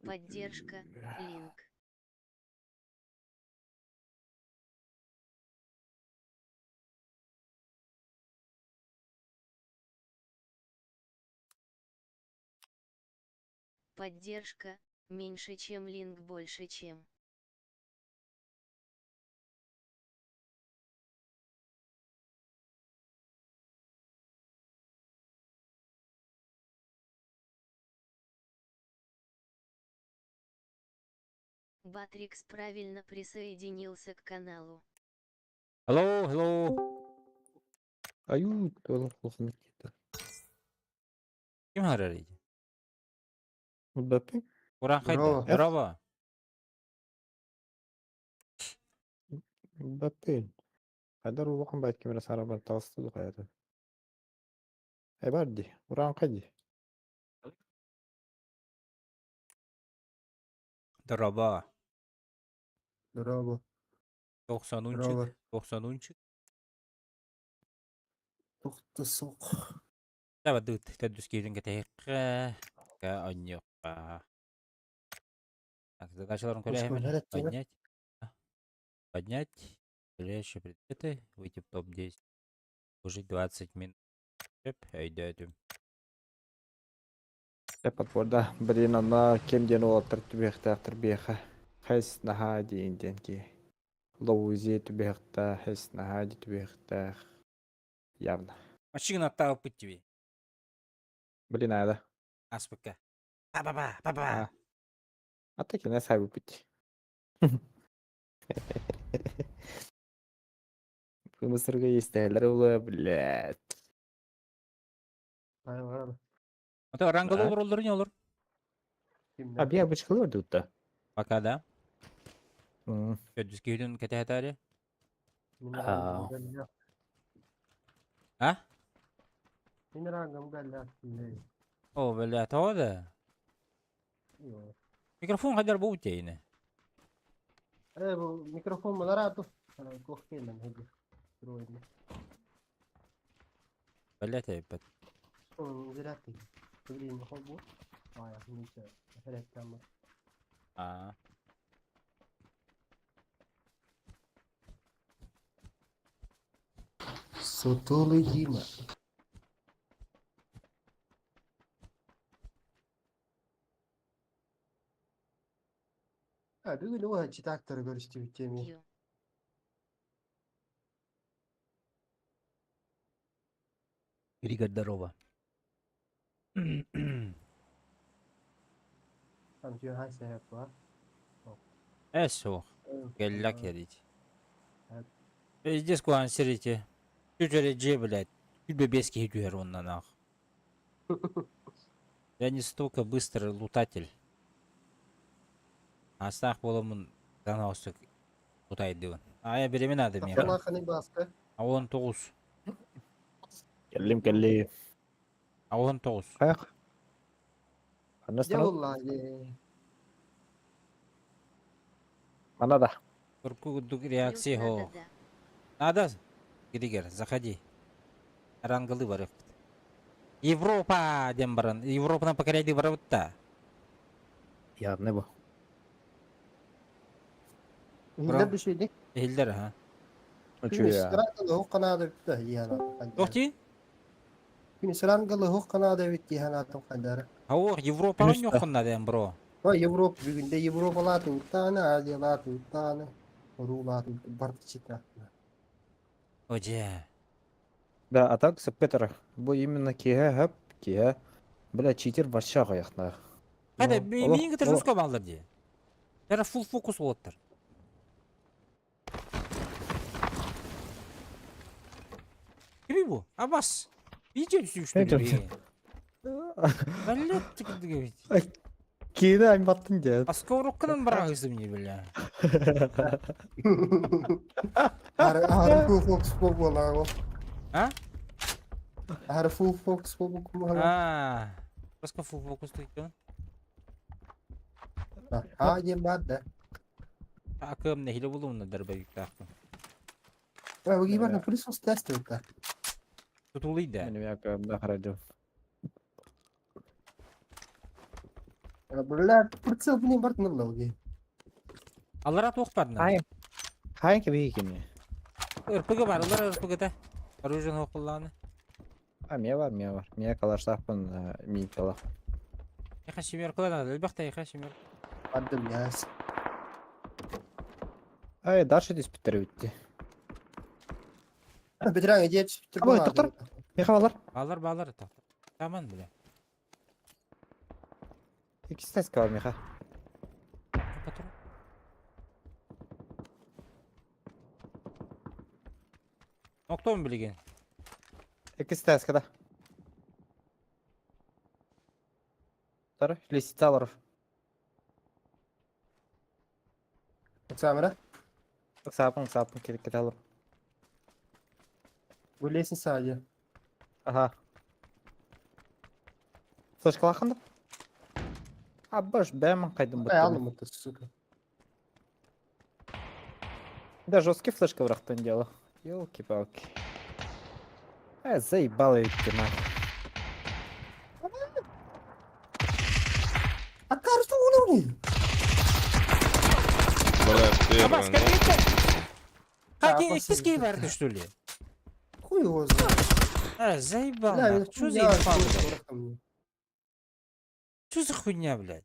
Поддержка, линк. Поддержка, меньше чем линк больше чем. Батрикс правильно присоединился к каналу. Hello. Аюу, тоже плохо Никита. Kim araydı? Мбаппе? Orhan Bravo. Kayda. Merhaba. Мбаппе. Хайдар улахан байт кемера сарабан тагыстыды каяда. Барди, уран кайди. Merhaba. Bravo. 90'un Bravo. çık. 90'un çık. To'xta so'q. Давай, ты скидывай КТХ. Онёк. Так, задачаларын Пушка көрәһемен. бәрәт тема. Поднять. Поднять. Следующие предметы. Выйти в топ-10. Служить 20 минут. Өйдөдүм. Подворда бринана кем ден олаттыр түбехта тирбеха. Хэс нахади инденки. Лоузи түбехта, хэс нахади түбехта. Явно. Машина отталып путь тебе. Блин, ада. АСПК. Па-па-па. А так и не сайбу путь. Мусорга есть тайлар блядь. Var. Ата рангалы А? olur ne olur? Kimde? Abi ya bıçkılı vardı utta. Пока да. Көдүскүйдүн кететари. Minerangam geldi. А? Minerangam geldi. О, бля, то да. Yok. Микрофон kadar bu yine. Bu mikrofon mu narato? Korkuyorum hadi. Droid'le. Бля, тепет. Зряти. Блин, хобу. Я не знаю. Реклама. А. Сотолы Дима. Bugün o çitakları görüştük Cemil. Ю. Рига здорово. Там diyor her şey var. Эсо. Геллак ядить. Evet. Здесь куан сирите. Чуть-чуть же, блядь. Бебеский дюер он на нах. Я не столько быстрый лутатель. А снах боломун заносок лутайды он. А я беремен ады мен. Kafana kanı baskı. А он тоғыз. Kellim. А он тоғыз. Kayak. Ya Anlasın. vallahi. Ana da. Куркудук Плюс реакции надо, хо. да. Надо? Григер, заходи. Рангалы бар. Европа дем баран. Европадан покоряйды бар бутта. Ya ne bu? Hilde bir şeydi. Элдер, ha. Uçuyor Günü ya. sırangalı hok kanadı bitti yana. Тохти? Günü sırangalı hok kanadı bitti yana kadar. Хау Европаның Плюс та. жоқында дем бро. Ha Avrupa bugün de Avrupalar tuttanı, Aziyalar tuttanı. Rular barkı çıktı. Оже. Да, а так Петр, bu именно киһэ хэп киһэ бля читер башша гаяхна. Қайда Олох- менің кетер олох- жүзгі балдар де. Тәрі фул фокус болаттыр. Кеме бұл? Абас. Nice düşüştü Ne gibi. Hallettik gibi. Kini aymattın ya. Askorukkanın bırakırsın gibi bile. Har full focus på bola. Ha? Har full focus på bola. Ha. Başka full focus tutuyorsun. Ha yemade. Akım nehli bulundu darbe yükle akım. Ja, gimana polis testa ute. Tutuluydu. Benim yakamda haracım. Ja, benar polis punya partner lagi. Allara tok barına. Hayır. Hayır ki bir kimi. Irpıgı var, onlar ırpıgı da. Arıcan okullarını. Ha miye var miye var. Miye kalarsak ben miye kalak. Yaxa şimer kılan elbette yaxa şimer. Adım ya. Ay darşı dispütleri bitti. Bitiren aja çıktı Ama doktor. Ne havalar? Bağlar tak. Tamam bile. İkisi test kalır Miha. Kapatalım. Nokta mı bilgin? İkisi test kada. Tarı liste alır. Samara. Sapın kedik alır. Böylesin sadece. Aha. Flash kalakında. Ha boş ben kaydım bu. Ay aldım это, сука. Да, жесткий флешка враг-то дело. Ёлки-палки. Заебало идти нахуй. А карту уровни. Блядь, Ama первый, asker gitti. Kanki Ya, eksiz basın. verdi şöyle. Хуй его знает. Ha Бля, zeyballah. Şu я zeyballah. хуй. Şu zıkhunya bile.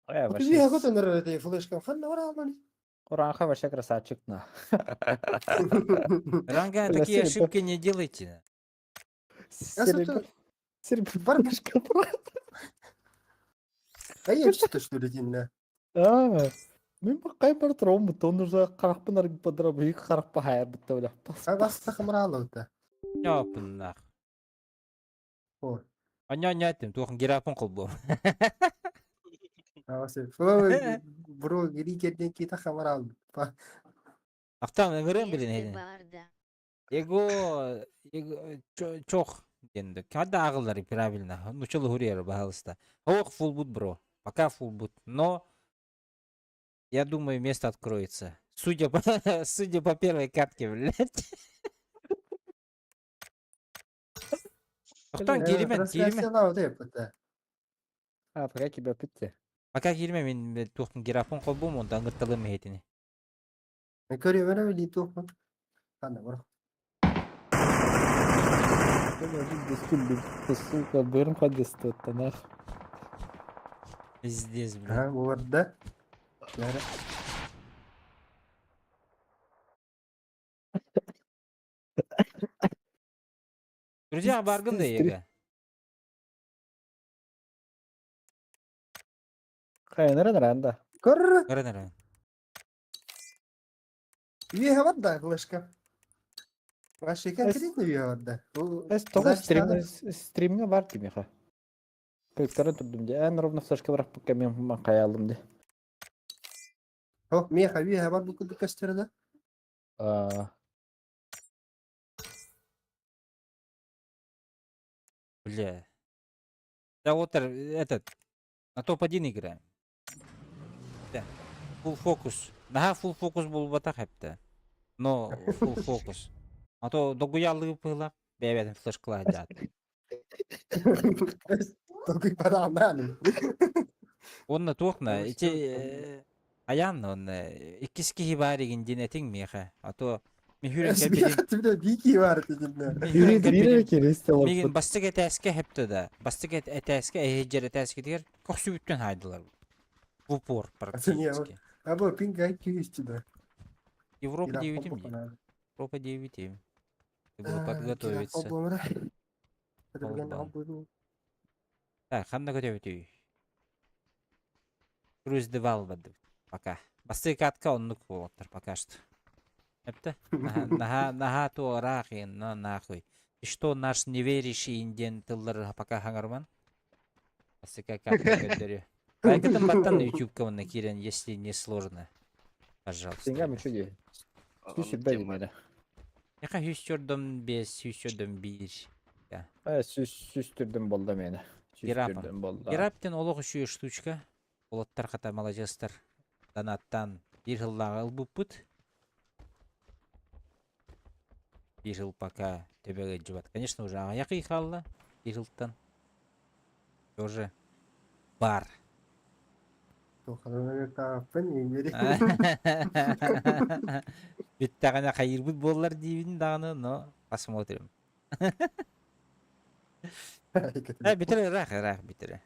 Я Вот вообще... тебе охота на этой флешкам. Хана врал, Уранха вообще красавчик, на. Ранга Бля, такие Серега. ошибки не делайте. Серега, барбашка, брат. А я что что ли тебе? Мен бақай бар тұрауым бұты, оны жа қарақпын арғы падырап, екі қарақпа хайыр бұты өлі. А вас так мрало это. Ne yapın lan? О. Anya ettim. Tuğun girapın kulbu. А вас бро, гири кеткен kita хамрал. Aktan ıngırın bilin Если hedin. барда. Çok dendik. Hadi ağılları pirabilna. Nuçalı huriyar bahalısta. Ох, full boot, bro. Пока full boot. Но я думаю, место откроется. Судя по первой катке, блядь. Aktan girmen. Трансляция это. А, пока тебя пытте. Пока girme men tuğun girapın kulbu mu ondan gırtalım hedini. Көрüyor ben öyle tuhma. Hadi bro. Сука, бырым ходисті өтті, нах. Пиздец, блядь. Ha bu arada. Yani Друзья, баргын да ега. Қайынырын ранда. Кыр. Гаранара. Вие вода флешка. Ваши как Эс- кредитный вие вода. Тоғы стримге бар демеха. Көктері тұрдым де, ән ровно флешка бірақ бұққа мен мақай алдым де. О, меха вие бар bu kudu kastirdi. Бля. Да вот этот. На топ-1 играем. Да. Full фокус. Наха full фокус был в атак хепте. Но full фокус. А то догуялы пылак. Бебеден флеш кладят. Только para мали. Онна тухна. Ой, Ити аян он икиски хибаригин динетин меха. А то михюрен Тебе кепедин. тебе дикий var dedin. Михюрен кепедин. кересті Мигин бастык этәскә хепте да. Бастык этәскә эһеҗер этәскә дигәр кохсу бүткән хайдылар. В упор практически. А bu ping IQ işte. Европа 9 им. Европа 9 им. Ты был подготовиться. Так, ханна готовить. Круиз девал пока. Бастык катка оннук болоттар пока что. Эпте? Наха то рахин, на нахуй. Что наш не веришь инден тыллар пока хангарман? Асыка капка көндөрү. Байгытын баттан YouTube-ка мына кирен, если не сложно. Пожалуйста. Сенге мүчө де. Сүсү бәди мене. Яка 104.5, 104.1. Сүстүрдүм болду мени. Герапа. Сүстүрдүм болду. Гераптен олог үшү штучка. Олоттар ката молодежьтар. Донаттан bir жыллага ылбыппыт. Bir жыл пока төбөгө жыбат. Конечно, уже аяк ыйхалла. Bir жылдан. Тоже бар. Тоханага капын еңгери. Битте гана кайырбыт боллар дейбин даганы, но посмотрим. Битире рах битире.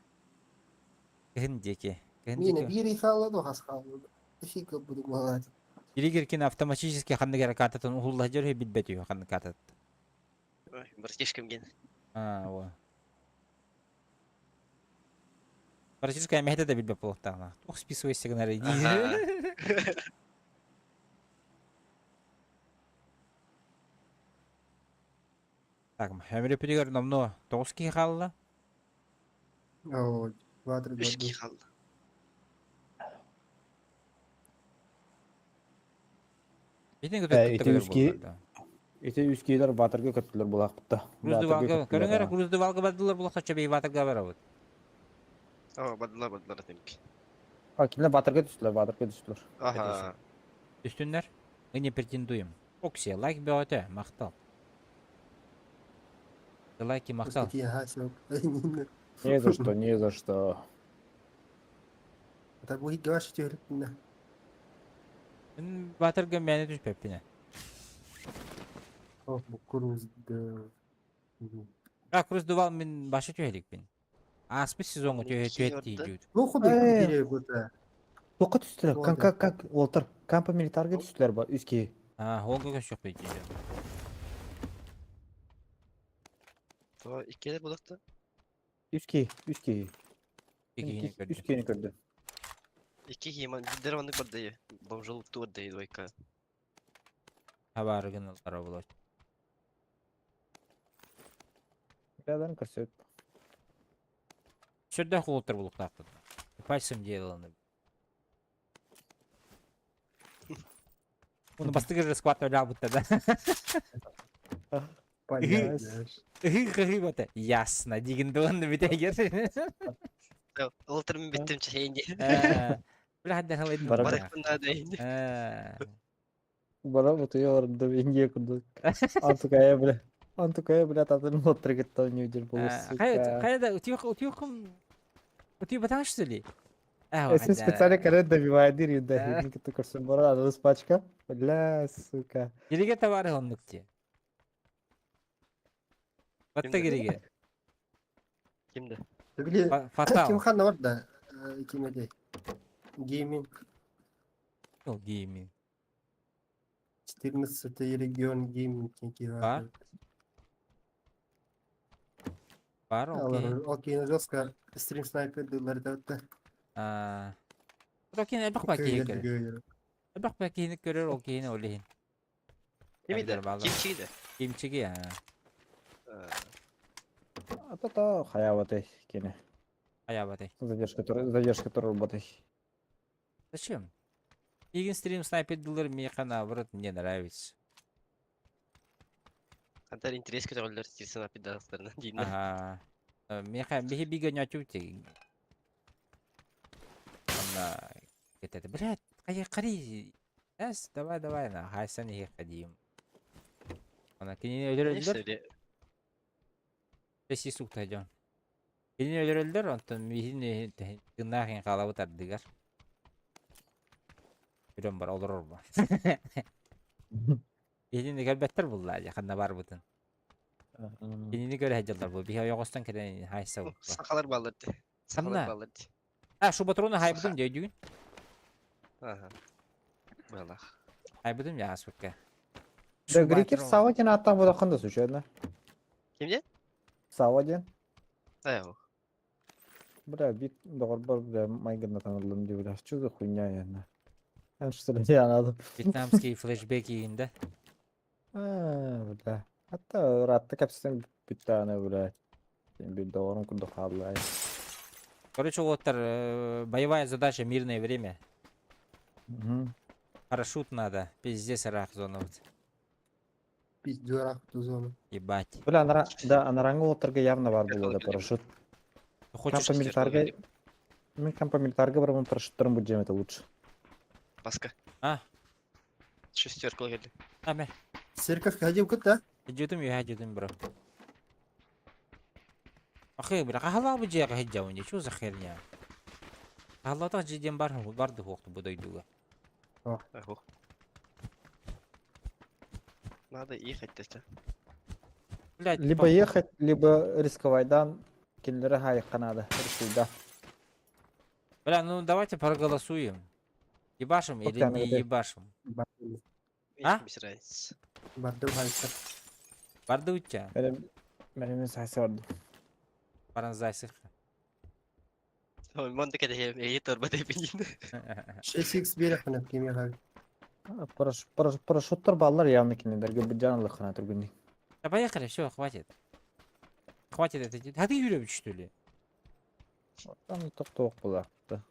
Кендеке. Мine biri sağladı haskaldı. Işık kapıdık bana. Били киркен автоматически ханныгара кататын ухулла жер битбетиyor ханны катат. Ой, братишкам ген. Во. Практически мехте да билбеп болуктагына. Ох списывай сигнары. Ага. Так, хэмре пидигер намно тоски халла. Oo, vardır Üçki gördüm. kaldı. Битин ити көтөттөр үски- болду. Ити үскейлер батырга көттүлөр булакта. Груздывалга, көрөңөр груздывалга бадылар булакка чабей батырга барабыт. О, бадылар demek. Акиле батырга түстүлөр. Ага. Үстүннөр. Мы не претендуем. Окси, лайк беоте, мактал. Лайки мактал. Такие hasyok. Не за что. Это будет говорить öğretmenler. Мен батырга мени түшпеппине. Oh bu kuruzda. Груздывал мен башы төһеликпин. Аспы сезонго төһөт дейди. Ну ходу gidiyor burada. Тока түстүлөр. Ода. Как олтыр. Кампа милитарга түстүлөр ба үски. Холга көчөк бейди. То ikili bulakta. Үски. Икигини көрдү. Үскени көрдү. İki himan derevanlık var dayı. Bomjoluktu var dayı doyka. Хабарыгын алара болот. Рядом көрсөт. Сөрдө холтор булуктакты. Пальцем деланы. Уну бастыгы раскват ойлабытта да. Понятно. Хыхыхыбата. Ясно, дигинде онду битегер. Oltırım bittim çeyince. Бирахда халайдын. Барак. Barak bunda dayı. Бара бутуя орунда инге курдук. Антукая бля татын отыр кетти өнүдүр болсу. Кайда утюкум утюк баташ что ли? Если специально карет добивает дырью, да, ты курсом бара, а пачка. Бля, сука. Гириге товары оннукти. Батта гириге. Kimdi? Bile Фатал. Kimxan da var da ikimede. Gaming Ол гейми. 14 регион gaming Бар? var. Бар, окей. Окей, жестко стрим снайпердылар да өтті. Окей, элбак ба кейин көрөр. Көйер. Элбак ба кейин көрөр, окейин олейин. Kimiydi? Bağlar. Kimçiydi? Кимчиги, я. А-то хаяватай кене. Аябатай. Задержка тур работай. Зачем? Игин стрим снайпердылар мне наоборот мне нравится. Hatta interes kötü olaylar stilsin apı danslarına dinle. Ага. Меха бихи бига нячути. Она это, блядь, кари. Эс, давай, на, хайсан их ходим. Она кинини Neyse öldürüldüler. öyle. Сеси сукта жон. Кинини öldürüldüler, онтон михин гынахин калабы тардыгар. Билем бар, олорор бар. Кинини келбеттер булла, жакында бар бутун. Кинини көрө хаҗалар бу. Бихи оягостан келен хайса бу. Sakalar bağladı. Sakalar Anla. bağladı. Шу патроны хайбытым дүйдүгүн. Aha. Балах. Хайбытым я сука. Да Грикер Савадин аттан бодакында сүшөдү. Kimdi? Савадин. Аяу. Бля, бит догор бля майгына танылдым деп бля. Что за хуйня яна? Что ли я надо? Вьетнамский флешбек ийинде. Бля. Hatta rahatta kapsın bir tane böyle. Bir doğru kurdu kaldı. Короче, Оттер, боевая задача мирное время. Парашют надо. Пиздец, рах зона. Вот. Biz durak tuzunu. Ебать. Böyle anaranga oturga явно var bu da парашют. Ты хочешь Кампа милитарга, шестерку мен кампа милитарга барамын парашюттарын bu это лучше. Паска. А? Шестерку geldi. Аме. Serkaf hadi ukut da. Hajudum ya hajudum bro. Ахи, бля, хала бы жега хеджауни. Что за херня? Халата жиден барды хоқты бұдай дуга. Ого. Надо ехать то. Блядь, Либо ехать, либо рисковайдан келлері хайыққа надо. Рисуйда. Бля, ну давайте проголосуем. Ебашим или Окей, не окей. ебашим? А? Без разницы. Bardım hayır. Барды у тебя? Benim sayısı vardı. Paranzайсых. Ой, монта kada ya torba tepinin. 6x bir yakın kim ya. Парашюттар баллар явно кенелерге bir canlılık қана түргенде. Да поехали, все, хватит. Хватит это. А ты Юрьевич, что ли? Там тоқтауық бұлақты.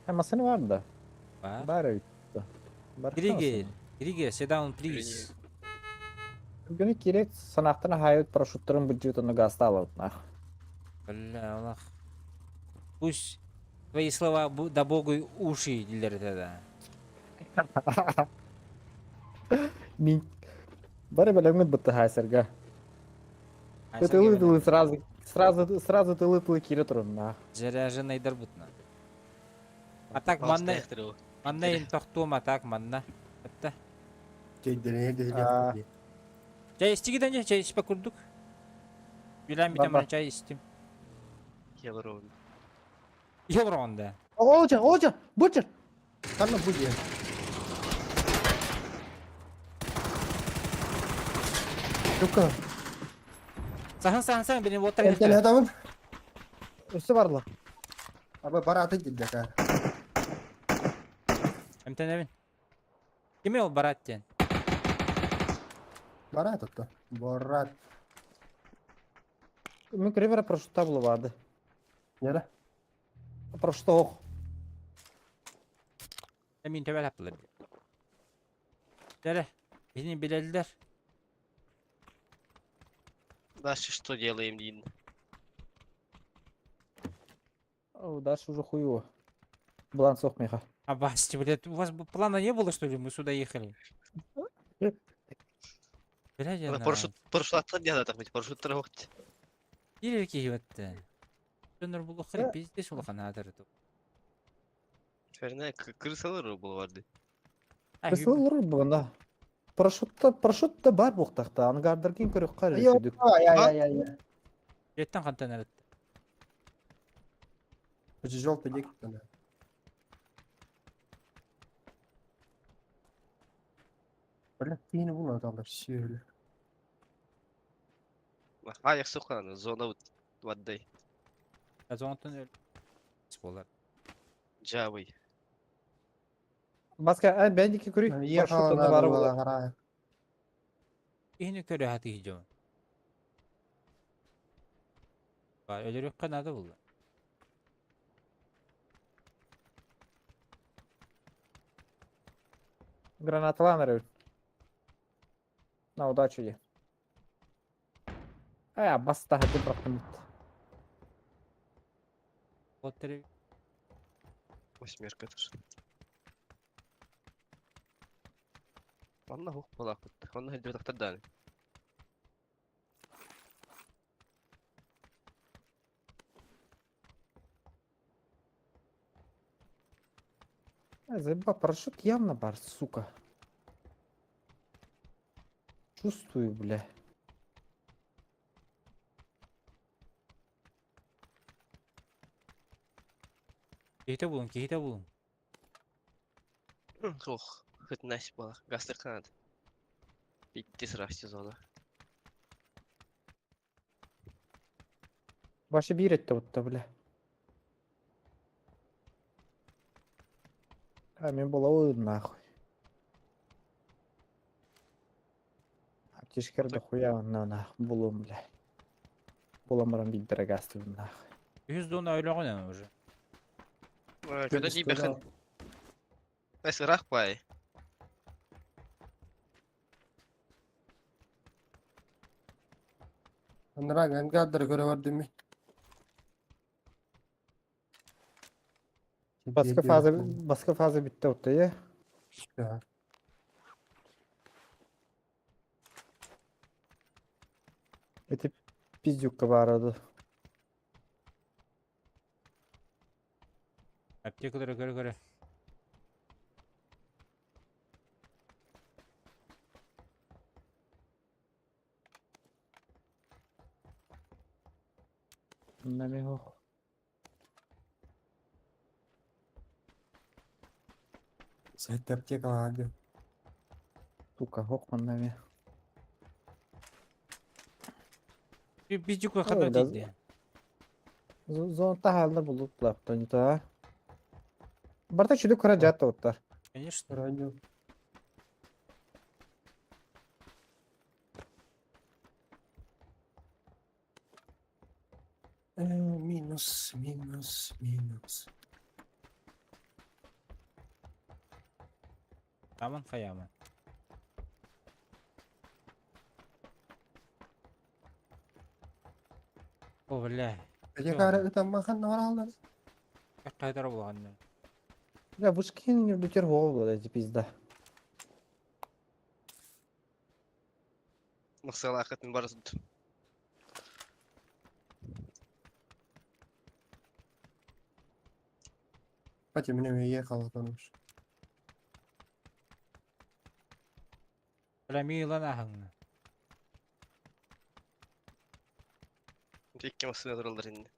Masını var da. Var. Bari. Кригер, Кригер, sit down, please. Günü керек санақтың хайыт парашюттарын бюджетini гasta алатынақ. Бля, Аллах. Пусть твои слова да богу уши дилер тогда. Мен бары бәлемет бұтты хайсырға. Тылы сразу тылы кире тұрын. Заряженный дарбутна. А так манна им тохтом, а так манна. Это. Kendine de Çay içti gidince çay içip kurduk. Bilen bir tane çay içtim. Yavrum. Yok onda. Olca, butcher. Kanka bu diye. Yok kan. Sahın benim otur Enten götür. adamın. Üstü varla. Abi baratı gitti ka. Emten evin. Kimi ol Barattin? Barat attı. Barat. Mümkün bir paraşütta bulu vardı. Nere? Paraşütta ok. Emin tebel yaptılar. Dere. Beni bilirler. Дальше что делаем, Дин? Дальше уже хуево. Блан сохмеха. А Басти, блядь, у вас плана не было, что ли? Мы сюда ехали. Блядь, я Парашют atlan ya da так парашют торгать. Или киеватты. Дönür bulu хрен пиздец улахан адырды. Ферне крысалар был vardı. Кысылыр бұғында. Парашютта бар бұқтақта. Ангардырген көрек қар Yok. өсідік. Ay. Жеттен қантан әрітті. Желтый дик. Блядь, yine bunu adamlar şöyle. Аяқ соққан зона ватдай. Азонтын өл. Болар. Жавый. Басқа, бәндеке көрек парашютта бары бұлар. Қарай. Ихini körü hati hicam. Var öyle yok kanadı buldu. Гранаталанер өт. На удачу де. Баста хәді бірақтым бұтты. Лоттери. Восьмерка тоже. Анна хук балакыт. Анна хәлдер тактадан. Заеба, парашют явно бар, сука. Чувствую, бля. Кейте булun. Ох, хоть насип бала. Гастер канат. Bitti sıra сезона. Başı bir etti бұтты, бля. Мен бола ойын, нахуй. Аптечкер да хуя онна булум бля. Буламарам биддере гастым нах. 100 дона öyle oynan уже. Kötü değil bakın. Neyse rak bay. Andra gan kadar göre vardı mı? Baskı fazla bitti ortaya. Ya. Etip pizdukka baradı. Аптекалары көрө. Bundan bir hoş. Sen tepki kaldı. Тука hoş bundan bir. Bir bizcik kadar Öyle. değildi. Zonta halde bulup laptonu da. Barda çüdü kura jatta otlar. Конечно. Радио. Минус, минус, минус. Tamam kayamam. O bile. Peki kare utanmakan ne var aldın? Kaydır bulğandı. Ya bu skin bütün hol böyle bizde. Nasıl alakatın barası. Kaç emine üye kalmış. Öyle mi yılan ahını. İki masaya durulur şimdi.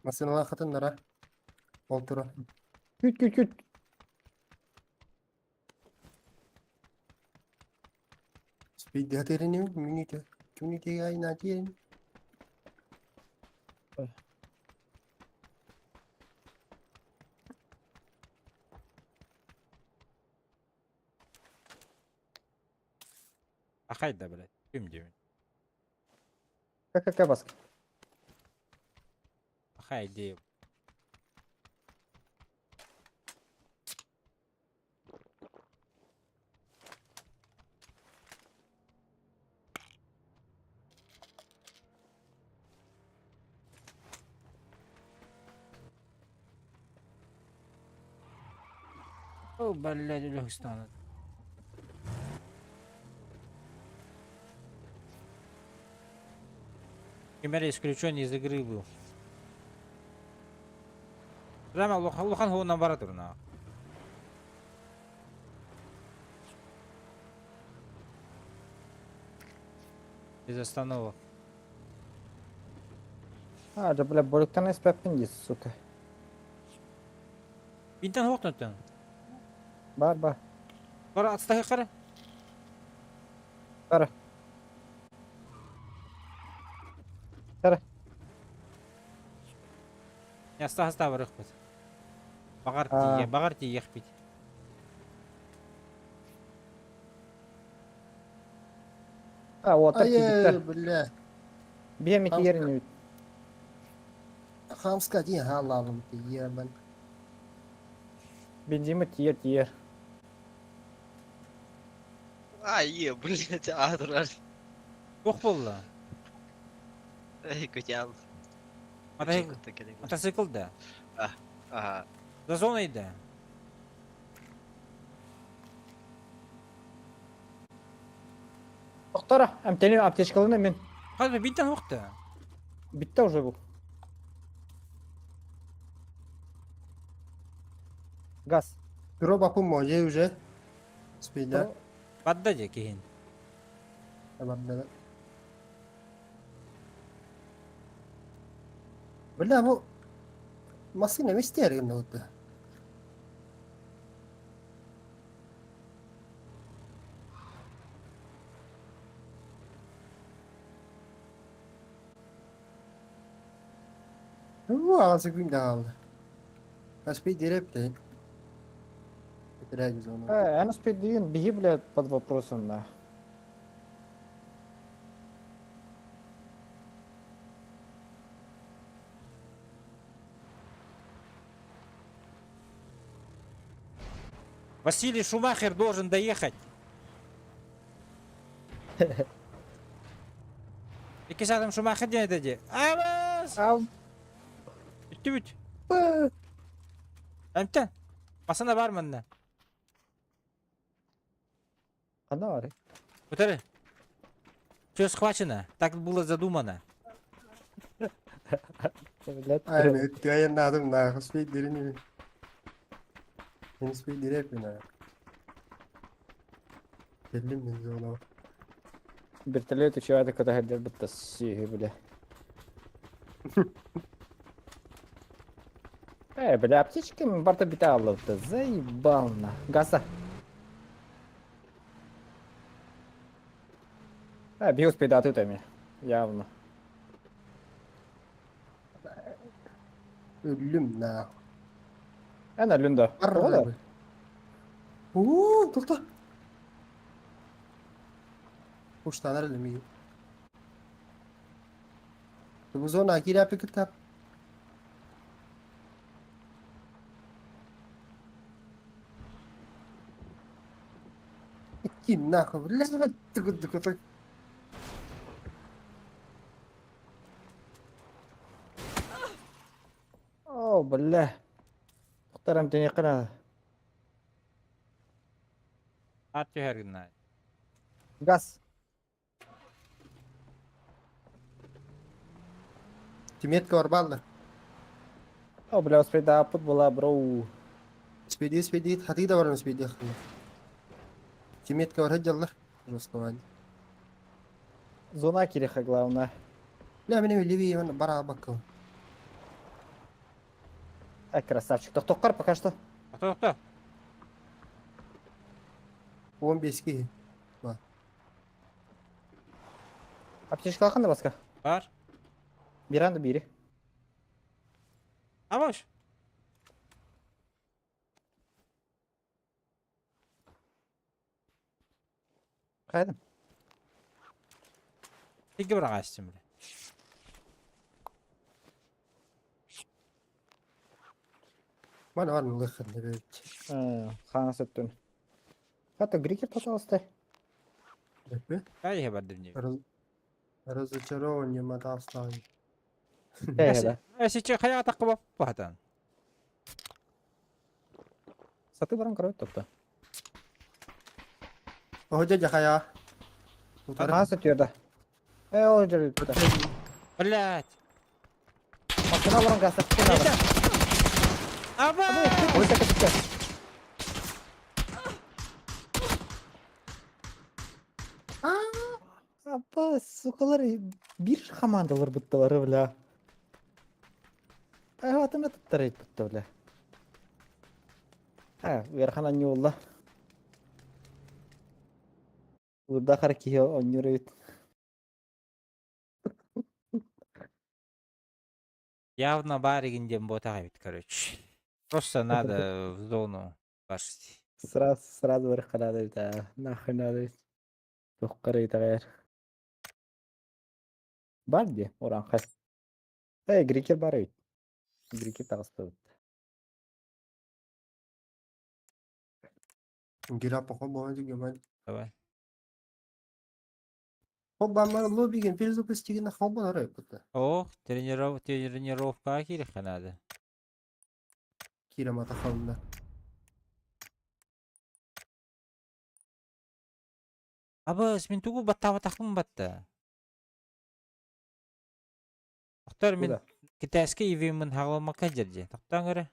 Nasıl alakatın nara? Oltura. Küt. Speed haterini minute. Tunite ay natin. Akay da böyle. Tüm diyor. KKK baskı. Akay diyor. O belli Luhistan'ın. Кемер исключен из игры был. Прямо Лухан его наоборот на. Без остановок. Ha da böyle bölükten espepin git suka. Бинтен хокнутын. Бар. Кара отстахи кара. Кара. Я ста варых бит. Багар тие бит. Ha o atar bitter. Ay billah. Bir mi Tamam. yerini. Hamska diye halalım diye ben. Benzimi tiyer. Ay iyi blядь, ağırlar. Yok bolla. Ey kötü. Мотоцикл да. Aha. За зоной да. Доктора, амтени аптечкалını мен. Hadi бинтен хокта. Bitti уже bu. Gaz. Duro bakın moje уже. Speed'ler. Badda же кейін. Tamam evet. Billah bu masine mi ister yani oldu? Bu ağzı gün dağıldı. Speed direkt değil. Direkt zona. Я успею дыйын, биги, блядь, под вопросом, да. Василий Шумахер должен доехать. İki saatім Шумахер не dedi. Абас! Ам, Ütü büt. ба. Әмтен. Масана бар мында. Ана бар. Көтәрі. Все схвачено. Так было задумано. Блядь, Aynen ötüyen adım daha speed derini. Yeni speed deri yapıyor. Geldim ben zona. Вертолет еще это когда хотят будто сиги, бля. Бля, аптечки борта биталов-то заебал на. Гаса. Бил с педатутами. Явно. Ölüm na. Ana Lunda. Ola. Ooo durdu. Kuşlar ölüm iyi. Bu zona gir yapı kitap. Kim nahı? Lazım tıkı tıkı tıkı. О, бля. Muhtarım deni qana. Artı her gün. Газ. Timet var ballı. О, бля, успей дапут была, бро. Спиди. Хати да var mı spidi? Timet var hacallar. Русковань. Зона кириха, главное. لا من اللي بي برا بكو. Красавчик. Тохтокар пока что. Тоқта. 15 ki. Аптечка қандай басқа? Бар. Биранды бири. Аваш. Қайдым? Тегі бір ағашым. Bana var mı lıkın evet. Хана сөттін. Хата грикер пожалуйста. Епі. Қай бар дивні. Разочарование мотостави. Да. Әсі че қая атаққа бап бағатан. Саты баран кроет топта. Hoca cakaya. Хана сөттүрді. Ол жүрді бұда. Блядь. Машина баран гаса. Аба! Ой, так это. Апа, сукалар бир командалар бутталары, бля. Атына туттарайт бутта, бля. Верхана не улла. Урда харки онюрейт. Явно баригинден бота бит, короче. Просто надо в зону пошли. Сразу верхана да. Нахуй надо. Тухкарайт гайр. Бар где? Оран хас. Грикер барайт. Грикер тагыспы. Gira poko boğazı gömel. Давай. Hobban bana lobi gen filiz opestigin hobban araya kutu. Ох, тренировка кирих надо. Kira mata kavunda. Абыз, мен тугу баттаба тақым батта. Тоқтар, мен китайский ивемін хағылмаққа жерде. Тоқтан көрі.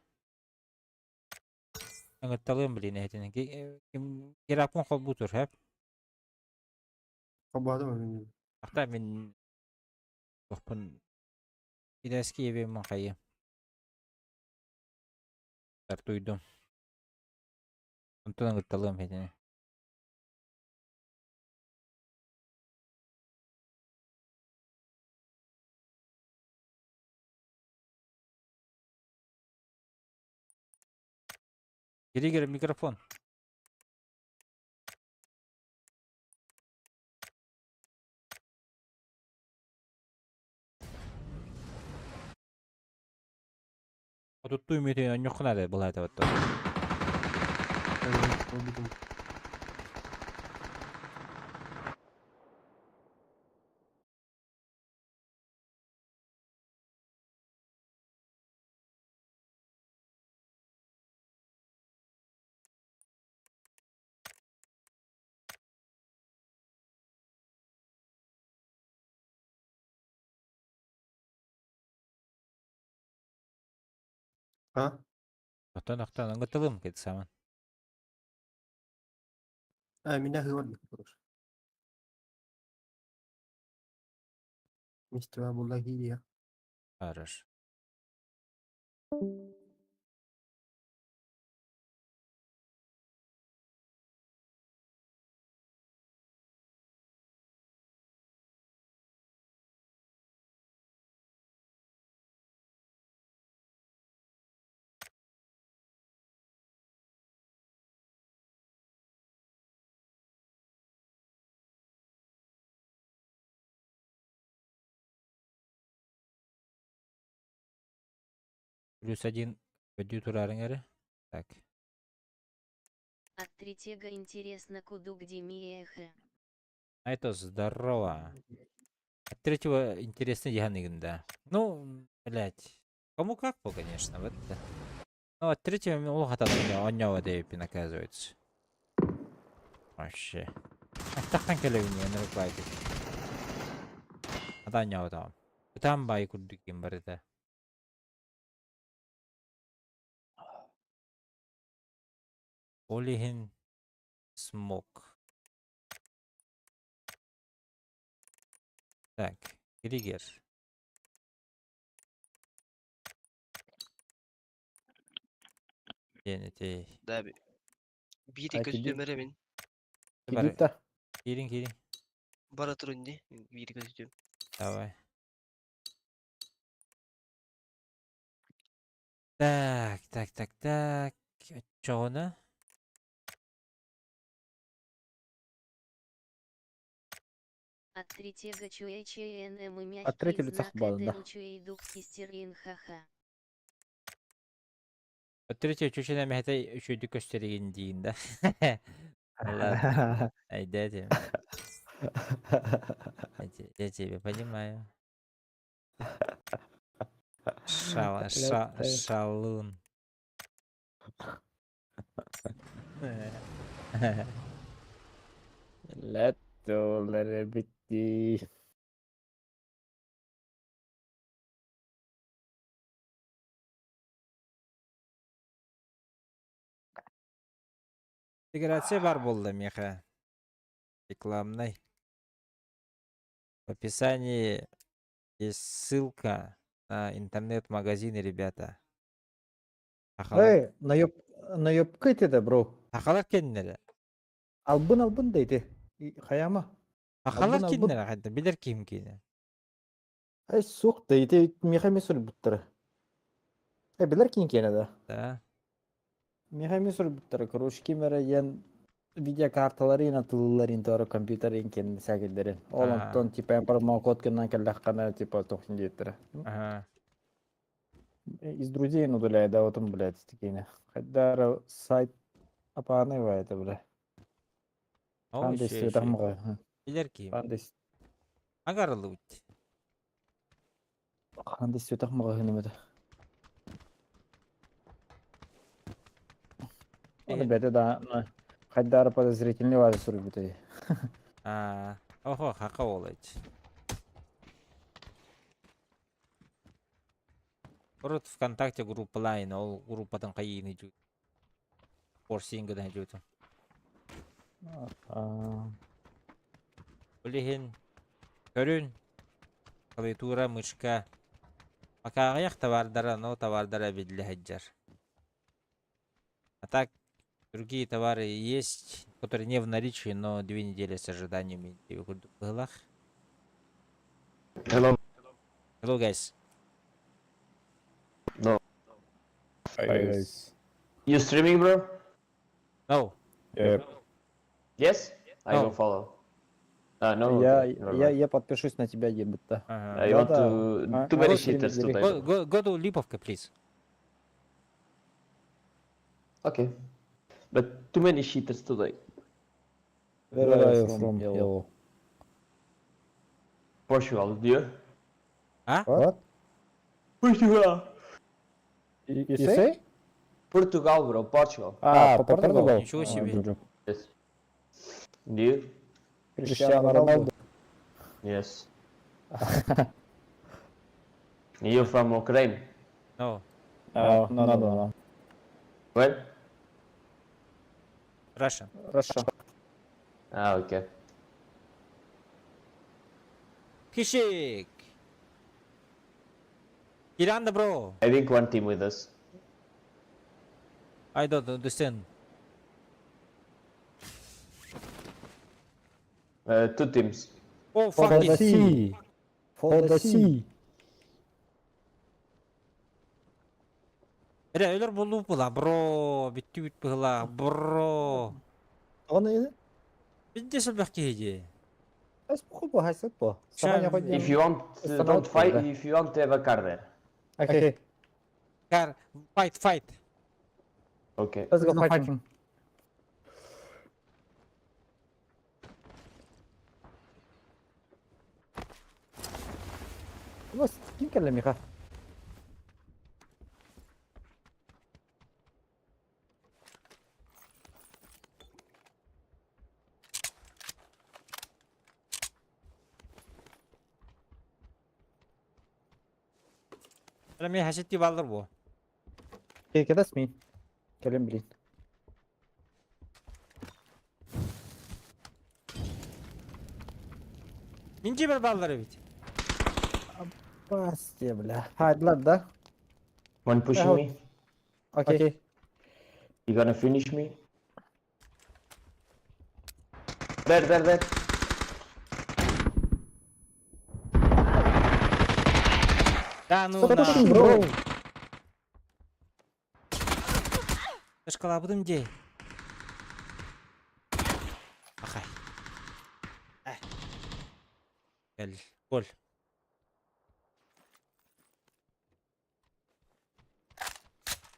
Әңгітталым білейін әйтін. Керапын қол бұтыр, әп. Hobbadı mı benim? Тоқта, мен тоқпын китайский ивемін қайы. Тартуйдым. Онтан әңгітталым әйтін. Гери микрофон. Тутту үмүтүн онньохуна да былай табатта. А? Оттон ыңгытылым кет саман. Меня хыват. Мистер Абуллагия. Хорош. +1 өдүү турарың әрі. Так. От третьего интересно куду где миэхэ. Айто, здорово. От третьего интересно Янигнда. Ну, блядь. Кому как по, конечно, вот это. Ну, от третьего ол хатаны оннява дейпи наказывается. Вообще. Тахтан келевине нырыклайды. Ада оннява там. Там бай курдукин бар это. Олихин смок. Так, Кригер. Денетей. Да, бири Ay, kedi- көстөмөр мен. Kedi ta. Кирин. Бара турун ди. Бири көстөм. Давай. Так. Чоғына? От третьего ЧНМ и От третьего мягкий знак цахбалында. это чуэйдук кистерин ха-ха. От третьего чучена мәхәтәй үшөйді көстереген дейін да. Ладно. Айдадим. Я тебя понимаю. Шалун. Lättöler bitti. Интеграция бар болды меха. Рекламный. В описании есть ссылка на интернет-магазины, ребята. Эй, на ёпка итеді, бро. Тахалар кеннері. Албын дейді. Қаяма. Тахалар Албын. кеннері қайда. Билер ким кені. Ай, суқ дейді. Меха месур бұттыры. Ай, білер кейін кені Да. Меха месур бұттыры. Короче, кемері ен видеокарталары атылылар интуары компьютер инкен сәкелдерін. Олантон, типа, промокод кеннен кәлләққана, типа, тоқсын дейттірі. Ага. Из друзей удаляет, да, вот он, блядь, такие. Хотя сайт опаный, это, бля. Ол Қандай үші свет амға. Билер ким. Агарылы өтті. Қандай свет амға хынымеді. Оны бәді да, хотя подозрительный вазы сұрып бітеді. Охо, хақа олайды. Құрыт ВКонтакте группалайын, ол группадан қайыны жүр. Форсингідан жүрді. Білігін, көрін, клавиатура, мышка. Макағаяқ товардара, но товардара бедлі хаджар. А так, другие товары есть, которые не в наличии, но 2 недели с ожиданиями. Hello. Hello, guys. No. Hi, guys. You streaming, bro? No. Yes? I No. will follow. No. Я подпишусь на тебя, ебать-то. Ага. I want to go too many stream cheaters direct. today. Go to Lipovka, please. Okay. But too many cheaters today. Where are you from? Yo. Portugal, do you? Huh? What? Portugal. You say? Portugal, bro. Portugal. Portugal. Ничего себе. Çocuk. Yes. Do you? Cristiano Ronaldo. Yes. You from Ukraine? No. No. Where? Russian. Russia. Ah, okay. Kişik. Kiranda bro. I think one team with us. I don't understand. Two teams. Oh For fuck the it. sea. For the sea. Ölür bulup bula bro. Bitti bit bula bro. O neydi? Bitti sılbak gece. Bu hasret bu. Sana Şam- yapacağım. If you want, It's don't not fight. bad. If you want, have a car there. Okay. Kar fight. Okay. Let's go fighting. بس kim كلمك ها؟ Rami hasetti baldır bu. كده اسمي كلم بلين. Minci bir balları bit. Bas diye bile. Haydiler da. One pushing Oh. me. Okay. You gonna finish me? There. Да ну Stop на. pushing, bro. Ышкалабыдым де. Ахай. Gel. Gol.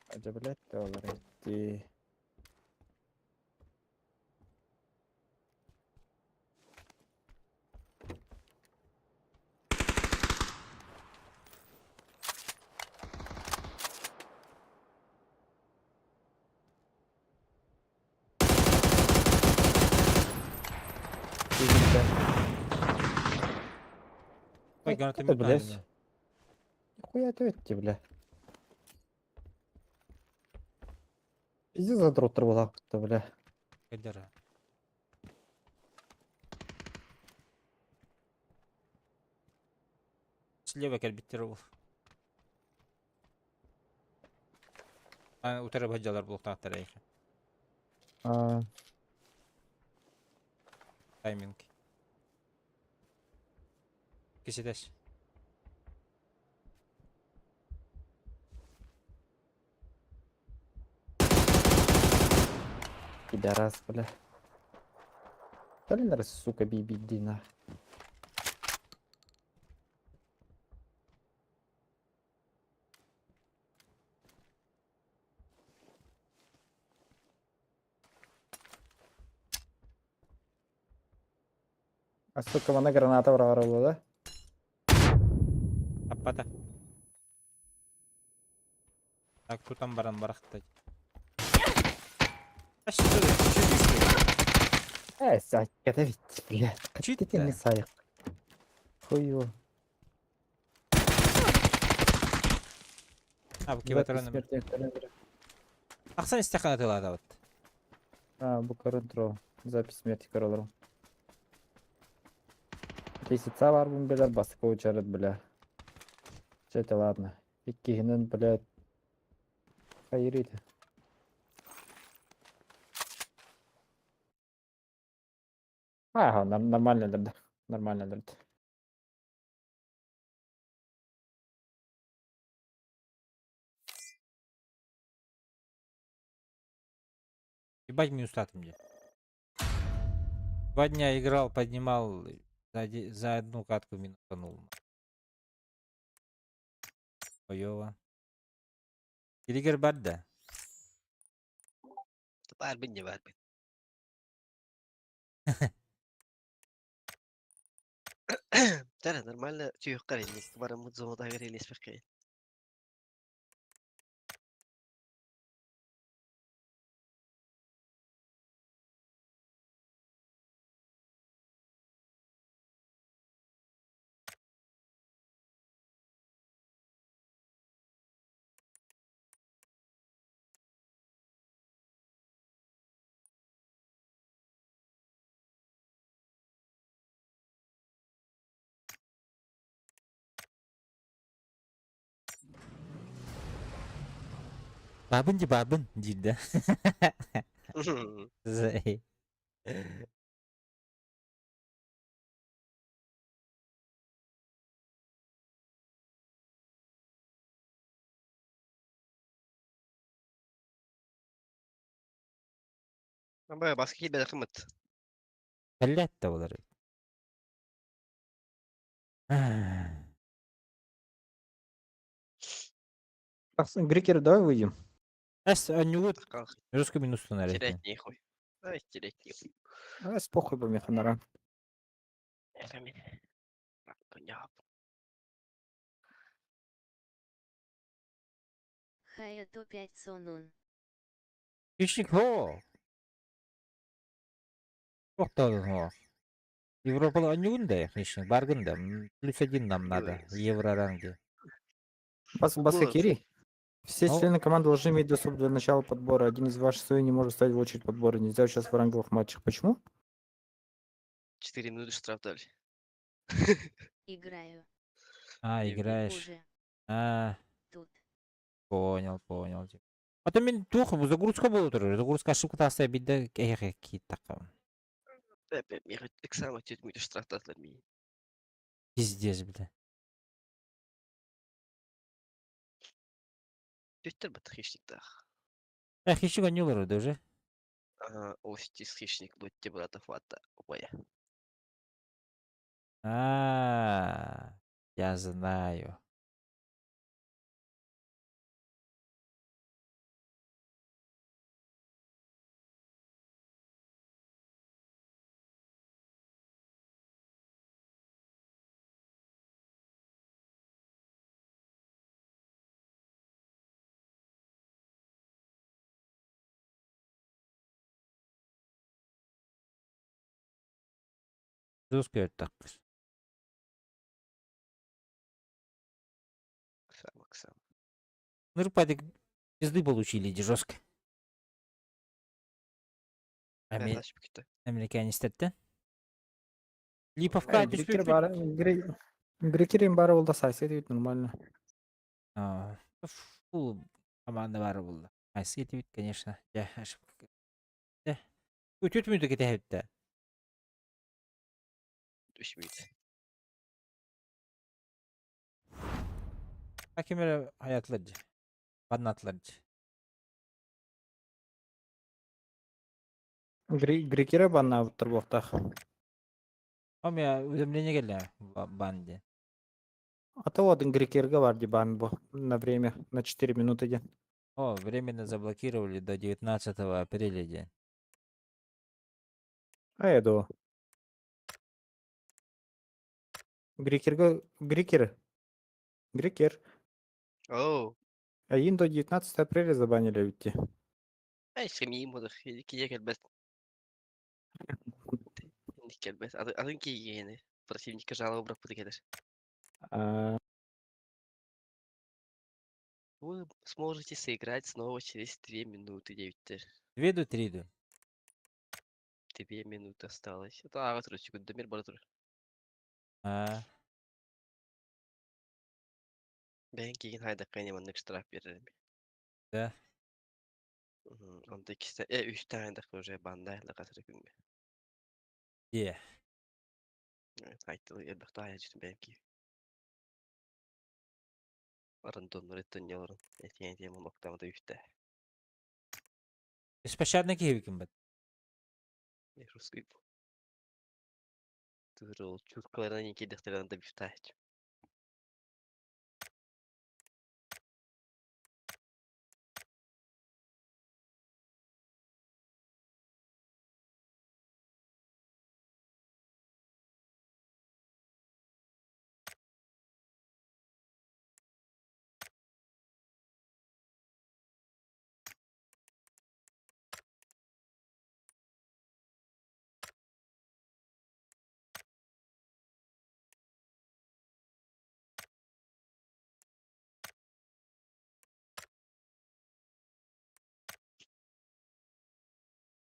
Acaba de olur etti. Ой, гранаты это, блядь? метнули. Хуя это эти, бля. Пиздец задротер была, кто, бля. Кадера. Слева кәлбеттері бұл. Утырып хаджалар бұл тақтар әйкі. Тайминг. Кеседеш. Пидорас, бля. Блин, раз, сука, бибидина. А сука, вона граната врагала, да? Аппата. Так, тутан баран барақтайды. Ащы тұрды, Сядь, это ведь, бля. Чуть Ты не да. саяк. Хуё. Ha bu kivatörünü. Смерть некоторые. Ақсан истеқан атылады вот. Bu karantro. Запись смерти королором. 10 var bunun bile basık uçarız bile. Çete ладно. İkinin bile hayırıydı. Нормально. Нормально. Ебать минус статом мне. 2 дня играл, поднимал за одну катку минусанул. Хуёво. Триггер бар да. Barbin ya barbin. Tara нормально түйек қараймыз. Барамыз зода керелес бекей. Babın cidden. Zey. Ama başka bir bela kımıt. Kellet de olur. Грикер, давай выйдем. Эс анюгут. Kalk. Русский минус тонар Терять екен. нехуй. Ай, терять нехуй. А, с похуй по механарам. Efendim. Bak ya. Хаято 5 сонун. Кишик хо. Çok da o. Европалы анюгун да хишин баргын да. +1 нам надо. Евро ранги. Басакири. Все Ну. члены команды должны иметь доступ до начала подбора. Один из ваших своих не может стать в очередь подбора. Нельзя сейчас в ранговых матчах. Почему? 4 минуты штраф дали. Играю. А, Не играешь. Уже. А, Тут. понял. А то мен тух загрузка болу тур. Загрузка ошибка тастай бидде кит такам. Ben eksama 4 minut штраф дадылар мен. Пиздец, бля. Төттер бат хищниктар. Хищик анюлар да уже. Остис хищник будьте братов вата. Опая. А, я знаю. Русский так. Оксама. Ну, падик пизды получили иди жестко. Ben taş büküttü. Американистеттен. Липовка Грикер түспөк. бары. Грикерин бары ол да сайсы дейт нормально. Фул команда бары булды. Айсы етебит, конечно. Я ошибка. Да. Өтөт мүнді кете хепті. 3 minut. Hakemere hayatlarca. Banatlarca. Грикера банна в торговтах. Ama ya уведомление geldi банде. А то вот Грикерга бар бан бу на время, на 4 минуты ден. О, временно заблокировали до 19 апреля день. А я до. Грикер. Oo. А им до 19 апреля забанили ведь. Ay semiyim olur. Yedik gelmez. Yedik gelmez. Adın ki yeni. Противника жалобу бırak bu gelir. А, Вы сможете сыграть снова через 2 минуты, девиттер. 2 до 3 до. 2 минуты осталось. Это аға тұры, секундомер бара тұры. А, Ben кейін хайда қайнеманнык штраф берерім. да. Onda 3 tane de уже bandayla қатыры күнге. Е. Айтылы ербақты ая жүрім бәлки. Арындон реттон елырын. Этен темін оқтамыда 3 тә. Беспощадный кебекім бәд. Русский бұл. Тұры ол чуркалардан екедіқтерін да 3 тә.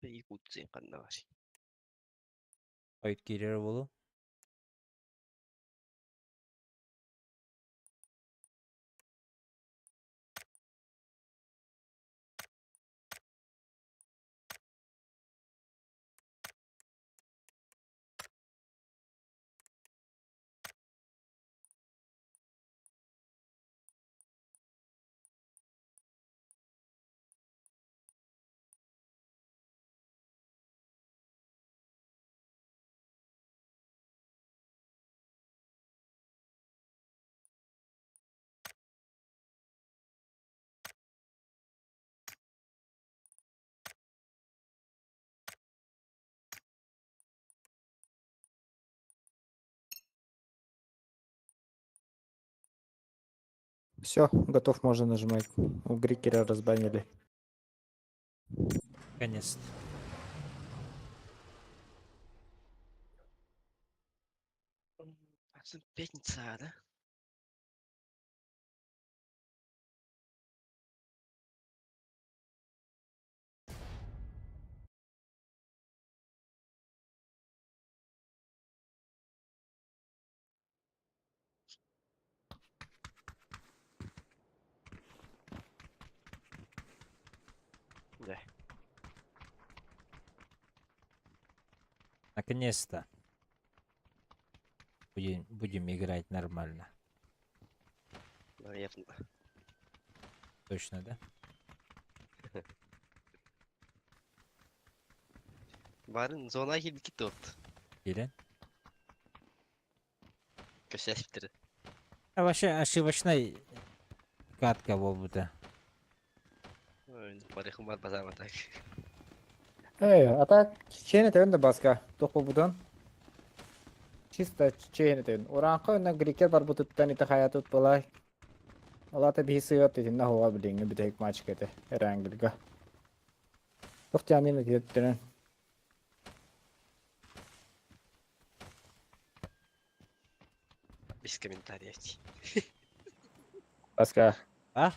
İyi kutsun kanına var. Oyut girer bolu. Все, готов, можно нажимать. У Грикера разбанили. Наконец-то. Пятница, да? Да. Наконец-то. Будем играть нормально. Наверное. Точно, да? Барын зона хил кит от. Или? Косясь битири. А вообще ошибочная катка болбута. Барыхым бар базар так. Ата чейне тегін де басқа. Тоқу бұдан. Чисто чейне тегін. Оранқы өна Грикер бар бұтыттан иті хаят ұт болай. Олата бейсі өт етін на хуа біліңі бітек мач кеті. Әрәңгілгі. Тоқ жамин өтеттінен. Без комментариев. Басқа. А?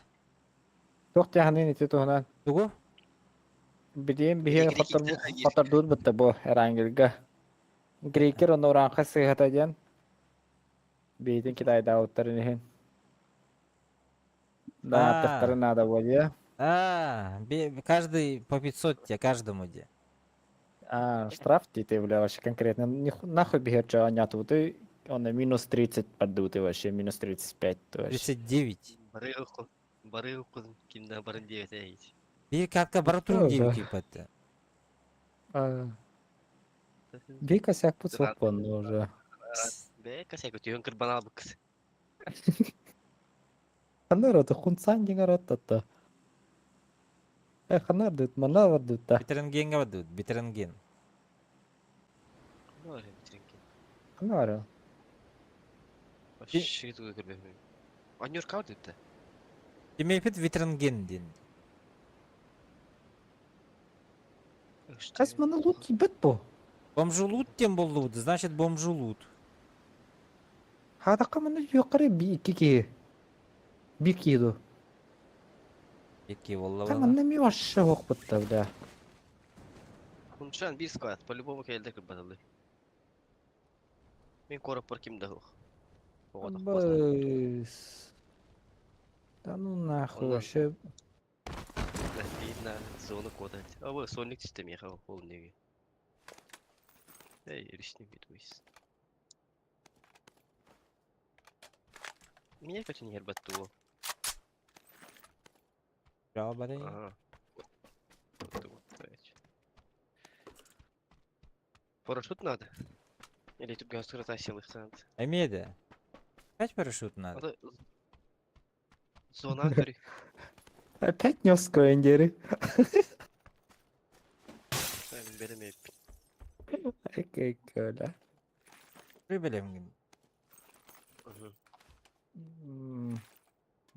Тоқ жамин өтет оғынан. Тугу? Бидейін бейін Грекер хотар дур бұтты бұл әрәңгілгі. Грикер оны оранқы сыйғата ден. Бейтін китайда ауыттарын ехен. Да, аттықтары надо болды. Каждый по 500 тебе, каждому где. Штраф ты, бля, вообще конкретно. Нахуй бегать, что они тут. Он на минус 30 поддутый вообще, минус 35. Вообще. 39. Барыху кинда барын 9 әйт. Bir катка бара турун Ага. дейбик кипатты. Бей косяк пуцок он уже. Бе косяк өтөйөн кырбан албык. Ханар это хунсан деңер оттатта. Ханар дут, мана бар дутта. Битеренгенге бадут, битеренген. Ханар. Вообще туга кырбем. Анёр калды да. Демейпит витеренген ден. Кас мана лут ебет бу. Бомжулут тем болду, значит бомжулут. Хадака мана юқары би кики. Би киду. Эки волла Там волла. мана ми вообще хоқ бутта, бля. Хуншан bir squad по-любому келде кырбатылды. Мен корап бар кимде хук. Быс. Да ну нахуй Ондан- вообще. Видно зону кода. А вот сонник системе ехал полный. Эй, решни битвис. Меня как не гербату. Жал барай. Ага. Парашют надо? Или тут гастр тащил их надо? Эмеде. Опять парашют надо. Надо... Зона гори. Опять нес коэндери. Беремей. Ай, коля. Прибылем.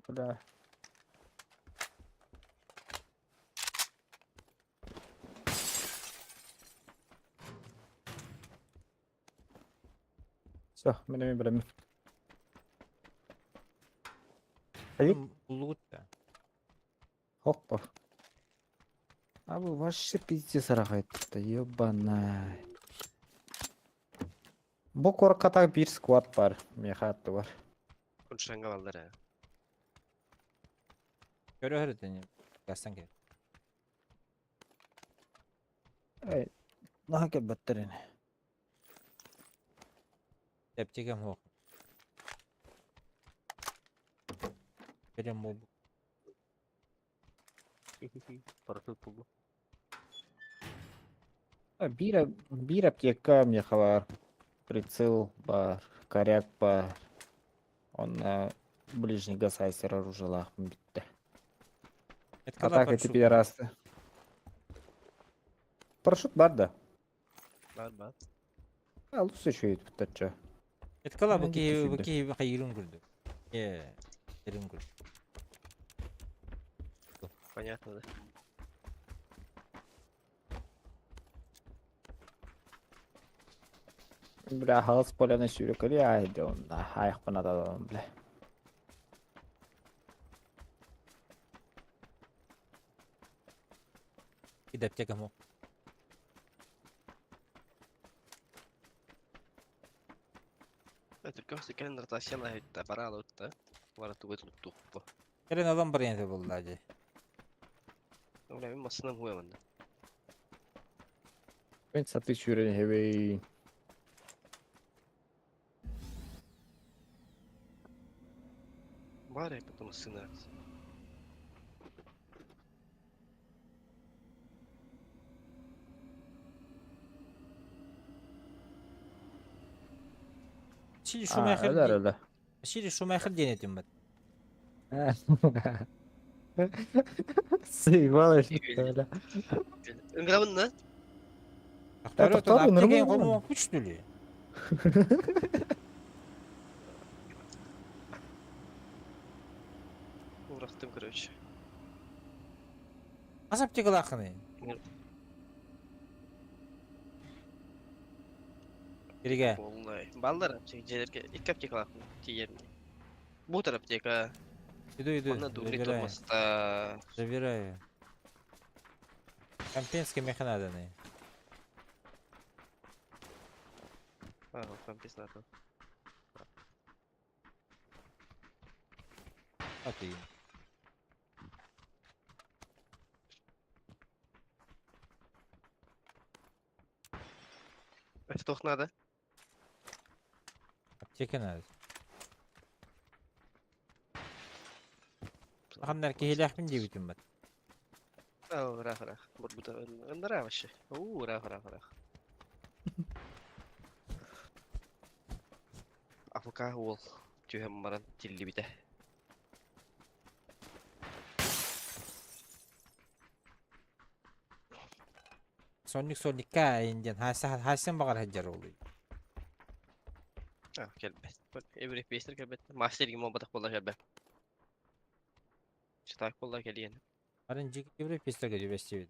Бля. Все, менеме білемін. Ай, Лут-то. хоппа. Abi вообще пиздец рахайт. Ёбаный. Bu korkata bir squad var. Mehatı var. Konuşan kavallar ha. Görü öğreteni. Gelsen gel. Ey. Naha gebetlerini. Tepçekem hoq. Берем бобу. Парашют buldu. Bir аптека меха var. Прицел бар. Коряк бар. Он ближний гасайсер оружиялах bitti. Атака эти пидорасы. Парашют бар да. Var. Лучше еще и тут. Etkala Ben gittim bu hayırın güldü. Ye. Yerin güldü. Понятно, да? Бля, халс поляны сюрекали, айде он, да, аяқ панададон, бля. Bir tepçekem hoq. Только если календарь тащила, это парада, это. Вара тугой тупо. Eren adam bir yerde buldu hacı. Ну, бля, масынан хуя да. Ben satış süreni hevey. Варя, потом сына. Şimdi şu mehir Öyle. Şimdi şu mehir denedim ben. Sıymalı işte öyle. Ingramın lan. Doktor doktor, apteken normal koyma olan. güç dülü. Bıraktım короче. Nasıl apteka lakını? Birge. Vallahi. Ballar apteka. Celerke. İlk apteka baktım. Tiyerim. Bu taraf apteka. Иду. Ona doğru Забираю. tutması da. Забираю. Компенский механаданы. А, там пизда. Atayım. Это только надо. Apteka nerede? Bakınlar ki hilah bin diye bütün ben. О, рах. Бурбута. Нрав вообще. Рах. АФК ол. Түйем баран тилли бите. Sonlik kayıncan. Hasan bakar haccar oluyor. А, келбет. Эбрек бейстер келбет. Мастер gibi badak bollar келбет. Çıtak bollar geliyen. Arıncı gibi piste geliyor besti.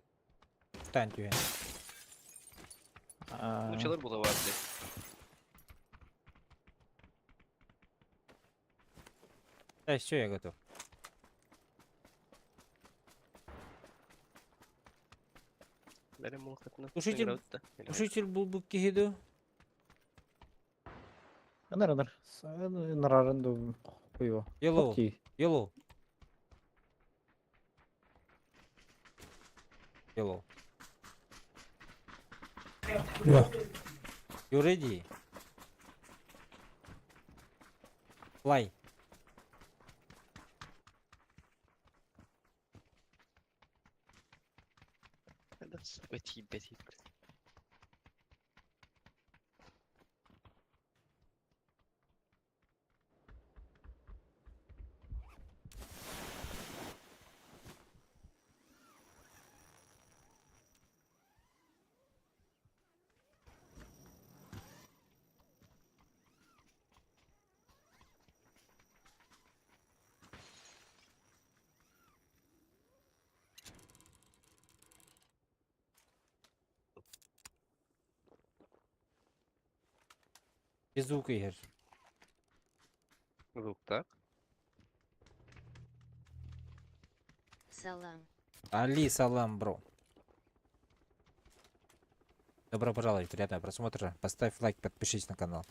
Tutan tühen. Uçalar bula vardı. Все, я готов. Benim muhakkatına. Ушитель был бы кихиду. Анар. Нарарынды кuyuyor. Yellow. Okey. Yellow. You ready? Fly. Betty. Без звука игр. Звук так. Салам. Али салам, бро. Добро пожаловать, приятного просмотра. Поставь лайк, подпишись на канал.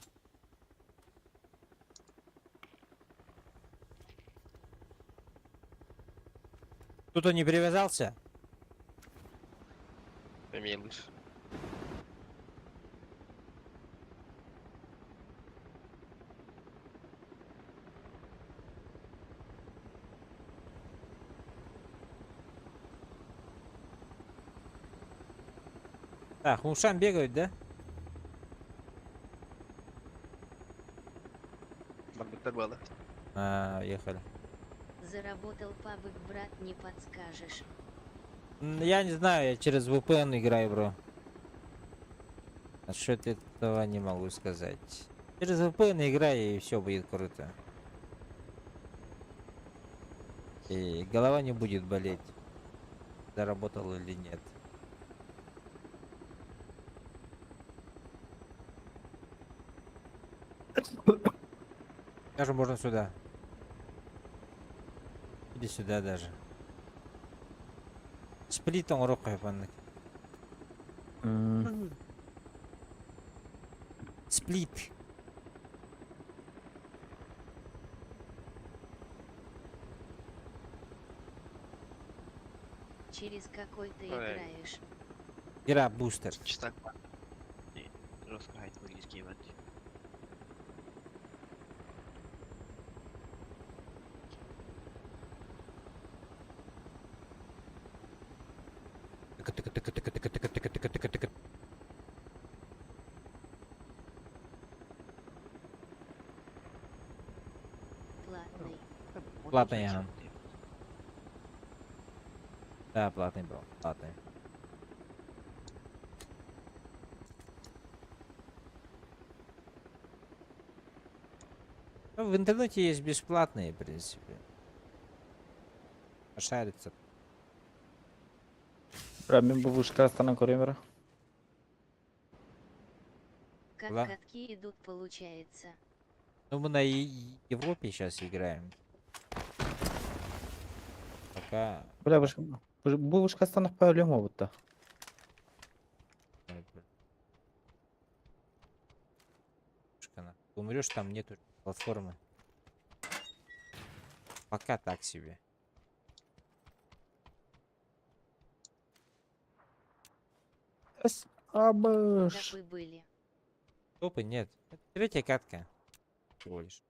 Кто-то не привязался? Имею лыж. Так, ушам бегают, да? Барбитер было. Ехали. Заработал павык, брат, не подскажешь. Я не знаю, я через VPN играю, бро. Насчет этого не могу сказать. Через VPN играю, и все будет круто. И голова не будет болеть, заработал или нет. Даже можно сюда. Или сюда даже. Сплитом рукой панны. Сплит. Через какой ты Ой. играешь? Игра бустер. Чистак. Жестко хайт выглядит геймать. Тыка-тыка-тыка-тыка-тыка-тыка-тыка-тыка-тыка-тыка. Платный. Платный, ага. Да, платный был, платный. Ну, в интернете есть бесплатные, в принципе. Пошариться. Мен бұл Ушкастанан көрем бара. Как Да. катки идут, получается. Ну, мы на Европе сейчас играем. Пока... Бля, бұл Ушкастанан проблема бұтта. Умрешь, там нету платформы. Пока так себе. Как Абыш. вы были? Топы нет. Это третья катка. Всего лишь.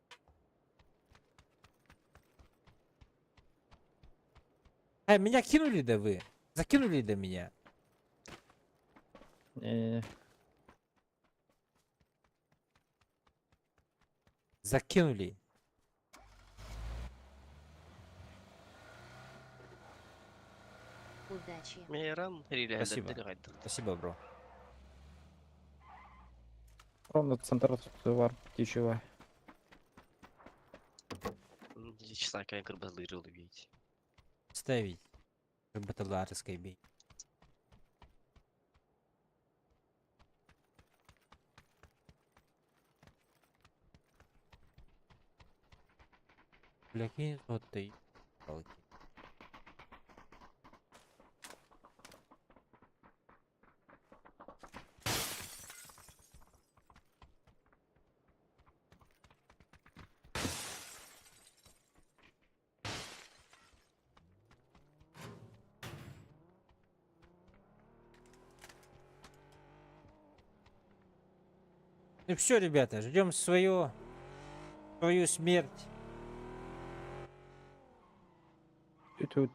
Меня кинули, да вы? Закинули до меня. Закинули. Удачи. Мейрам, Риля, Спасибо. Спасибо, бро. Ровно центр var ключевая. Честно, как кырбазлырыл видите. Ставить. Как баталарской бей. Бляки, вот ты. Палки. Ну все, ребята, ждем свою смерть.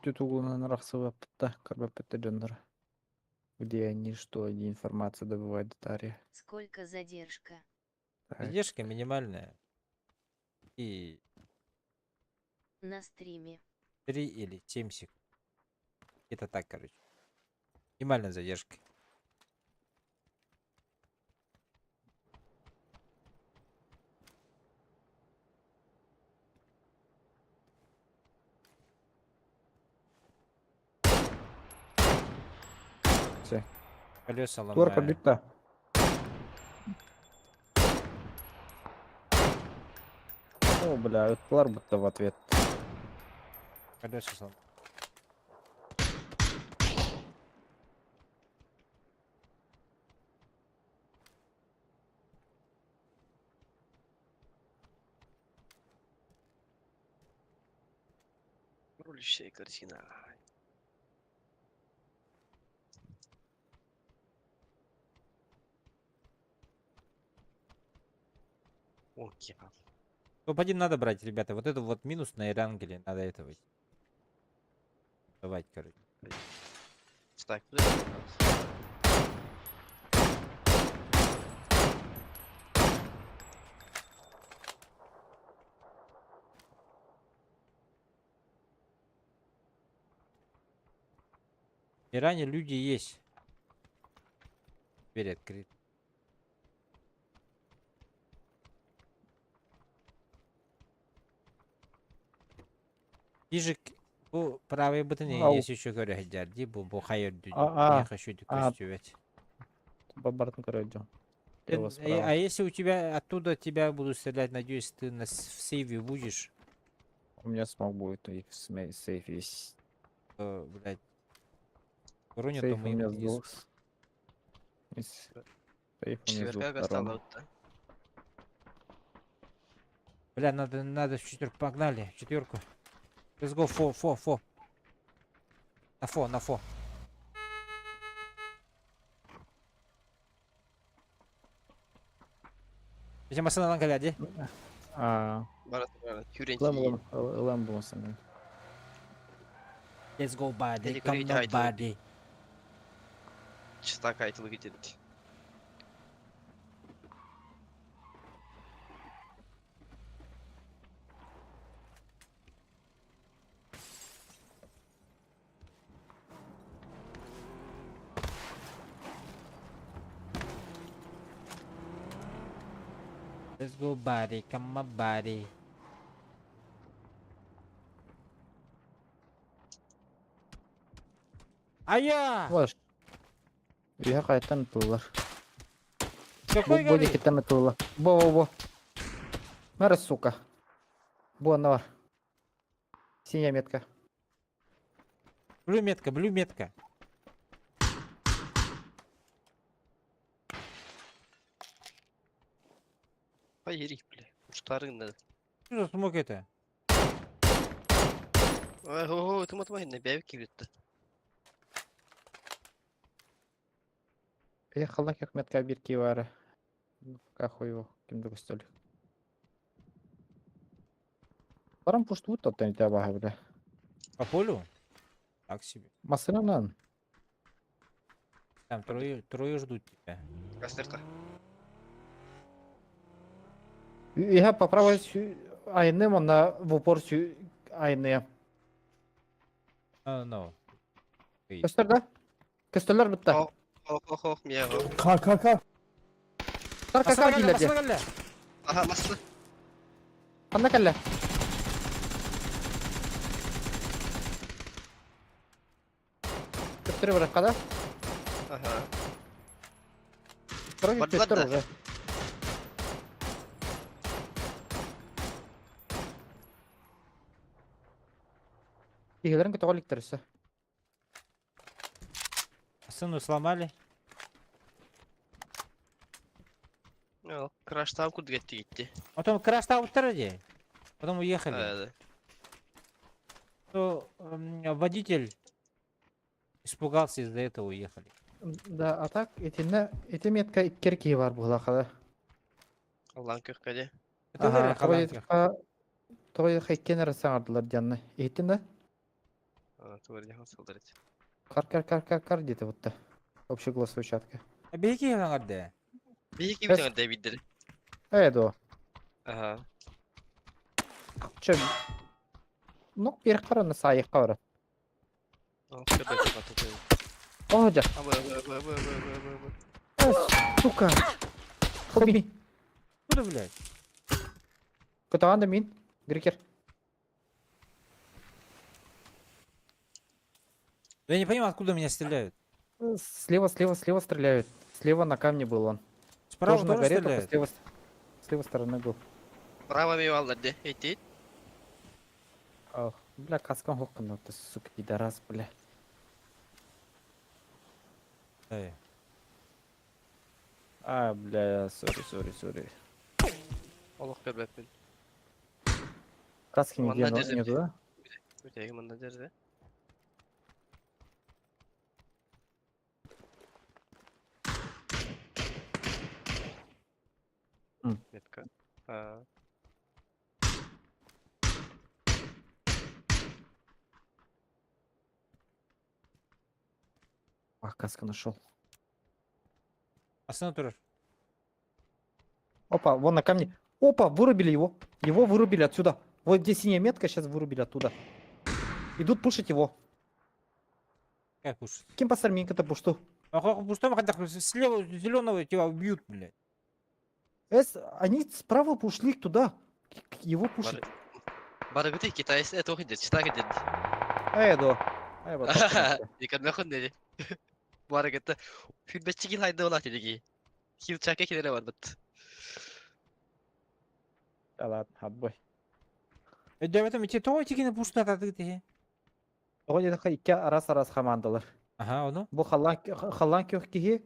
Тютугунан рахсывап та карбапетте дöndür. Где они, что они, информация добывают Дарья. Сколько задержка? Задержка минимальная. И На стриме. 3 или 7 секунд. Это так, короче. Минимальная задержка. Все. Колеса Туар ломаю. побита. О, бля, өттілар будто в ответ. Колеса сломаю. Рулющая картина. Окей. Топ-1 надо брать, ребята. Вот это вот минус на Эрангеле. Надо этого. Давайте, короче. Так, куда? В Иране люди есть. Дверь открыта. Дижик, bu правый бутыны, Ау. если еще говорю, гадярди, bu хайер дюди. А, Я хочу а. костювать. Бабартын көрөйдү. Слева, А справа. если у тебя оттуда тебя будут стрелять, надеюсь, ты в сейве будешь, У меня смог будет, и сейф есть. то, блядь, уронят, то Сейф мы у им меня вниз. сдох. Сейф у меня Четверка сдох. стала вот. Бля, надо в четверку, погнали, в четверку. Let's go, фо. На фо. Bize masadan geldi. Барат, Юрий, Ылам болмасын. Let's go, buddy. Или Come говорите, on, айтылы. buddy. чиста кайтылы кетеді. Let's go, buddy. Come on, buddy. Ая! Лаш. Үйе қайттан ұтылылар. Какой Бұл горит? декеттен ұтылылар. Бо. Мәрі, сука. Бу ана бар. Синяя метка. Блю метка. Поерик, бля. Уштарын надо. Что за смог это? Ого, ты на бәйбік келетті. Қалдан кек метка бірки бары. Қақой ол. Кімді көстелі. Барам пушты бұд топтан ете баға білі. По полю? Так себе. Масынанан. Там трое ждут тебя. Кастерка. Үйе поправить айны, мұнда в упор айны. No. Көстер да? Көстерлер бітті. Ох, мия. Қар келерде. Масына Ага, масты. Қанда кәлі? Көстері бір қада? Ага. Көстер Бардылар уже. Игелерін көте қоликтер үсі. Сыну сломали. Краштан куда кетті. Потом крашта утроди. Потом уехали. Да. То водитель испугался, из-за этого уехали. Да, а так, эти метка керки бар бұла қада. Аллан көккәде. Это говорят, холландка. Той хайкенер саңардылар жанны. Ейтін да? Туар яхан салдарет. Кар дейді бұтты. Общеголосовый чатка. А беги аңарды. Бейки бітіңі Дэвиддер. Эдо. Ага. Че? Ну, бер қараны сайық қавыры. О, жа. Сука. Хоби. Куда, блядь? Көтағанды мен. Грекер. Я не понимаю, откуда меня стреляют. Слева стреляют. Слева на камне был он. Справа Тоже на тоже горе, только стреляют? с левой стороны был. Право мей алларды. Эйтейт. Ах, бля, каскан хоккан, ты, сука, пидорас, бля. Эй. Бля, сори. Олық көрбәппен. Каски Ванда нигде дезем. нету, да? Öteki manda derdi. Hı. Metka. Ha. Ах, каска нашел. Aslında durur. Опа, вон на камне. Опа, вырубили его. Его вырубили отсюда. Вот где синяя метка, сейчас вырубили оттуда. Идут пушить его. Как уж. Кем посарминка-то пушту? Ах, пустом ходах, слева зеленого тебя убьют, блядь. Они справа ушли туда. Его пушить. Bana götür Kitay et o hiddet. Çıta hiddet. Эдо. Вот так вот. Yıkanma kun dedi. Bu harekette. Hübbetçi gil hayda ola dedi ki. Hil çaka kilere var bıt. Да ладно, отбой. Devletim içi toğu çekini puştu atadık diye. Оҕо дьэ икки арас хамандалар. Aha onu. Бу халлан көхкиһи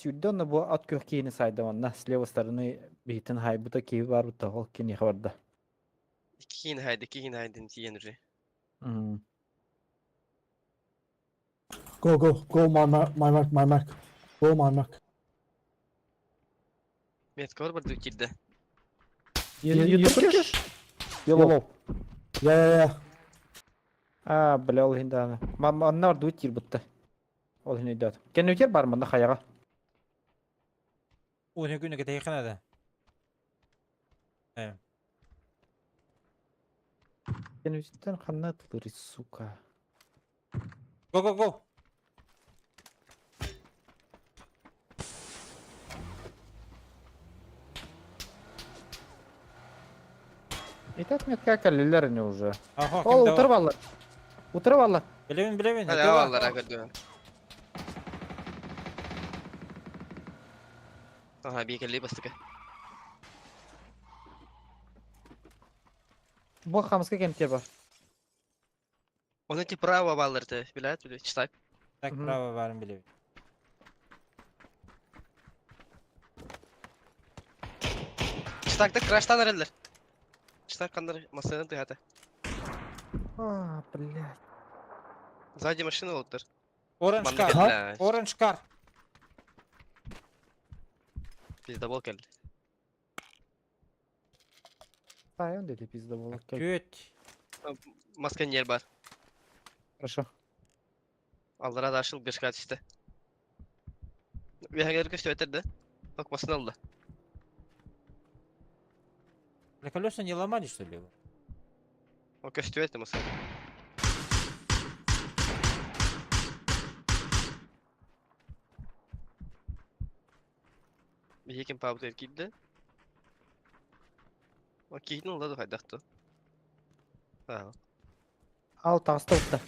сүйдөн бу от көхкиһини сайдаманна с левой стороны битин хайбута киһи бар бута ол кини хабарда. İki yine haydi, iki yine haydi. Diyen ürü. Go, go, go, my mark, my mark, my mark. Go, my mark. Metka var barda ukilde. You Turkish? Yellow. Yeah. А, бля, ол хинда. Маннар дуйт кир бутта. Ол хин идат. Кенүтер бар мында хаяга. O ne günü gete yakın da. Evet. Кенүтен ханна тылыр, сука. Go go go. Итак, метка каллилер не уже. Aha Ол kim утырып de алды. Утырып алды. Bilevin. Hadi havalara gördüm. Aha bir kelli bastık. Бу хамска кенте бар. Onun ki prava bağlardı. Bilet biliyor. Çıtak. Tak Mhm. bravo varım bilevin. Çıtakta crash'tan ararlar. Çıtak kanları masaya dıhate. А, блядь. Sağcı машина oldular. Orange Bana car. geldi. Orange car. Bizde bol geldi. Сайон dedi пизда болот. Köt. Masken yer var. Хорошо. Allara da aşıl bir kat işte. Bir hangi arkadaş öterdi. Bak masını aldı. Бля, колеса не ломали, что ли? Его? O köştü etti masayı. Bir hekim pablo erkiydi. O kihin oldu da haydaktı. Ha. Ал тастапты.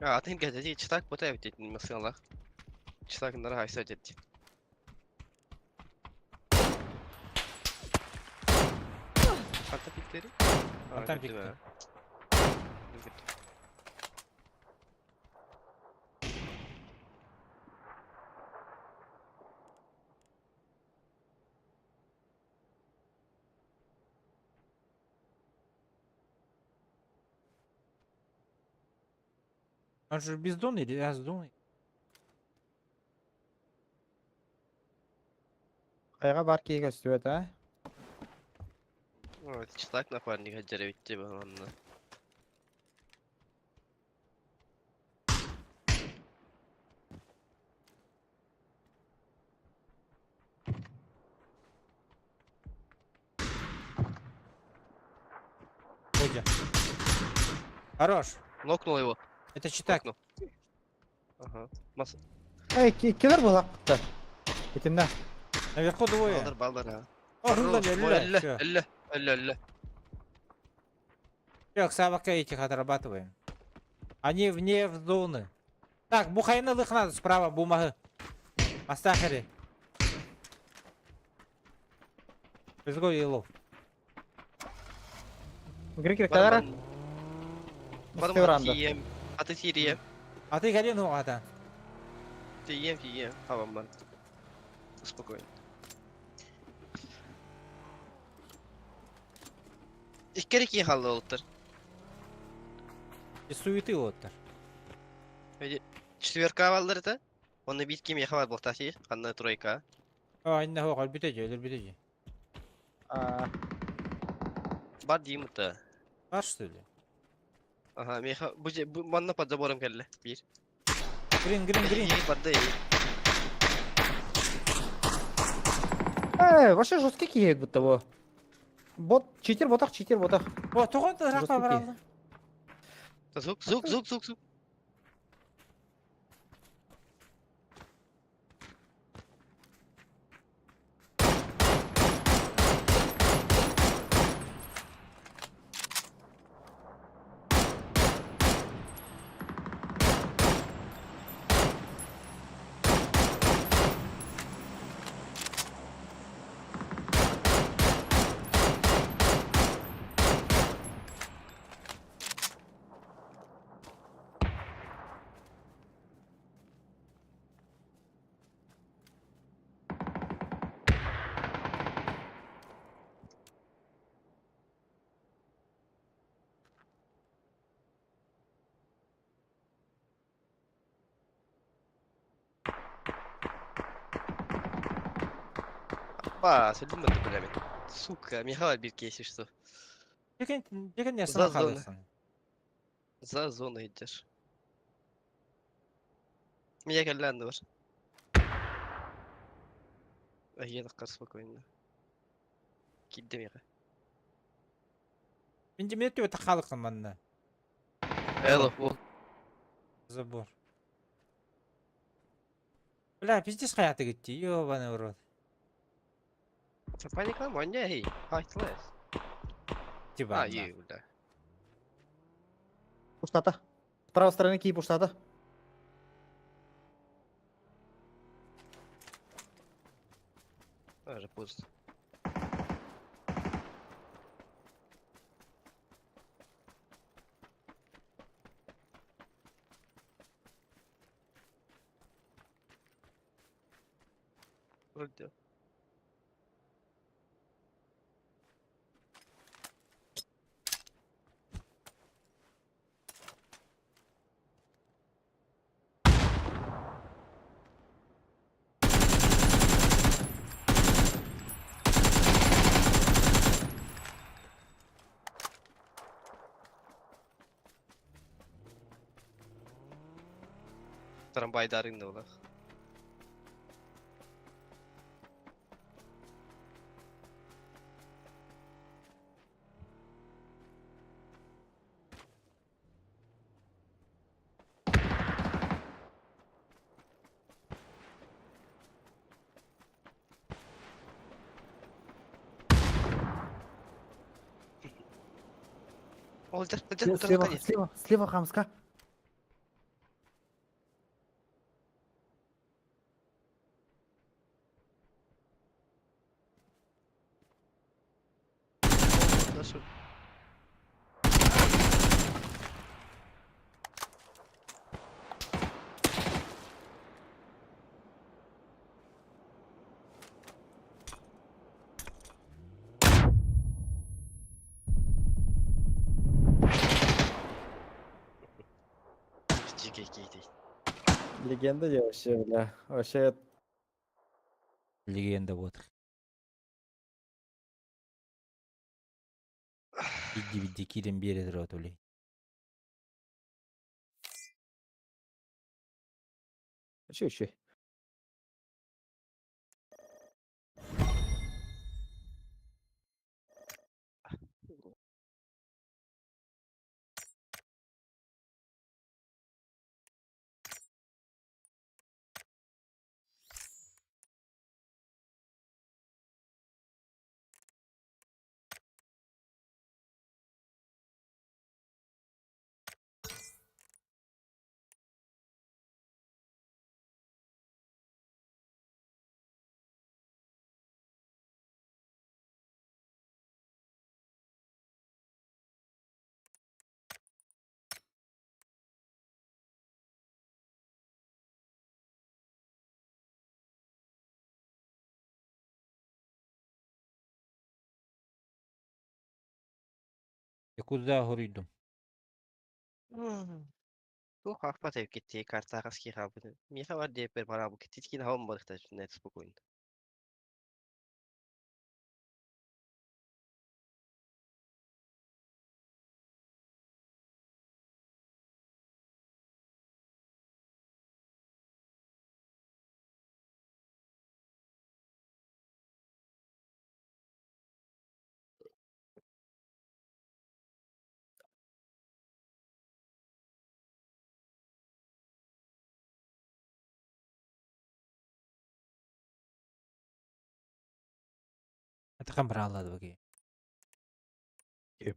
Ya atayım geldi. Çıtak bota evet ettin masayla. Çıtakınlara haysa etti. Ata pikleri. Ata gitti pikti. be. Gitti. Он же бездон или аздон? Кайга бар киге өстүбөт, а? Evet, çıtak напарник hacere bitti bu anla. Бодя. Хорош. Noknul его. Это читак. Noknul. Aha. Mas Эй, килер был акта. Этинде. Наверху двое. baldır ha. О, журнал, Elle, Всё. elle. Всё, собака этих отрабатываем. Они вне зоны. Так, бухайнылых надо справа, бумага. Мастахери. Let's go, yellow. Грикер Var кагара. man. Var Мусты man уранда. tiyem. Atı tiyem. Аты кәлен оғата. Tiyem. Tamam ben. Спокойно. İkkeri kiyin halde oldular. Суеты оттар. Четверка валдыр да? Оны бит ким яха бар болтасы, ханна тройка. Айна хоғал бүтеже, өлір бүтеже. Бар дiyeyim da. Бар что ли? Aha, meha bu manna padda borum kelle. Bir. Грин, грин, грин. İyi padda iyi. Вообще жесткий киек будто бы. Бот, читер ботах. О, тоғын да рақпа Жесткий. бар алды. Zuk. Ба, söyledim ben de böyle mi? Сука, Михаил bir kesi что. Жекен не За сына зоны. қалдырсын. За зону gider. Мия gellendi var. Я так спокойно. Gittim ya. Бенде метте өті қалықын манна. Эло, о. Забор. Бля, пиздец қаяты кетті, ёбаный в рот. Паника, манья, эй. Хайтлес. Типа, А, ей, бля. Пустота. С правой стороны ки пустота. Уже пусто. Вроде. Tramvaydarın da ola. Older, Слева хамска. Nasıl? GG. Легенда я вообще, бля. Вообще Легенда вот. Бидди кирен бередір от олей. Чуть-чуть. Yakuz'a horuydum. Tuh kakpa tevk etti. Karta kaski kabını. Miha var diye bir bana bu kitit ki daha olmadık da net spokojno. Это kan braladı bakayım. Kim?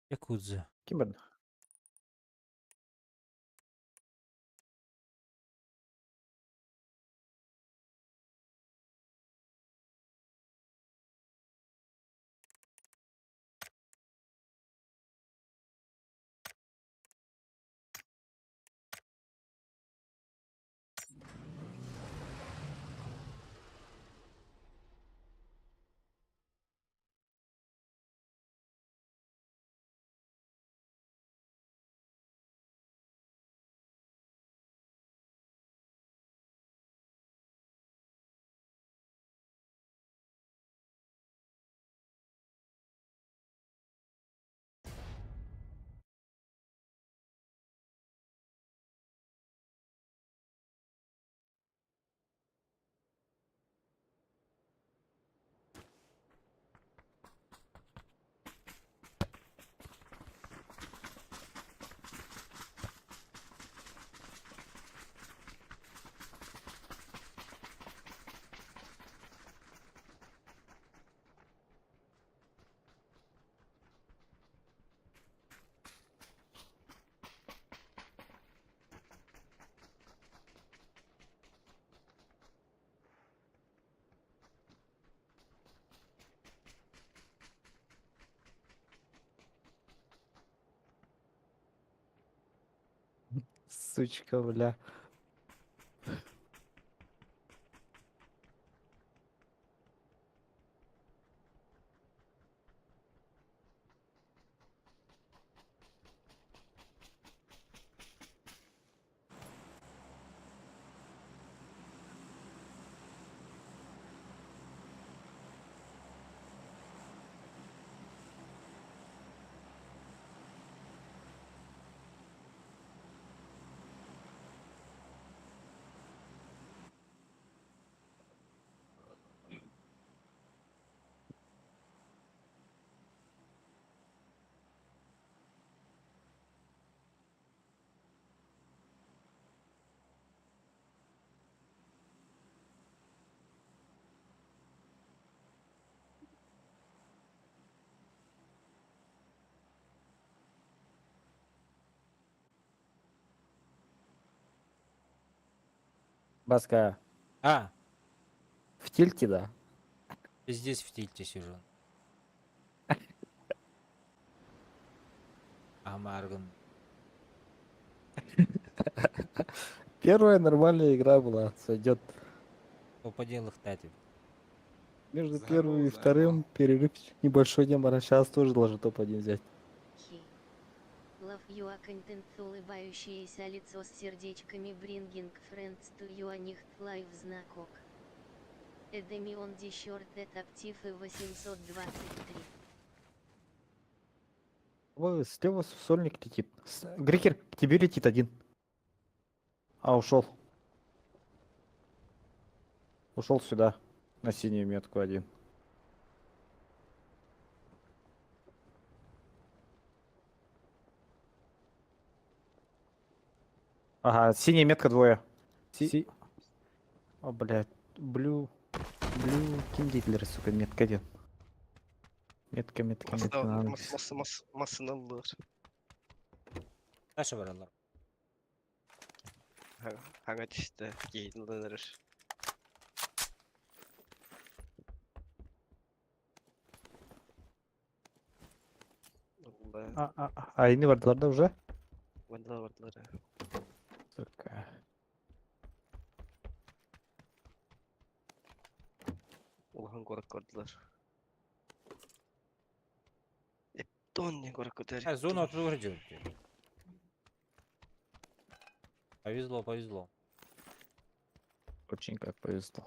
Yakuza. Kim bildi? Сучка, бля. Баска. А, В тильте, да? здесь в тильте сижу. Амарган. Первая нормальная игра была. Сойдет. Что поделах тати. Между Здорово, первым и здорово. вторым перерыв небольшой не было. Сейчас тоже должен топ-1 взять. Хи. Love you a content улыбающееся лицо с сердечками bringing friends to you a nicht live знакок. Эдеми он дещерт детектив и 823. Ой, слева сольник летит. Грикер, к тебе летит один. А, ушел. Ушел сюда. На синюю метку один. Ага, синяя метка двое. О, блядь. Блю. Ким Гитлер, сука, метка один. Метка, надо здесь. Masını bulur. Taşı var Allah. Hangi işte yayınlanır. Allah. Ayını vardılar da уже. Vardılar. Сука. Ulan korak vardılar. Тон не горок ударит. Зона 31 живет. Повезло, повезло. Очень как повезло.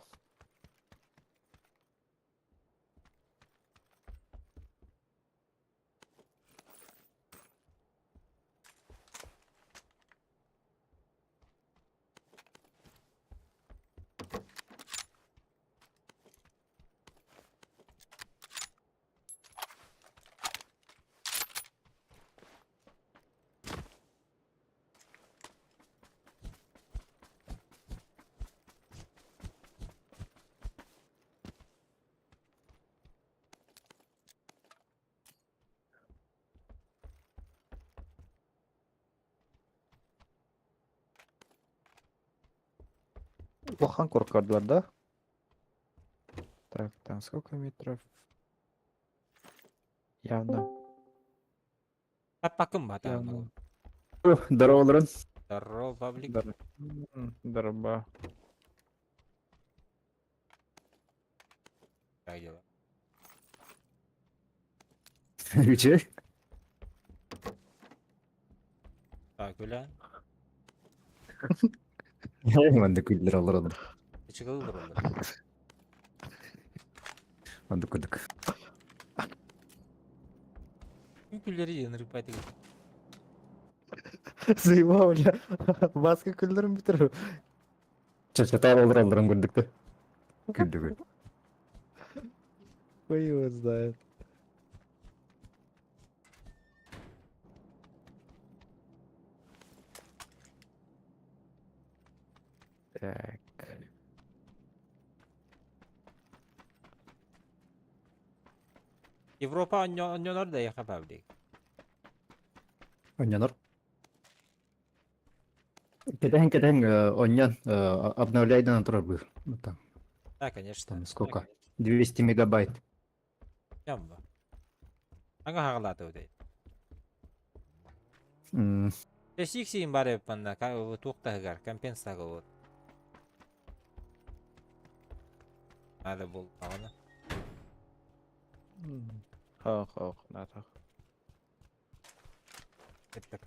Лохан коркардылар да? Так, там сколько метров? Явно. Bakın bak Явно. tamam. Здорово, Дрон. Здорово, паблик. Здорово. Как дела? Где? Так, öyle. Манда күлдер алыр алыр. Çıkıldır olur. Манда күдік. Külleri yanırıp hadi. Заебал, бля. Басқа күлдерін бітіру. Чачата алыр алырын күлдікті. Күлдігі. Ой, его знает. Так. Avrupa oynuyorlar da yaka pablik. Онянор. Кетен оньян обновляйдан тұрар бұл. Там, Да, конечно. там сколько? 200 мегабайт. Yanma. Hangi hağılatı ödeydi? М, Sixin var yapanda tuğda hıgar, kompensa gavur. Hadi bul ağını. Хох, надо. Ettik.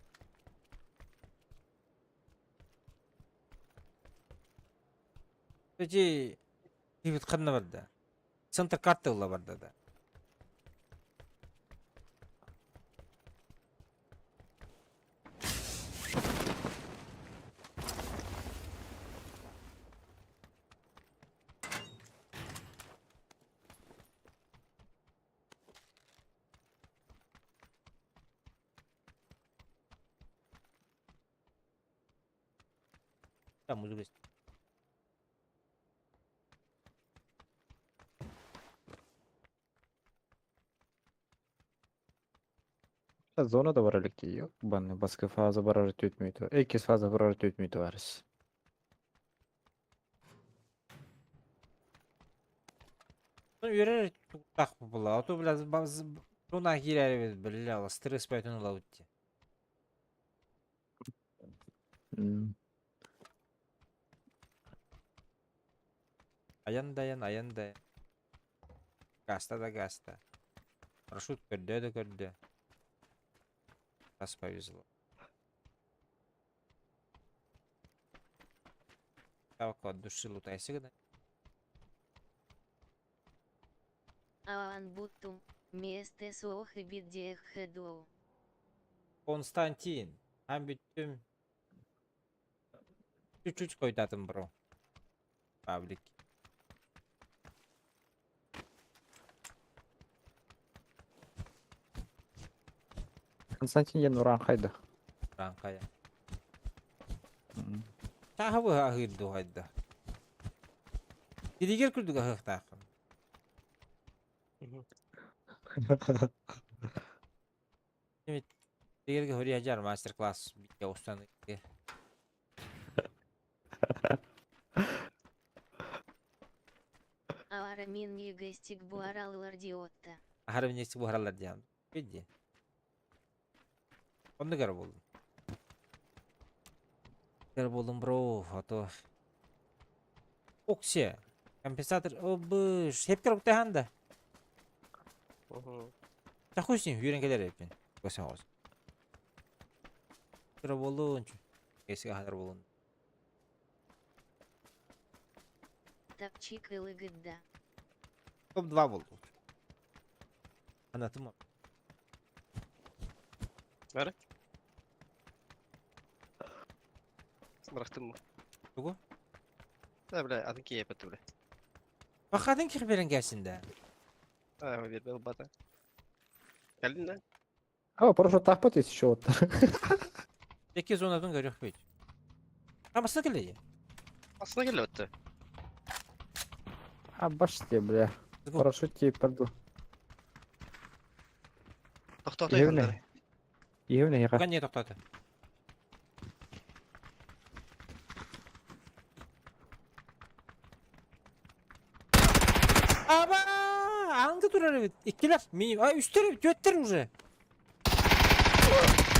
Peki, bir kanına vardı. Center kartı ulla vardı da. Там музыка. Зона да барар эки, yok. Банны басқа фаза барар төтмөйтө. Экис фаза барар төтмөйтө барыс. Yürür tak bu bula. Oto biraz bazı buna girer böyle ala stres baytını la utti. Ayan dayan. Gasta da gasta. Маршрут көрді. Раз повезло. Тавка от души лутайся гда. Аван буттум, месте сох и бидех хедоу. Константин. Hem büttüm. Üç koydadım bro. Pavlik. Константин ен уран қайда? Rankaya. Taha bu ahirdu hayda. Didiger kürdük ahık takım. Evet. Didiger hori hajar master class. Bir ustan. Авара мин егестик буарал лардиотта. Harbi neyse bu haralar diyen. Bildi. Onu garip oldum. Garip oldum bro. Foto. Okşe. Компенсатор. Обыш. Hep garip tehanda. Çakuşsun үйренкелер еппен. Көсі ağız. Sıra bolunç. Esi kadar bolun. Тапчик и лыгыда. Топ 2 болду. Anlatım o. Bıraktın mı? Tugu. Ha bile adın ki yapıttı bile. Bakadın ki beren gelsin de. Ha bir bel bata. Geldin lan. О, прошу тахпат есть еще вот. 8 onadın görüyor büyük. Ama sıkılı. Aslında gel öttü. А, баш тебе, бля. Тугу. Парашют тебе пойду. Tokta Евне. Евне, я Tugan niye topladı? Aba! Hangi durar evet? İkiler. Mini. Ay üstler götler уже.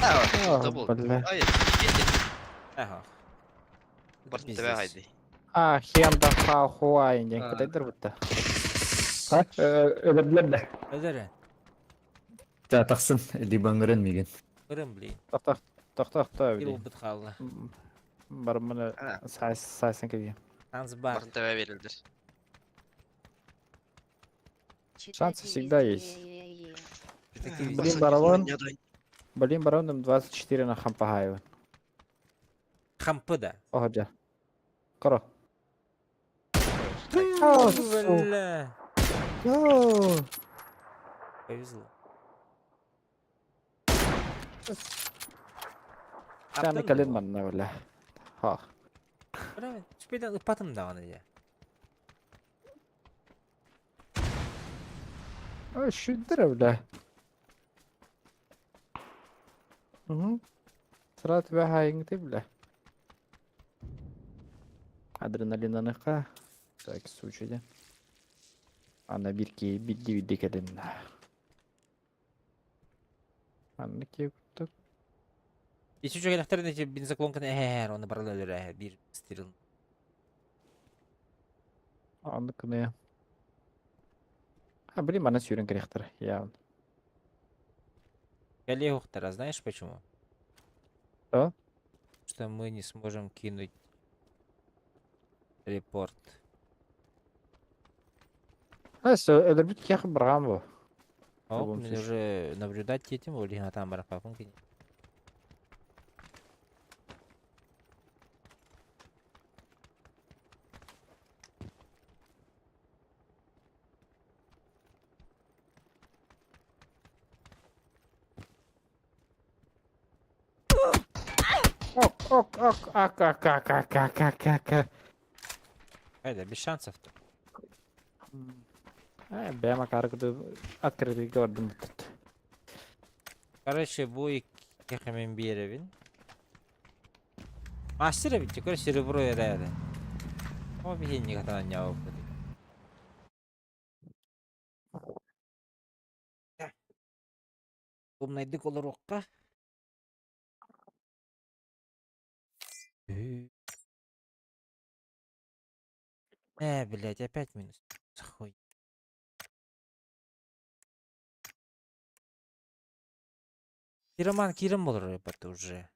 Ha Ah, double. бля. Hayır. Yedi. Aha. Bartın Biz tebe de- haydi. А, хенда хауайын ден А. кытайдыр бутта. Öldürdüler de. Ödere. Ya taksın. Libanların mıydı? Kırım bileyim. Тохта, тохта, тохта, Bir бля. oldu kaldı. Бар мына Ha. сайсын кебе. Zanzibar. Bartın tebe verildir. Шансы всегда есть. Detektif Блин, izleyicisi. барабан. Блин, барабаном 24 на Хампахаева. Kampı da. Ого, Кoro. Valla. Yo. Повезло. Sen kalın bana öyle. Ha. Evet. Şüpheden ıpatım da onu ya. Ой, шүддер öyle. Hı. Sırat ve hayın bile. Adrenalin anıqa. Так, случайда. Ana bir ki bildi kelin. Anne ki tuttuk. İçi çok elektriğin içi benzaklonkan eğer onu barala öyle bir steril. Anlık ne? А, блин, mana sürün керектер. Я. Галеохтера, знаешь почему? Что? Что мы не сможем кинуть репорт. Neyse öldürdük yakın bırakam bu. О, любом мне уже наблюдать этим, или на там барахапун кинь. Ok, ak. Hayda, без шансов-то. Benim akarıkıda открытый gördüm. Короче, bu iki hemen bir yere bin. Мастера ведь, теперь серебро я даю. О, бей, никогда не опыт. Умнайдык olur okka. Блядь, опять минус. Хуй. Пироман Киром olur репорт уже.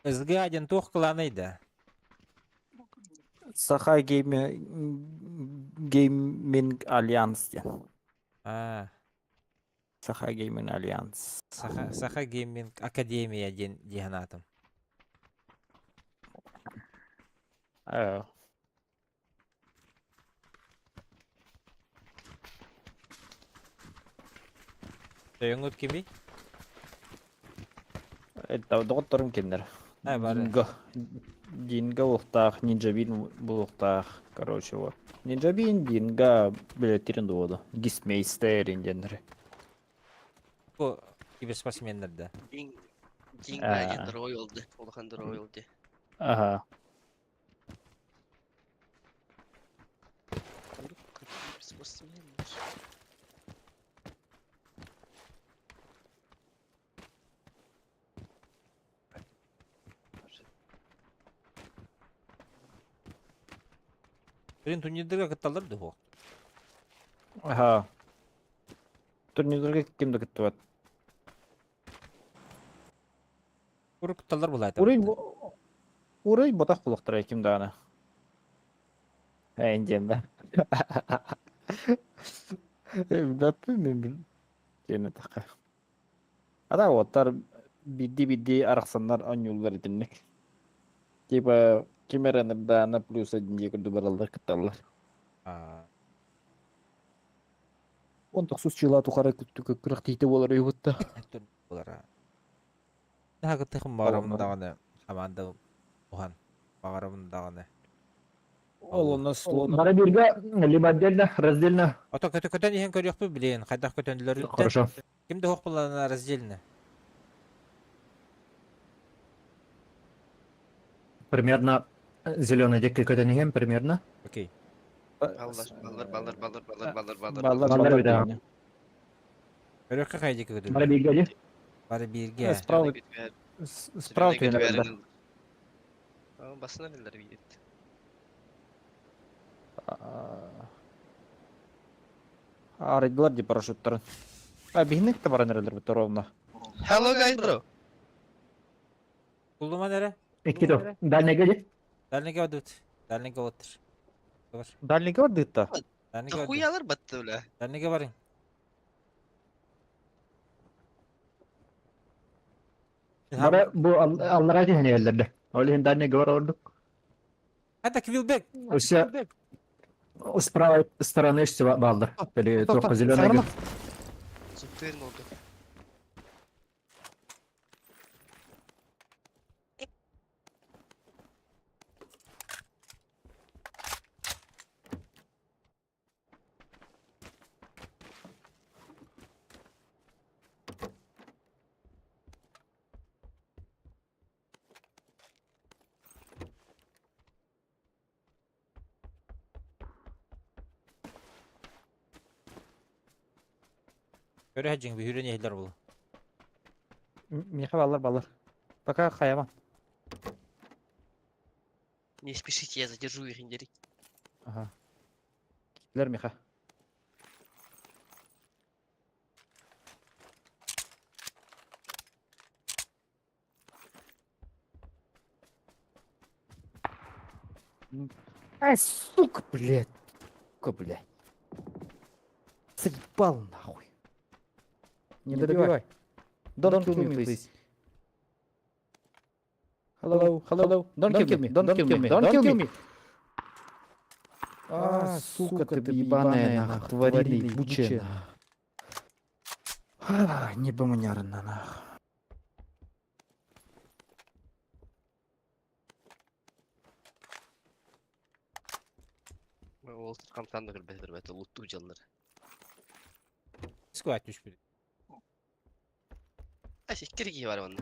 Изгаден тух кланıydı. Saha Gaming Alliance diye. А, Saha Gaming Alliance. Saha Gaming Akademiya diyen adam. Evet. Soyungut kimi? Doktorum kendileri. бары. Динго ултах, Ninja Bean булуктах. Короче, вот. Ninja Bean, Динго, билеттерин дуоду. Гисмейстер инденleri. Bu киберспортсмендерде. Динго один дрой oldu. Улахан дрой oldu. Ага. Спортсменler. Бірін турнирдерге кытталдырды хо. Ага. Турнирге кимди кыттыбат? Куры кытталдар бұл айта. Урай ботак булуктар кимди аны. Энден да. Мен кені тақа. Ада оттар бидди арақсандар анюллар етіннік. Типа кемеранырда ана плюс 1 күрді баралдар кытталар. Онтық сус чыла тухара күттікі кырық дейті болар өйбітті. Болар. Daha кыттықым бағарамындағаны команда оған бағарамындағаны. Ол у нас слон. Надо бирга, либо отдельно, раздельно. Ото көтөн ehen көрөк бу билен, кайдак көтөндүлөр үтте. Хорошо. Кимде хок булана раздельно. Примерно зеленый декли көтөнеген, примерно. Окей. Ballar. Балдар биде. Көрөккө кайдык көтөн. Бара бирга де. Бары бирге. Справа түйінерді. Basına neler bir yetti. Арыдылар деп парашюттарын. Бигнек те бара нерелер бит ровно. Hello guys bro. Булдума нере? İki de. Дальний де. Дальниге одут. Дальниге отыр. Бар. Дальниге бар дыйта. Дальниге одут. Хуялар battı öyle. Дальниге барың. Бара bu аллара дегені елдерде. Олин дальний var orada. Хата Квилбек. Все с правой стороны все балдар. Или только зеленый. Zıplayın oldu. Көрө хаҗың бу хүрен эһлер бул. Миха баллар. Пока хаяман. Не спешите, я задержу их индирик. Ага. Китлер Миха. Ай, сука, блядь. Сука, блядь. Заебал нахуй. Не добивай. Don't kill me, please. Hello. Don't kill me. Don't kill me. А, сука, ты ебаная, нахуй, тварина ебучая. Не бомонярна, нахуй. Walter Kamp'tan da gırbedir be. Loot'tu canları. Squat 31. Ay siktir ki var bende.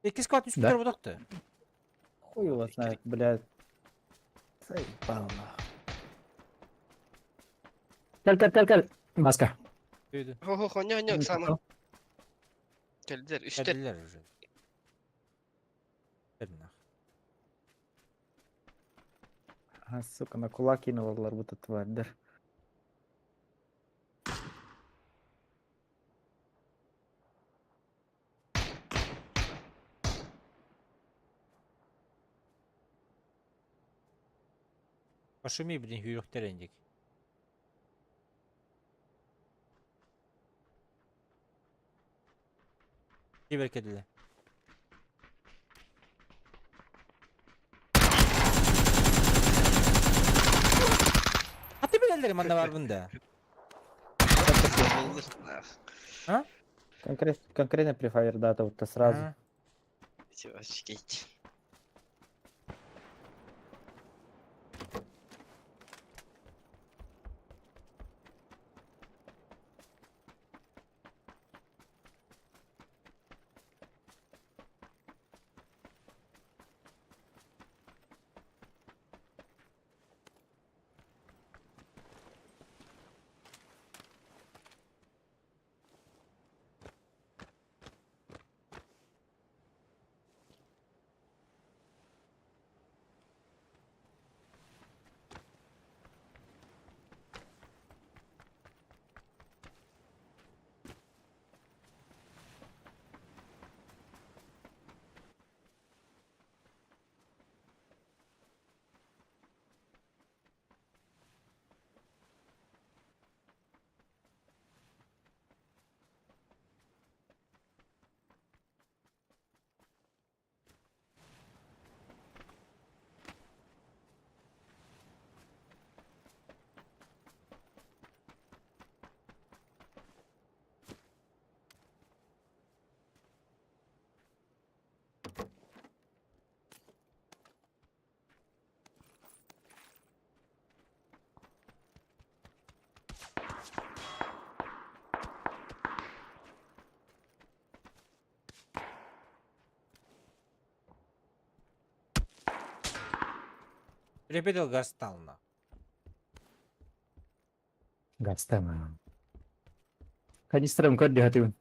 2 squat 31 будақты. Хуй его знает, блядь. Заебал, нахуй. Кел. Маска. Өйдü. Ho ne sama. Geldiler üstte. Geldiler уже. Geldiler. А, сука, на кулак кинулар будто тварь. Пошуми, блин, хүйрөктөр эндик. Киберкедилер. Hadi bilenlerim anda var bunda. Olur. Конкретно Prefire дата вот сразу. Ага. Чувачки. Репетил газ стал на. Гастема. Канистром код di hati.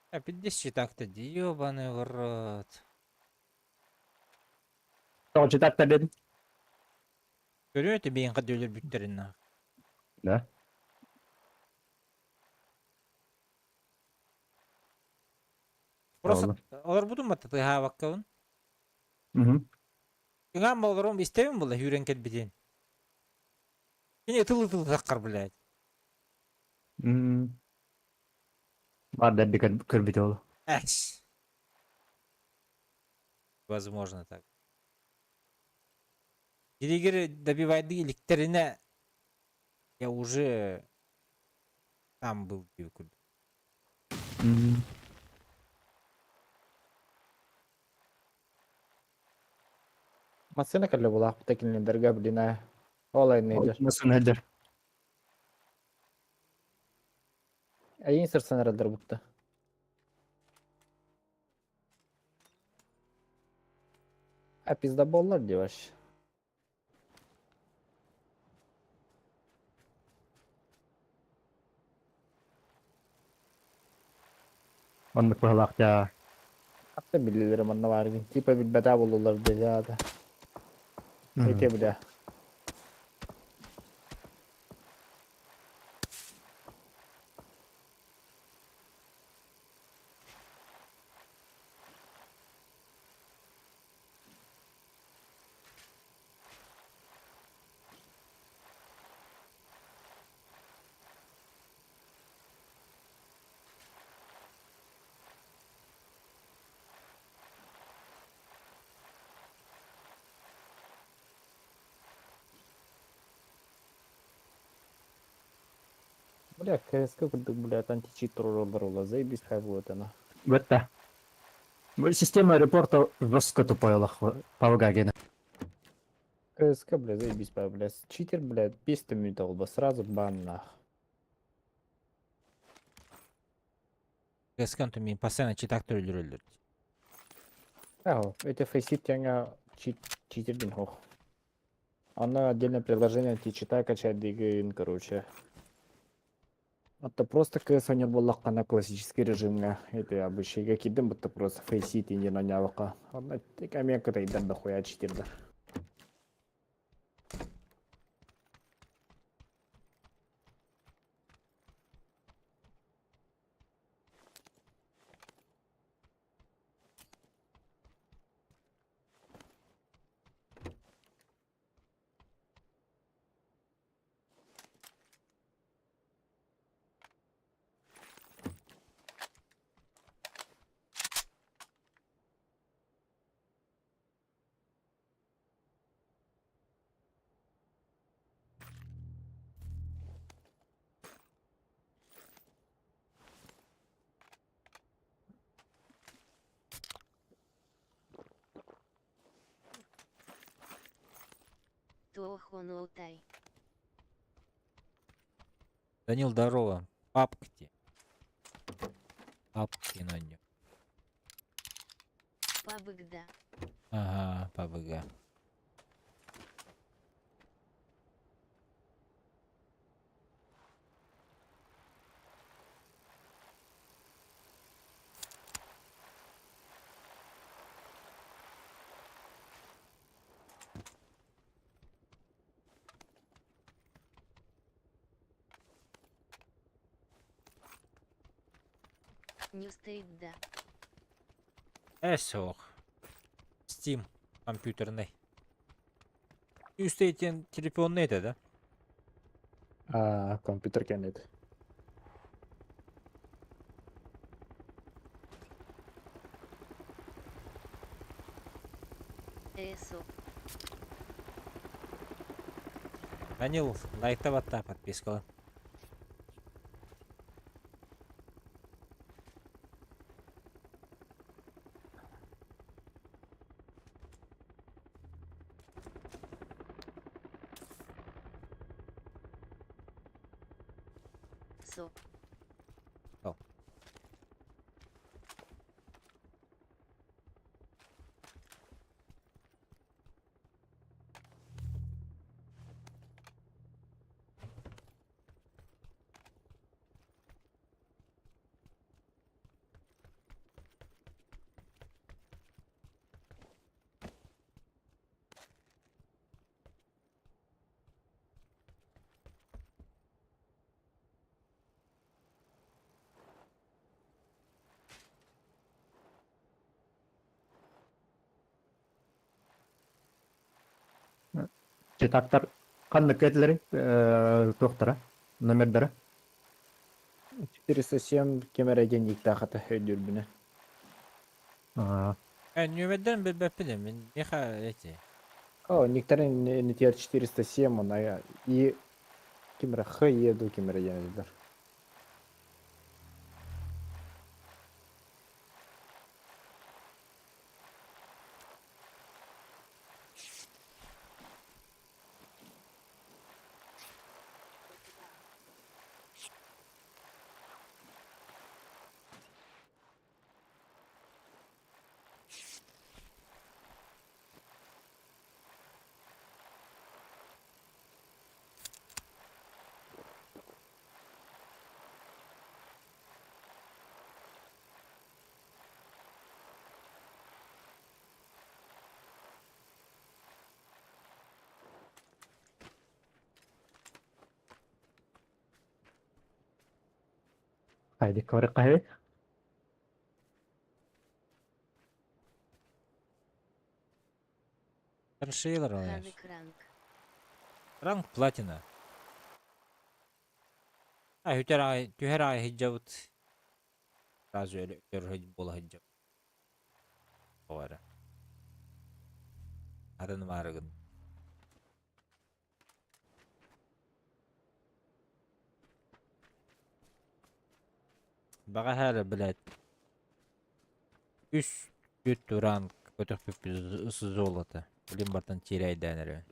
А 50 так-то, ёбаный в рот. Tol cetak tadi. Görüyor musun beyin kadıyorlar bütlerine? Dah. Burası, Oldu. olur budun mu tatlı ha bakkavun? Mhm. İngan mı olurum istemem bula hüren ketbidin. Yine ıtıl takkar bilad. Hmm. Ada di kerbit oldu. Эш. Возможно так. Дилигер добивает эликтерина. Я уже там был. Hmm. Masih nak kalau bola tekin ni derga berdina. Olay nedir? Nasıl nedir? Ayın sırsan aradır butta. Bizde bollar diyor. Onluk ya. Hatta birileri bana var gün. Tipe bir beda bulurlar dedi ya da. Ete bile. Бля, КСК курдук, блядь, античит роллер, заебись хай вот она. Betul. Система репорта жестко тупая по гагену. КСК, бля, заебись, блядь. Читер, блядь, 5 минут oldu, сразу бан нах. Gaskantı min pasana çitak öldürülür. Ау, это фейсит тяга читер дин хох. Она отдельное приложение, ты читай, качать двигаем, короче. Это просто КС не было на классический режим. Это обычно как идем, это просто фейсит и не на нявка. Она такая мягкая, и да дохуя читерда. Туохонутай. Данил, здорово. Папка тебе. Папки на нем. Пабыгда. Ага, ПБГ. Ньюстейдда. Эсох. Steam компьютерный. Üstelik телефон neydi да? Компьютер кенет. Эсо. Данил, лайктаватта подписка. Со. Çetактар кандай кетилери тоқтара номердері 407 кемереген иктахата өйдүрбүнө. Nüveden bir bepilim. Ne eти. Никтерин нетер 407 он и кемера Х еду кемера яныздар. Haydi kavri kahve. Karşıylar Ханы oynuyor. Кранк. Rank platina. Tüher ay hicabıt. Biraz öyle bola hicab. O ara. Adını vargın. Baga her bilet. Üst güt rank. Ötök püpüz ısızı olatı. Bilim bardan çireyi denir.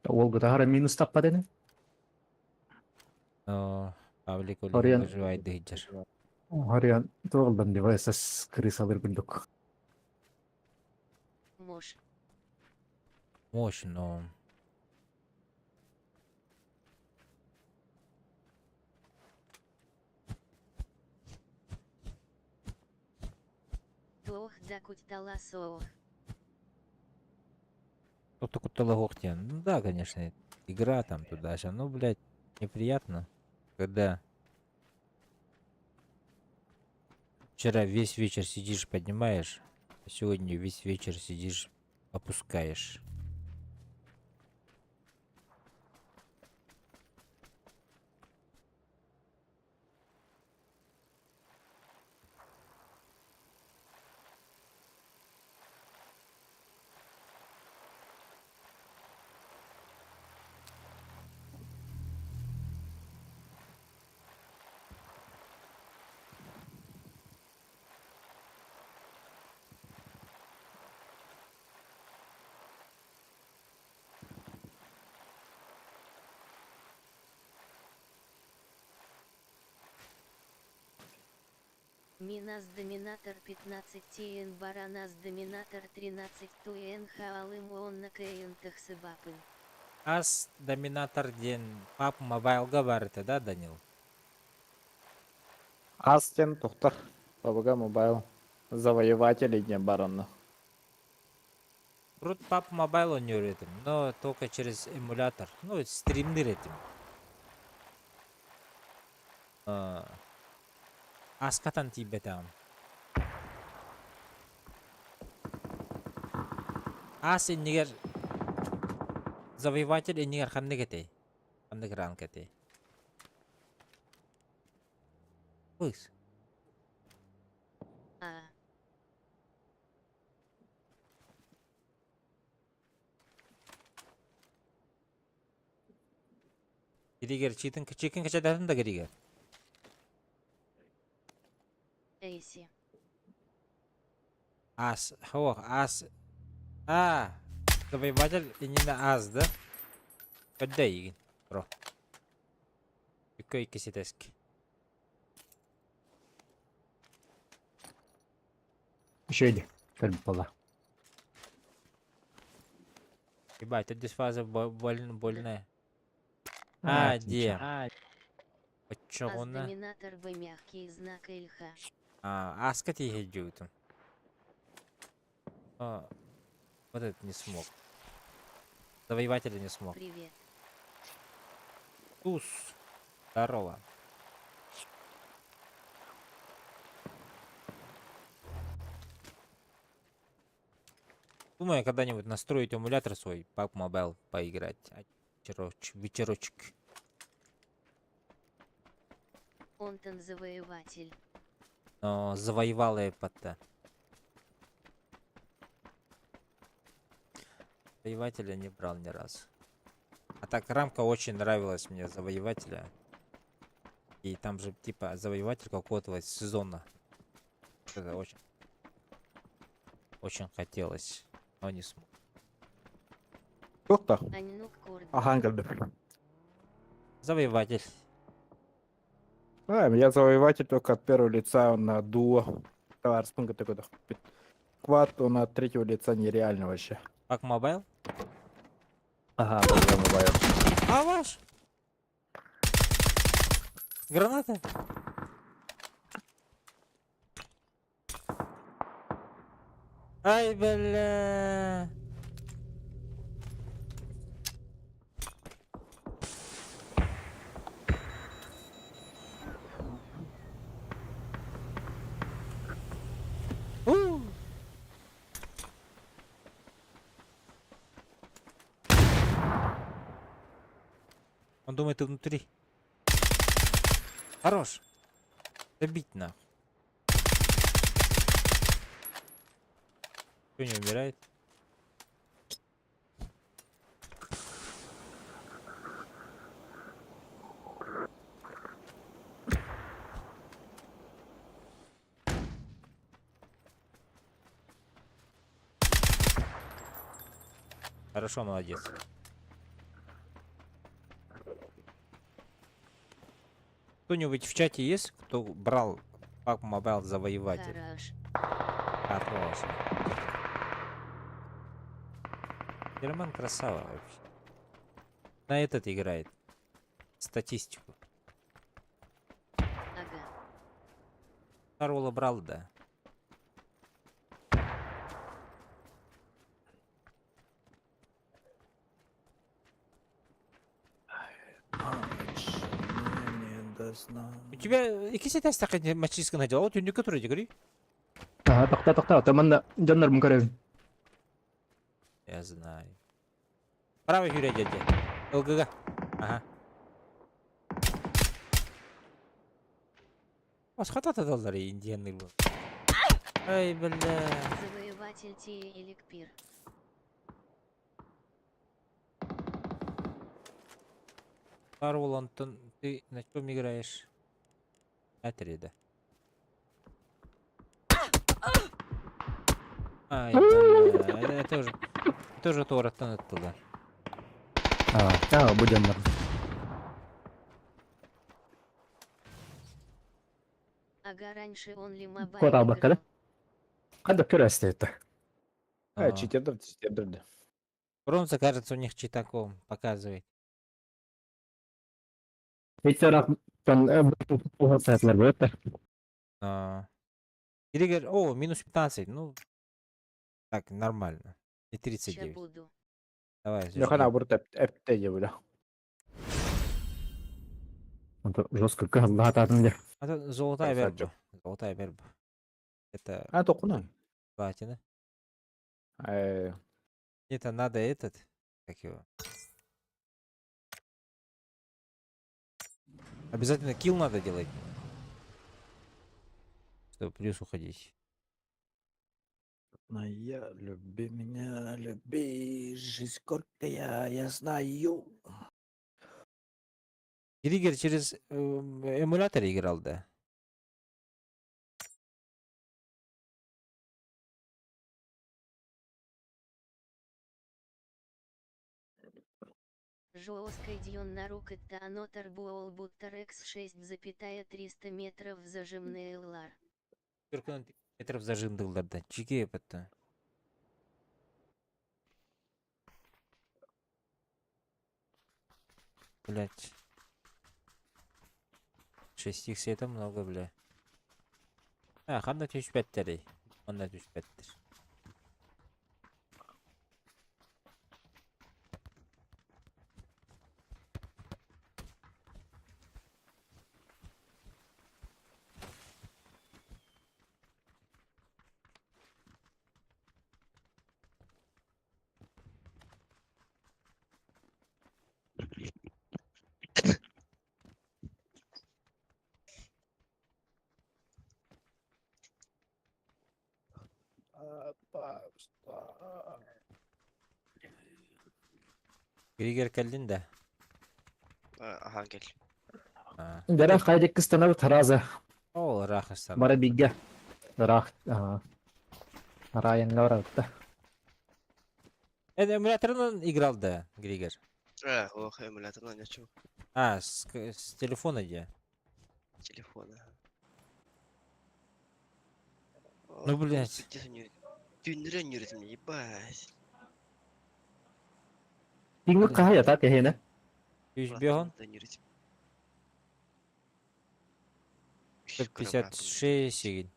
Ол гытахара минус таппа дени. O Pavlik Orion. oli rivaydı hicr. Хариан тоғылдан девайсас крысалар билдік. Мош. Мощно. Туох дакуть таласоох. Кто-то кутала гохтян. Ну да, конечно, игра там туда-сюда. Ну, блядь, неприятно, когда вчера весь вечер сидишь, поднимаешь, а сегодня весь вечер сидишь, опускаешь. Минас доминатор 15 тн баранас доминатор 13 туен хаалым онна кайынтых сыбапын. Аз доминатор ден пап мобайлга бар эте, да, Данил? Астен тухтар. Бабага мобайл. Завоеватели не баранна. Крут пап мобайл ойнyor ettim, но только через эмулятор. Ну, стримдер ettim. Аскатан тибетам. Ас иннигер завоеватель иннигер ханны кетей. Ханны гран кетей. Пыс. А. Григер читин качадатын да Григер. Эйси. Ас, ас. Завоеватель именно ас, да? Когда игин, бро? Какой кисетески? Şeydi. Kalbi pala. Ебать, эта дисфаза больная. Отлично. Где? Ас Почему-то. доминатор в мягкий знак Ильха. Аскать я идет. Вот этот не смог. Завоевателя не смог. Привет. Туз. Здорово. Думаю, когда-нибудь настроить эмулятор свой, PUBG Mobile поиграть. Вечерочек. Онтон завоеватель. Но завоевал эпота. Завоевателя не брал ни разу. А так рамка очень нравилась мне, завоевателя. И там же типа завоеватель какого-то сезона. Это очень хотелось, но не смог. Тухта. Аннук Курд. Ахан geldi. Завоеватель. Я завоеватель только от первого лица на дуо. Товар спунга такой. Хват он от третьего лица нереально вообще. PUBG Mobile? Ага, PUBG Mobile. А ваш? Граната? Ай, бля. У. Он думает, ты внутри. Хорош. Добить нахуй. Кто не умирает? Хорошо, молодец. Кто-нибудь в чате есть, кто брал PUBG Mobile завоеватель? Хорош. Хорош. Герман красава вообще. На этот играет. Статистику. Ага. Второго брал, да. У тебя ikisi test takınca maçı sıkınca o tünlü götürüyor gri. Тақта. Таманда жандар мүмкәрәбін. Я знаю. Правый Юрий дядя. ЛГГ. Ага. Хватат адалдар индианный был. Ай, бля. Завоеватель Тия Эликпир. Карл, Антон, ты на чем играешь? Да. Ай, бля. Это уже Тораттан оттуда. Bu жандар. Ага. ага, раньше only mobile Код албак, играл. да? Когда көрәсті етті. А, Читердер. Бронза, кажется, у них читаком показывает. Иттерақ бұл сәтлер бөтті. Григор, о, минус 15, ну, так, нормально. И Ща 39. буду. Давай, Нөхана жги. бұрт әпте жебілі. Жестко кызға ататын де. А то золотая Красавчик. верба. Золотая верба. Это А, тоқуна. платина. Э, Это надо этот, как его. Обязательно килл надо делать. Чтобы плюс уходить. Моя люби меня, люби, жизнь горькая, я знаю. Григор через эмулятор играл, да? Жесткой дьон на рук это оно торбуол буттер x6,300 метров зажимный лар. 40 метров зажимдыларда. Чиге это. Блять. 6х это много, бля. А, ханда 35 Он на 35. Григор келдин да. Aha gel. А. Дәрі қайдек кістана таразы. О, рахастан. Бары бигге. Дырақ. Райынға барады. Это эмулятордан играл, да, Григор? Ох, эмулятор не чего. А, с телефона где? Телефона. Ну, блядь. Түнірі үйретім, ебать. Пиңі қағай атат ехені. Узбегон? Платформадан үйретім. 56 сегин.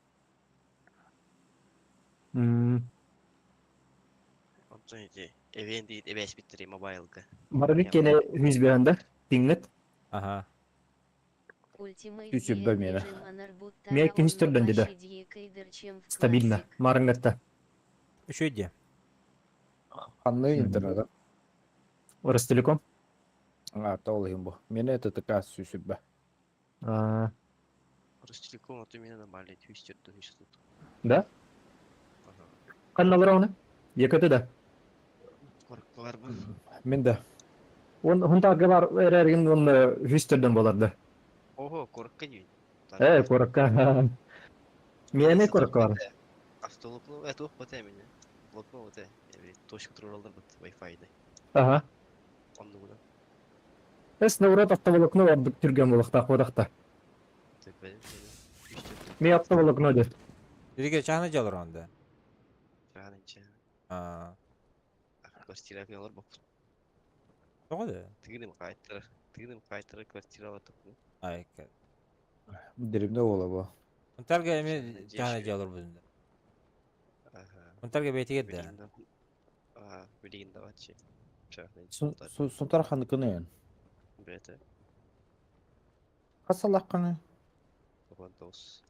Ondan önce evin değil, eves bitireyim mobile'ga. Бары бик кені хүзбеғанда. Пиңіт. Ага. Ultimate Түйсіп бөлмені. Мен екінші түрден деді. Стабильно. Марыңғатта. Еще где? Ханны интернет. Ростелеком. А, толығын бұл. Мені это така сүсіп бә. Ростелеком, а то меня нормально тюстерді еще тут. Да? Ага. Қанналар оны? Екіті да. Korku var mı? Мен де. Хунтағы бар әрерген оны хүзтерден боларды. Oho, korku değil. Коракка. Мене коракка бар. Автолокну, это ох, вот именно. Локну, вот точка туралдар бут, Wi-Fi-да. Ага. Он да. Эс наврат автоволокно ордық түрген болықта қодақта. Ты понимаешь? Тюстерді. Мен автоволокно дед. Григор, чахна жалыр онда? Жағанынша. А, Квартира кыналар бок. соғы да? Тыгыным кайтыры квартира атып. Ай, Дерімде ола бұл. Онтарга эми Жеші. чахна жалыр бұзында. Ага. Онтарга бейтігер да? Білігінде батшы. Сонтар ханы кыны ең. Бреті. Қасалақ қаны? 99.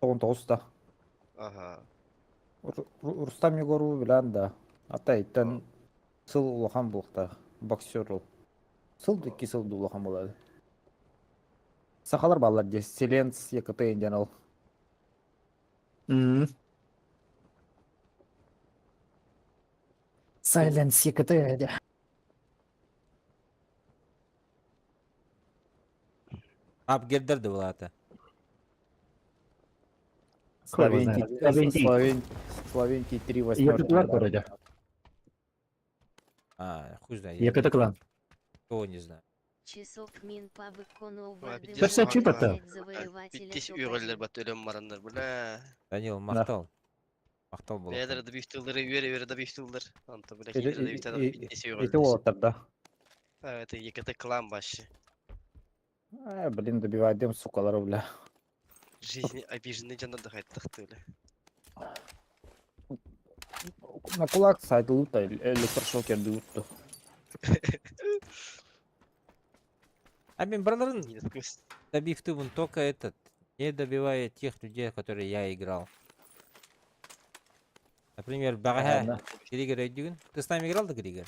99-та. Ага. Рустам Егорову білән да. Атайттан сыл улахан бұлықта. Боксер ол. Сылды, ки сылды улахан болады. Сақалар балар де. Селенс екіті енден ол. Сайленс екіті әді. Ап гердерді бұл аты. Словенький 3 Екіті бар восьмерки. көреді. А, хуй знает. Екіті клан. Кто не знаю. часов мин пабы кону Ой, варды пиздец, Персе чип это. завоевателя Биттис топ үйрөлөр 1. бат өлөм барандар, бля. Данил мактал. Мактал болот. Бәдер да бифтылдыры, үере да бифтылдыр. Анта, бля, Ити кибер да бифтылдыр, биттис ити үйрөлөр. отыр да. Это ЕКТ клан башы. Блин, добивать дем, сукалар, бля. Жизни обиженный жандар да хайттықты, бля. На кулак сайт лута, электрошокер дутtu. А мен барларын Минус көз. добив-то вон только этот, не добивая тех людей, которые я играл. Например, Багаха Григор Эдюгин. Ты с нами играл, да, Григор?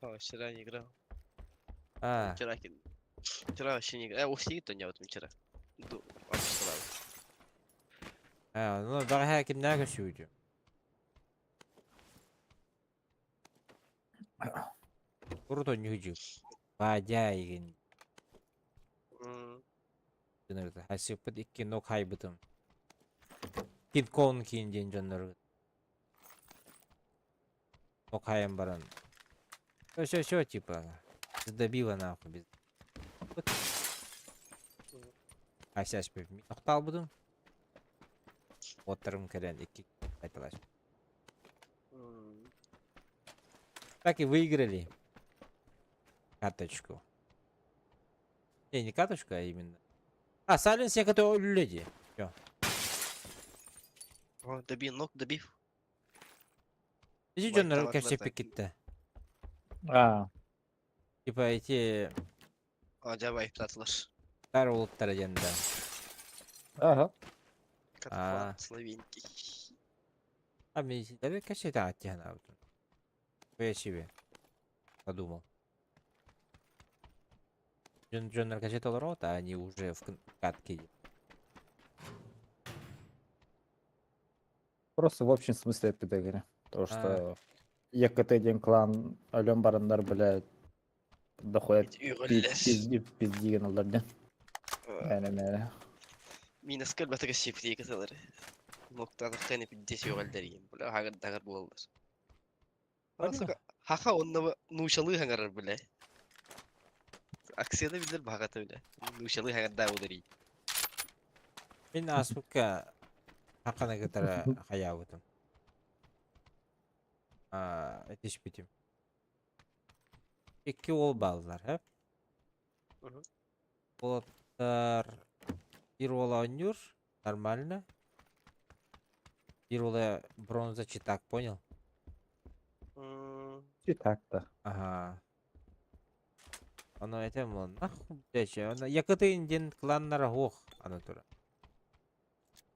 О, вчера не играл. А, Вчера вообще не играл. Усигит он я вот вчера. Обстрал. ну Багаха кимнага шуйду. Круто не хujу. Бадя igen. Жөнөрдө хасыппыт 2 нок хайбытым. Кит кон кийинген жөнөрдө. Нок хайым баран. Всё, типа. Добила нахуй без. Асяс беп. Токтал будум. Отырым керен 2 айтылаш. Так и выиграли каточку. Не каточку, а именно. А, Сален секаты өлүледи. Всё. О, добил, ног добив. Эти Вай, жөнөр таварлар кепчеп так. кетти. Типа эти Acaba ayıplattılar. тар улуттар жөнүндө. Ага. Катафалк, Словенки. А мен силерге качета аттиана аутун. Я себе подумал. Жөнөр качета олорот, а они уже в катке. Просто в общем смысле педагоги. То, что ЕКТ-ден клан өлөм барандар, блядь, доходят Üyeler. пиздиген олардан. Мәне. Minus kalbata şifreyi kataları. Noktada kanı bir desi üyeler yiyeyim. Böyle hagar dagar bulallar. Nasıl haka onunla nuşalı hangar böyle. Aksiyada bilir bahata öyle. Nuşalı hangar daha olur iyi. Мен аспыкка хакана кетара хаябытым. Этишпитим. 2 ол балдар, хеп. Мгм. Болоттар бир ола өнер, нормально. Бир ола бронза читак, понял? И так-то. Ага. Оно это мон. Нахуй, блядь, она якытын кланнара ох, ана тура.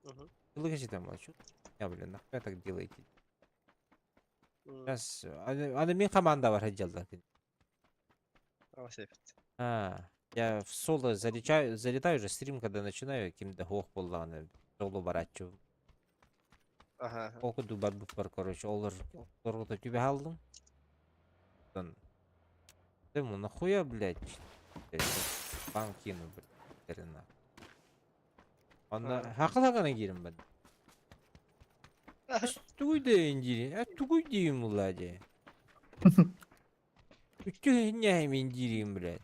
Мгм. Слышите там, молчу. Я, блин, нахуй так делаете? Сейчас, аны мен команда бар хаджалда. Я в соло залетаю же стрим, когда начинаю, кем-то хох боллаганы. Соло барачу. Ага. Оку дубар буфар, короче, олар торгота тебе алдым. Дему, нахуя, блядь? Банк кину, блядь. Онда хакылагана кирим ben. Тугуй да индири, тугуй дейм улади. Үчтү няйм индирим, блядь.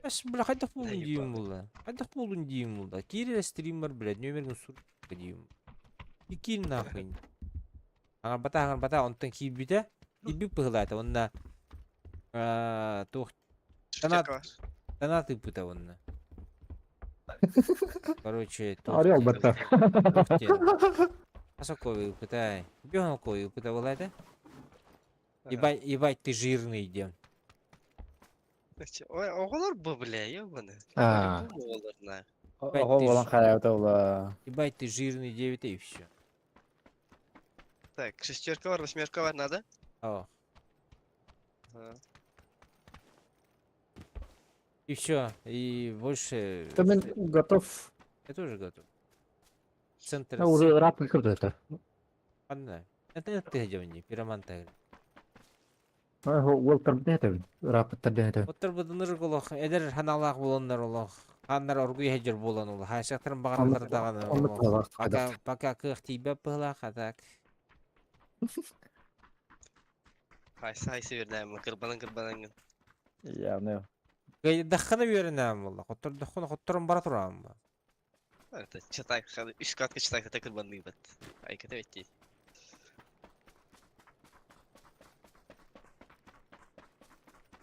Ас, бля, хайдах болун дейм ула. Хайдах болун дейм ула. Кире стример, блядь, нөмерген сур дейм. Икин нахуй. Аңар бата, онтан кибите. Киби пыгылайта, онна. Тух, донаты пыта, онна. Короче, Орел бата. Асаковый пытай. Бёнковый пыта вылайта. Ебать, ты жирный, идем. Ой, oğullar bu bile ya bana. А, Bu mu olur lan? Ого болан хаябыта ула. Ебать, ты жирный 9 и все. Так, шестерка var, восьмерка var, надо? О, Ага. и все. И больше... ты готов. Я тоже готов. Центр... Я уже раб какой-то это. Ладно. Это ты где мне, пироман тагли. Уолтер это раб это. Оттар быдыныр голох, эдер ханалак болондар олох. Хандар оргуй хеджер болон ол. Хашактырын багандар даганы олох. Пока кых тибе пыла хатак. Haysi haysi bir daha mı? Kırbanın. Yani Gaydakhana bir yörenem valla. Hottorun bara turan ba. Evet, çatay üst katka çatay takır bandı bat. Haykata vetti.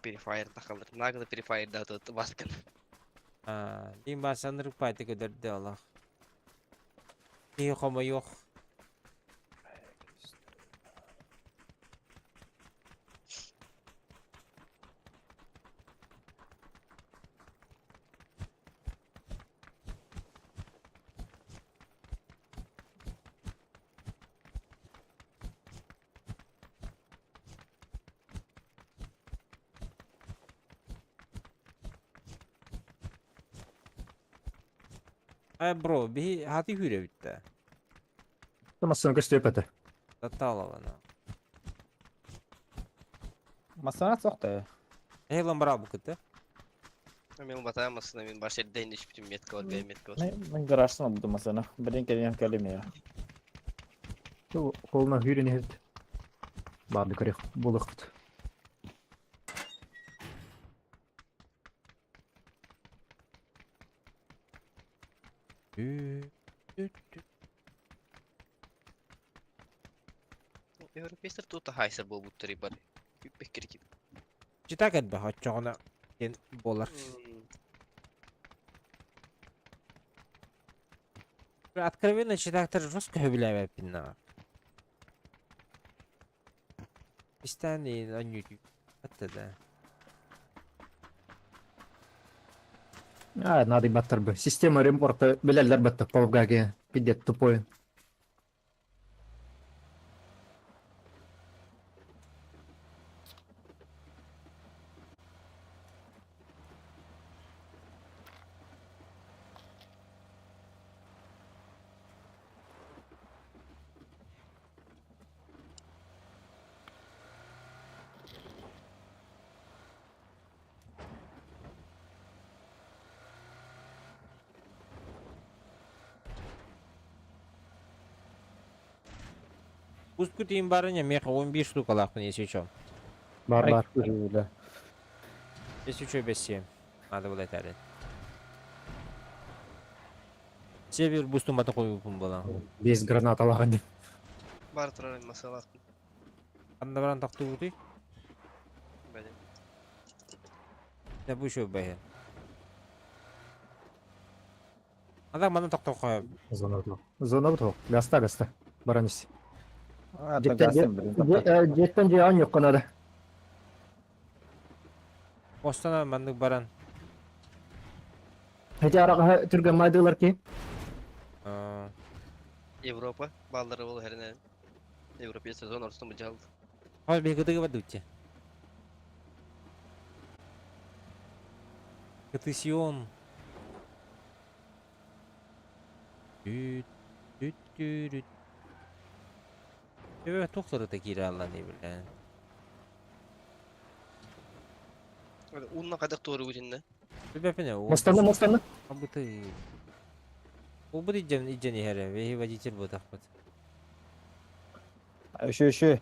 Prefire takılır. Nagada Prefire da tuttu baskın. Ha, din basanırık payta göderdi Allah. Yok ama yok. Ay bro, bir hati hüre bitti. Tamam köstüpete. Tatta alavana. masana çok da. Helan bara bu kıtı. Benim batayamazsın emin başta değiniş bütün metka var benim metka var. Ben garajdan buldum masana. Birin kelime kelime ya. Koluna hürünü hep. Bardı kırık. Buluk. Европейстер тута хайсер бұл бұттыры бар. Күппек керек. Cita geldi haççağına. Gen bolar. Откровенно читактар жестко хөбіләмәп бинна. Истәни on YouTube. Hatta da. Надо баттар бы. Система ремпорта беләләр баттı. Павгage. Пидет тупой. Пуску тиим барыня меха 11 штука лахтын есечом. Бар. Öyle. Есечо бесем. Надо было тәрі. Север бустум бата қойып болан. Без гранат алған. Бар тұрарын масалақ. Анда баран тақты бұты. Бәлем. Ne bu şu be. Adam bana tak tak koyuyor. Зона буту. Гаста. Баранис. Hatta gelsin birin. Jetten же он yok kanada. Bostan bandık baran. Hece arağa türgen maydılar ki. Европа. Балдары ол herine. Европа sezon ortasında mı çaldı? Hal bir gıdı gıdı uçça. Gıtısyon. Düt düt düt. Evet tokları da geri Allah ne bileyim. Öyle unla kadak doğru ucunda. Bir bepene o. Мостанны. Абыты. O bu diyeceğim iceni here ve hiva cicil bu takmat. Şu.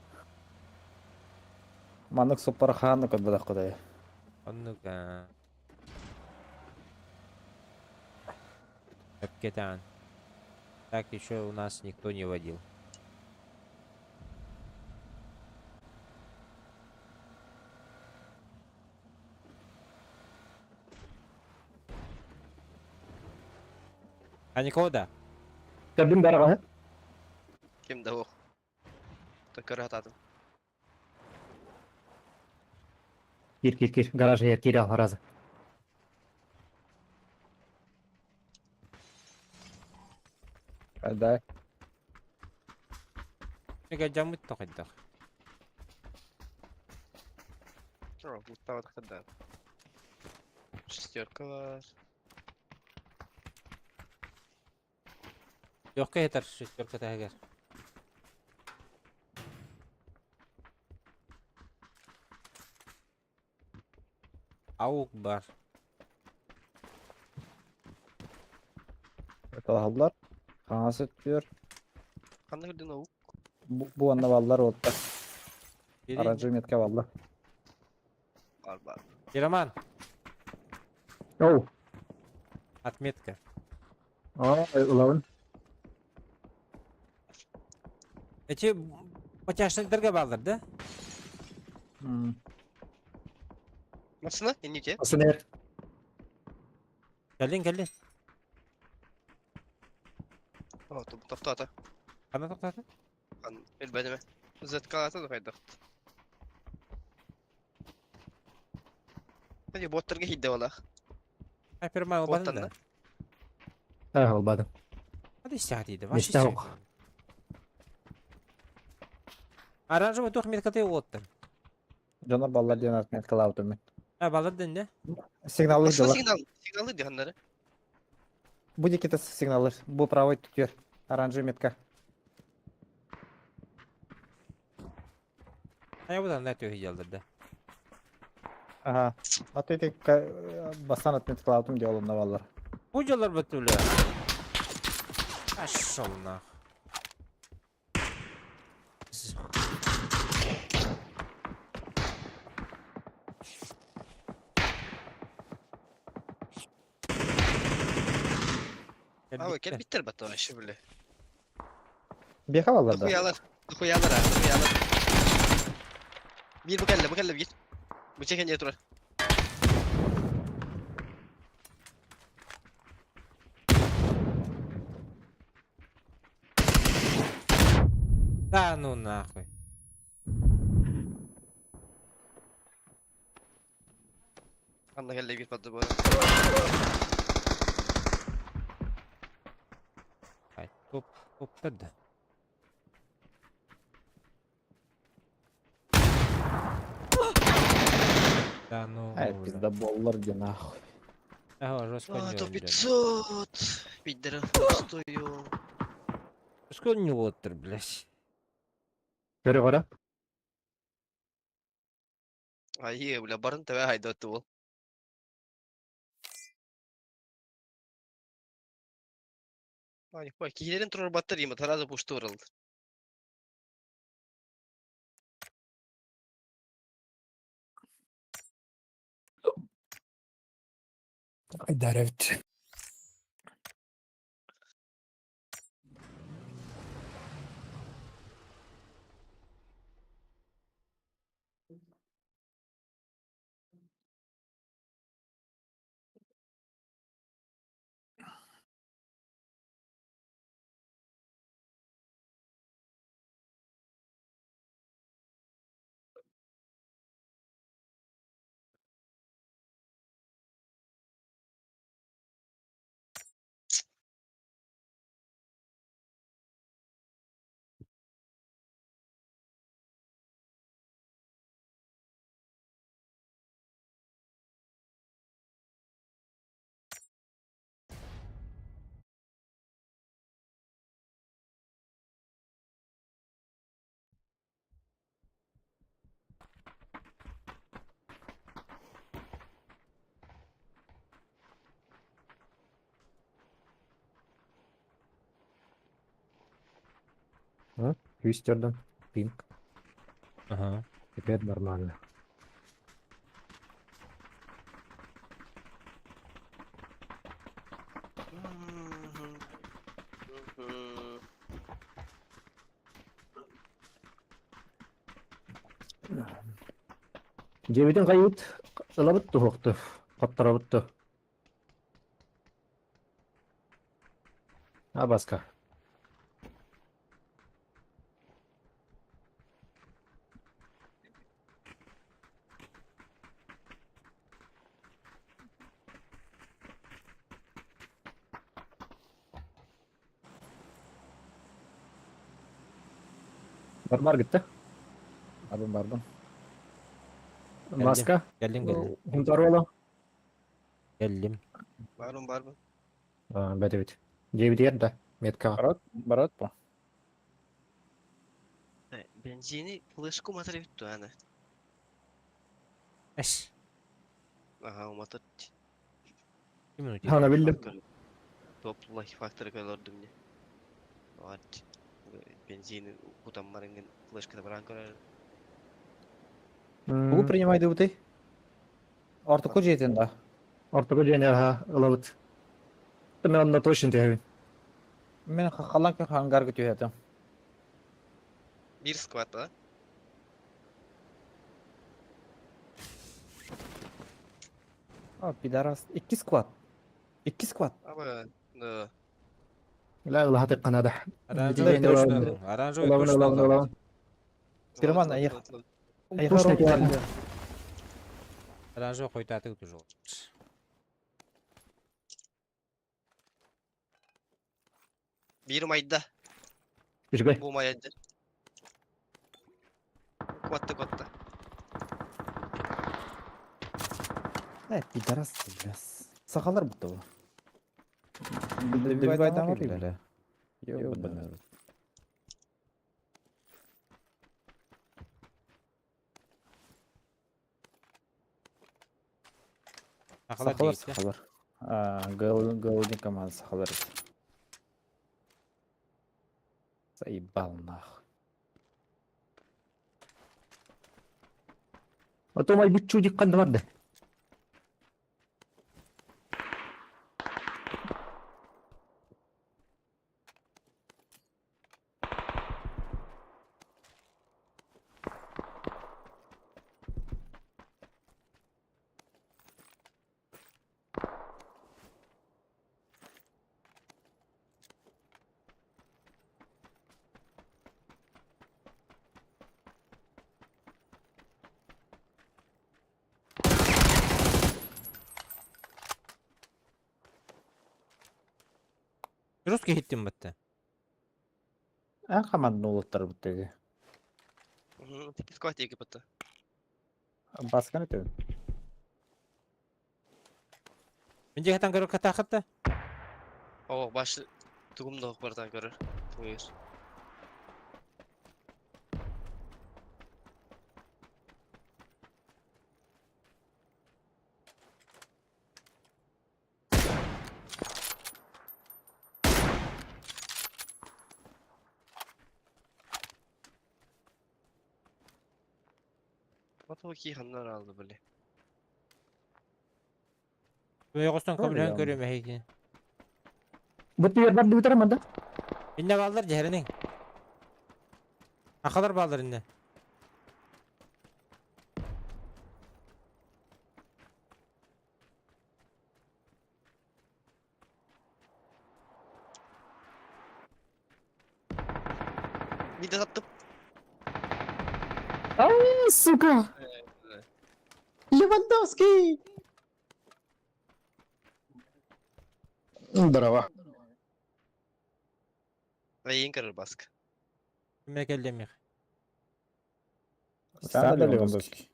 Manık süper xanı kad bada kudaya. Anlık. Капитан. Так еще у нас никто не водил. А никого да? Gördüm bir arağa. Kim de o. Takır hatadım. Gir. Garaja yer. Gir al razı. Hadi. Ne geleceğim mi takıldık? О, Густава тогда. Шестерка var. Yok ki yeter şu şirkete teher. Avuk var. Kalhalar. Kanası diyor. Kanka gördün o. Bu anda vallar oldu. Biri Aracı metke valla. Var. Роман, Оу. отметка. Улавын. Эти потяшныктарга балдар, да? Масына, енеке. Асынер. Келин. О, топтата. Кана токтаты? Элбәдеме. Зет калата да кайдак. Hadi botlarga hidde valla. Хайпермай Боттан обадын да. Албадым. Hadi istihadiydi. Нечте ок. Оранжевый тух меткаты оттын. Жана баллар ден отметка лаутым мен. Балардын да? Сигналы Asıl дылар. signallı diyenleri. Bu диките сигналы. Bu правой түтер. Оранжевый метка. Ая будан да төхи жалдырды. Ага. Аты тек бастан отметка лаутым диолумда баллар. Bu жалар бөттүлі. Ашшолна. Abi gel bitter battı o işi böyle. Беха баллар да. Dıkuyalar ha, dıkuyalar. Bir bu kelle bir. Bu çeken yeter. Да ну нахуй. Anla kelle bir battı bu arada. Ай, топтырды. Да ну. Ай, пизда боллар де нахуй. Ага, жестко А, то не 500. Пиддеры пустую. Жестко не отыр, блядь. Көрі қара. Ay, bile barın tabi hayda attı bu. Ay, bak kihilerin turur battır yiyeyim. Tarazı puştu vuruldu. Даревт. Түйістерден. Пинг. Ага. Теперь нормально. Жебеден қайыт. Ылабытты хоқты. Қаттарабытты. Басқа. Бар кетті. Бардым. Маска. Geldim. Хунтар ола. Geldim. Var mı? Бәдебет. Жебеден да. Метка. Барат bu. Benzini flaşku matarı bitti yani. Eş. Aha o matar. Kimin o? Hana bildim. Topluluk faktörü gördüm ne. Var. Benzini utanmaların flaşkada bırak görer. Кого принимай дебуты? Ortaku jetin da. Ortaga jene ha ılabıt. Ben onunla toşun tevi. Men kalan ki hangar gidiyor ya. Bir squad da. Abi pidaras 2 squad. 2 squad. Ama no. La ılahat kanada. Оранжевый Dur, точно. dur. Оранжевый Ulan точно. ulan ulan. Firman Ладно, ayık. ладно, ладно. Ayıklar Точно oldu кева. geldi. Оранжевый koytatı тоже. Bir mayda. Üçgay. Bu mayda. Kuatta. Evet pidaras biraz. Sakallar bu da bu. Bir baydan var ya böyle. Yok bilmiyorum. Sakalar Сахалар değil. сахалар. Голодник команда сахалар. Заебал нахуй. Otomay bu çocuk kandı vardı. Rus gittim bitti. En komanda olutlar bu dedi. Тик squad iki pata. Baskan ötüyor. Bence hatan görür kata hatta. O başı tugum da okbardan görür. Buyur. Batu iki hanlar aldı böyle. Böyle kostan kabul Öyle hem yani. görüyorum heyki. Bu diyor ben bir taramadı. İnne kaldır cehrinin. Akalar bağlar inne. Bir de attım. Ay suka. Lewandowski. Bravo. Ve yiyin kırır baskı. Kime geldim ya. Sen de Lewandowski.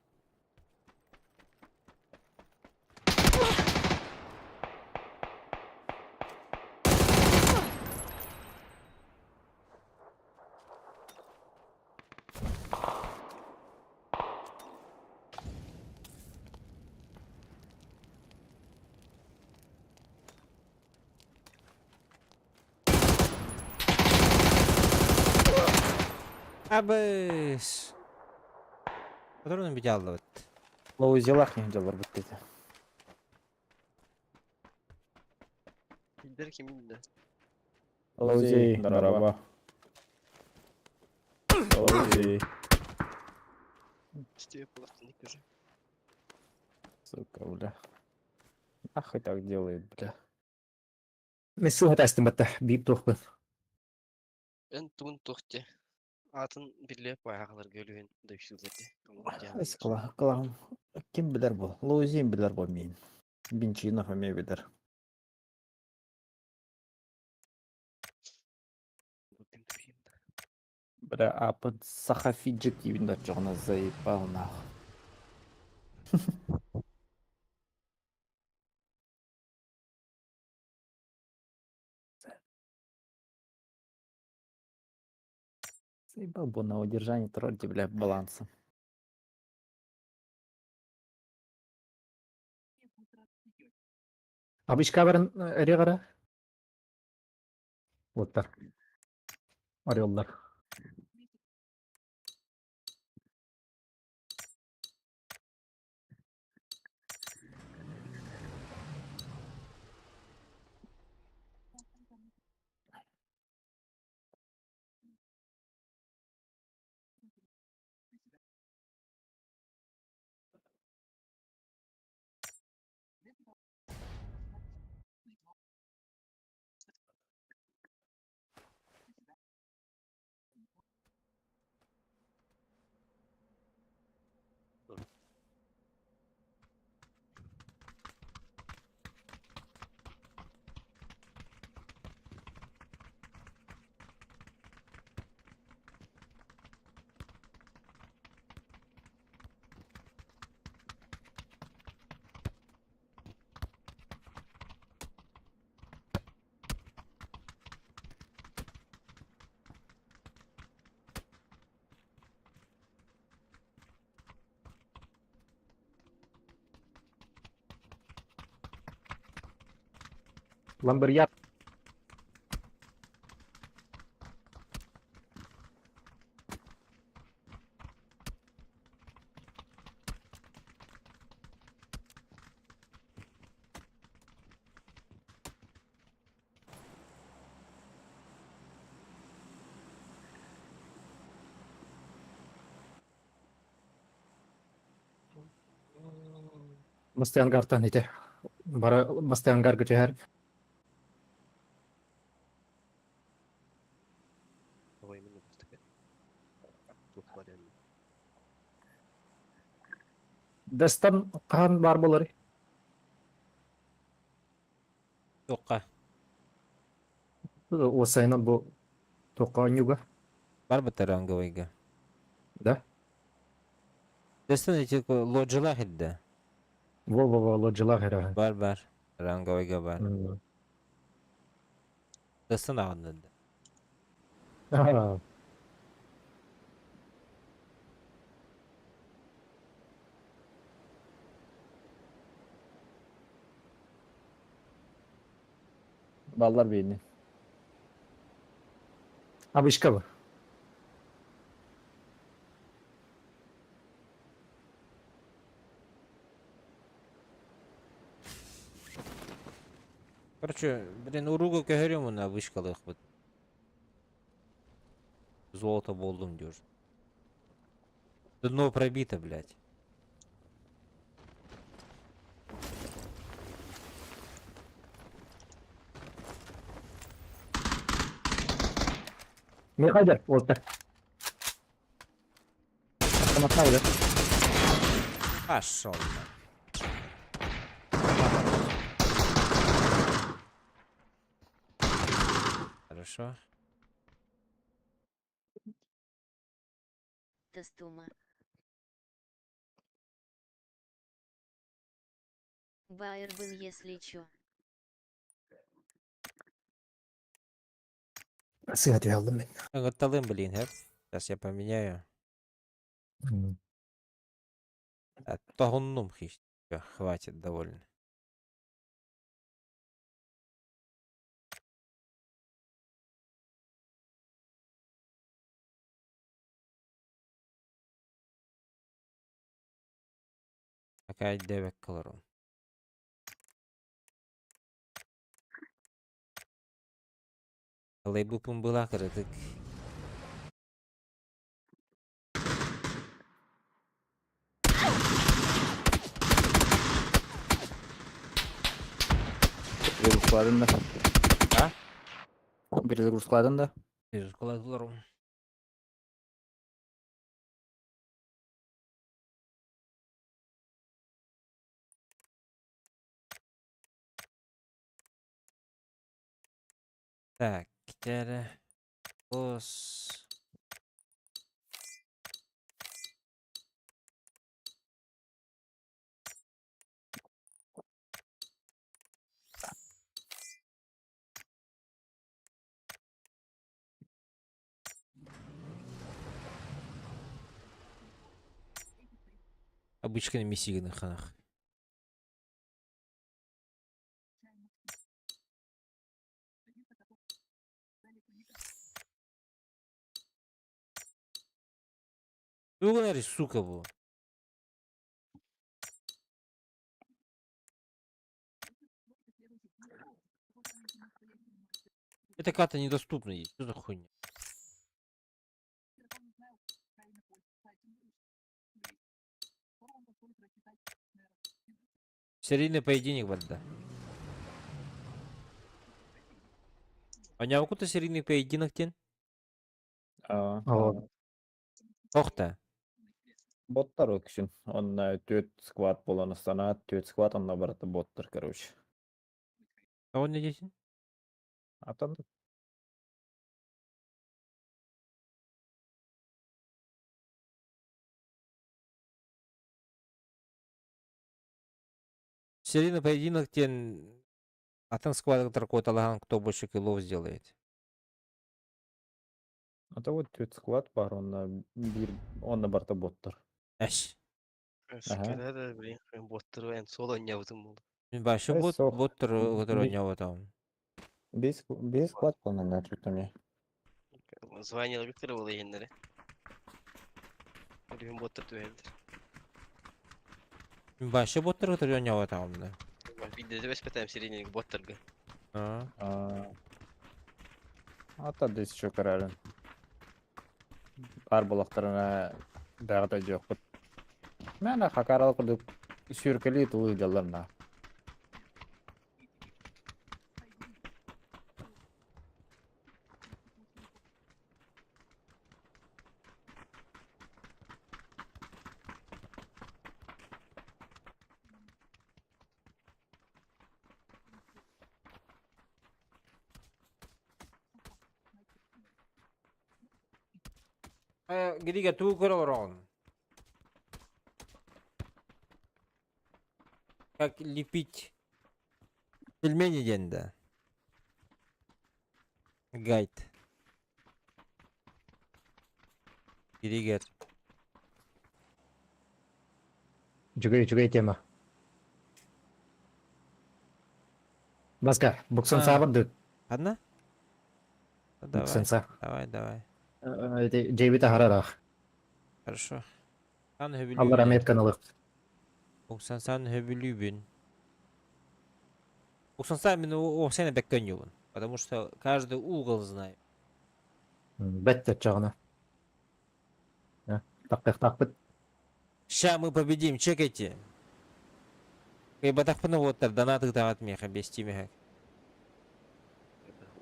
Abis. Patronun bir callı bitti. Louzilak yenceler bu dedi. Bildir kim bildi. Лаузи, здорово. Лаузи. İşte yapılırdı ne görür. Сука, бля. Нахуй так делает, бля. Mesut hata istemette. Bip tohbu. Ben tuğun tohti. Atın birliğe bayağılar gölüğün dövüşüldü. Ась кылам. Kim bilir bu? Лаузин bilir bu min. Бинчинов эме bilir. Бля, а под Сахафиджик именно чёрно заебал нахуй. Заебал бы на удержании тролли, бля, баланса. Abi işkavarın eriye kara. Botlar. Arıyorlar. Ламберьярд. Басты ангардан ите. Бара басты ангар көтер. Ой, именно просто тут вариант. Дастан қан бар болар. Тоққа. Осайынан бу тоқа нюга. Бар бітті ранговайға. Да? Дестан эти лоджила хидді. Во лоджила гера. Бар. Ранговайға бар. Дестан ағынды. А, Ballar beyni. абышка бу. Короче, блин, уруга көһөрөм мына вышкалык бут. Золото болдум дёр. Дно пробито, блядь. Не хайдар, олтар. Автоматна ойда. Пошел. Хорошо. Тестума. Байер был, если чё. Сыгат алdım ben. Готовым, блин, хэп. Сейчас я поменяю. Тогуннум хищ. Всё, хватит, довольно. Какая девек колору. Лейбу пумбыла кырдык. Bir Ruslardan da. Ha? Bir Ruslardan da. Вижу, колору. Так, теперь пос. Обычный миссия на ханах. Угнари, сука, был. Эта карта недоступна ей. Что за хуйня? Серийный поединок, банда. А не какой-то серийный поединок тен? Aa, Охта. Botlar o kişin. Onunla 4 squad bolanı sana 4 squad onunla barata botlar короче. А он не десен? Atandı. Серийный поединок тен. Атын сквад какой-то лаган, кто больше киллов сделает. Ata o 4 squad var onunla barata botlar. Эш. Скорее, да, блин, боттер, соло не в этом. Мен башы Ай, бот, соқ. боттыр, который Ми- не в этом. Без склад полный, что-то мне. Званияла bir kırı olayı yenleri. Ölüyüm botta tüveldir. Başka botlar oturuyor ya vatanımda. Bir de öspetayım seriyenin bottargı. Ha. Ата дес еще карарын. Кар булактарына дагы жок. Мен хакаралык кылып сүйркели тулы жалларна. Gidiga tuğ kırılır. Как лепить пельмени денде. Гайд. Гиригер. Жүгей тема. Баска, буксанса барды. Одна? Ну, давай, Буксанса. давай. Джейбита харарах. Хорошо. Сан Allah höbülübün. rahmet kanalı. 90 höbülübün. 90 мен о сene bekliyorum. Потому что каждый угол знаю. Бәттер чағына. Так. Ща мы победим, чекайте. Кайбатах вот донаты дават меха без тимеха.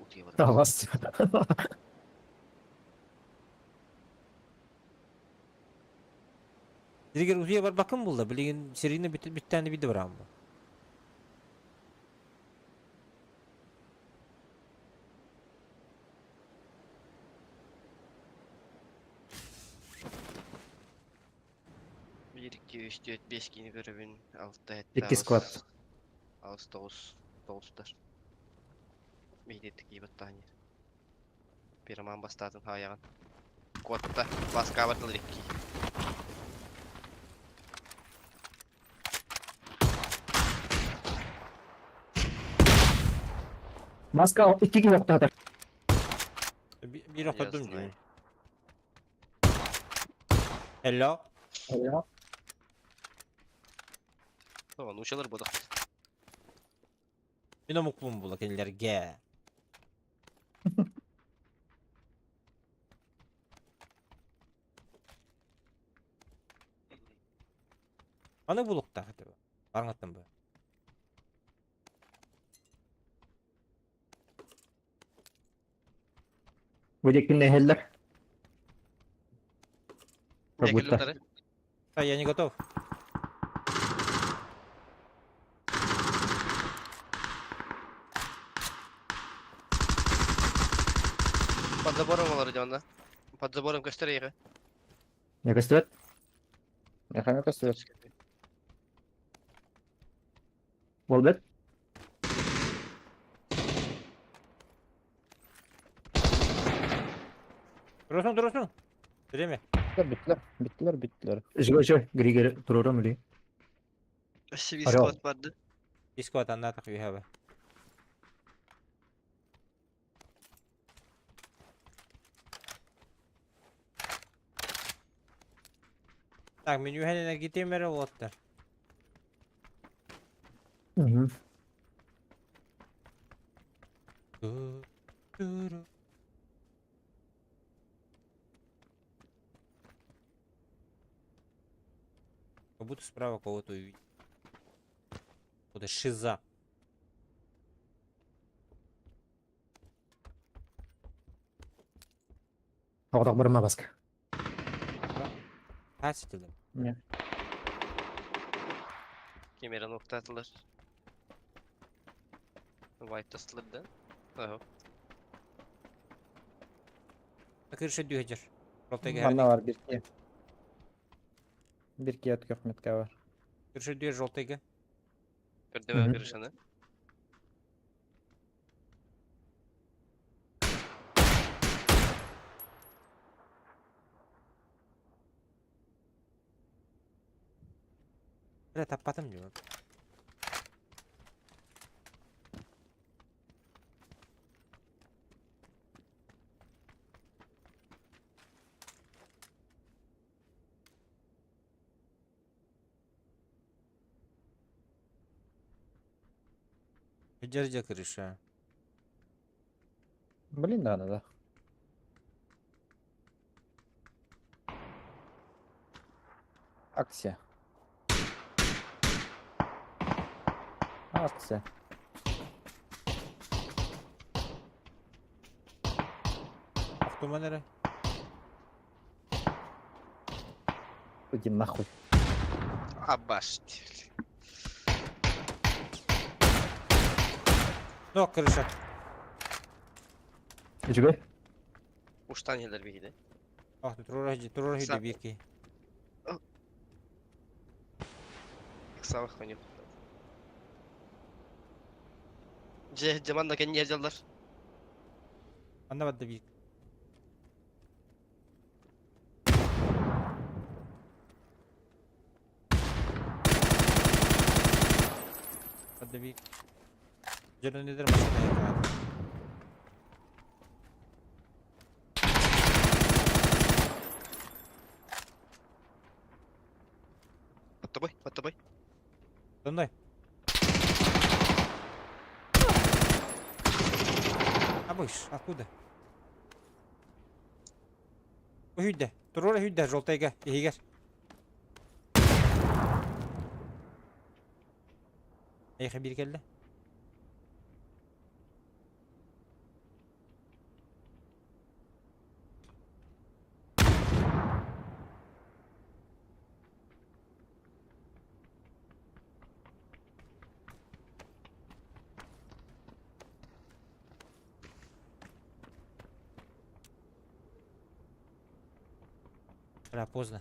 Utuyamadım. Талас. Диригер уя бар bakın buldu. Bilgin serine bir tane video var ama. Bir, iki, üç, dört, beş kini görevin. Altta hatta. İki squad. Ağustos. Doğustar. Meydettik iyi battaniye. Bir aman bastadın hayağın. Kuatta. Baska abartılır iki. Маска 2 nokta atar. Bir hafta Yazdım dönüyor. ayı. Hello. Tamam uçalır bu da. Bir de mutlum bulak eller ge. Ana bulukta hadi bu. Anlattım bu. Выдекин нехеллер. Ne Как будто. geliyorlar? А, я не готов. Под забором var onda. Под забором gösteriyor. Не кастует? Механика стоит. Волбет? Durursun. Время. Bittiler. Жой. Григер турором или? Sivil Alo. squad vardı. Discord anlatak you have. Так, меню хәненә китәм әле лотта. Угу. Как будто справа кого-то увидел. Какого-то шиза. Тоғдақ бұрыма баска. Kaç ettim? Kemera nokta atılır. White asılır da. Aha. Крыша дюгер. Просто Бана var bir ki. Bir ki yat kökmetka var. Крыша дюгер желтыйга. Gördüm Hı hı. ben kırışanı. Бля, таппатым diyor. Джерджа крыша. Блин, да. Акция. Акция. Автоманера. Иди нахуй. Абаш. Ну, крыша. Ичиге? Уштан елдер бейді. Ах, турар Са- хиде беки. Кысабах көне. Жаманда кен ер жалдар. Анда бадда бик. Бадда бик. Жерде недер машина яка. Под тобой. Сондай. Абыш, откуда? Үйде. Турар үйде, жолтайга, егер. Ейхе бир келді. Бля, поздно.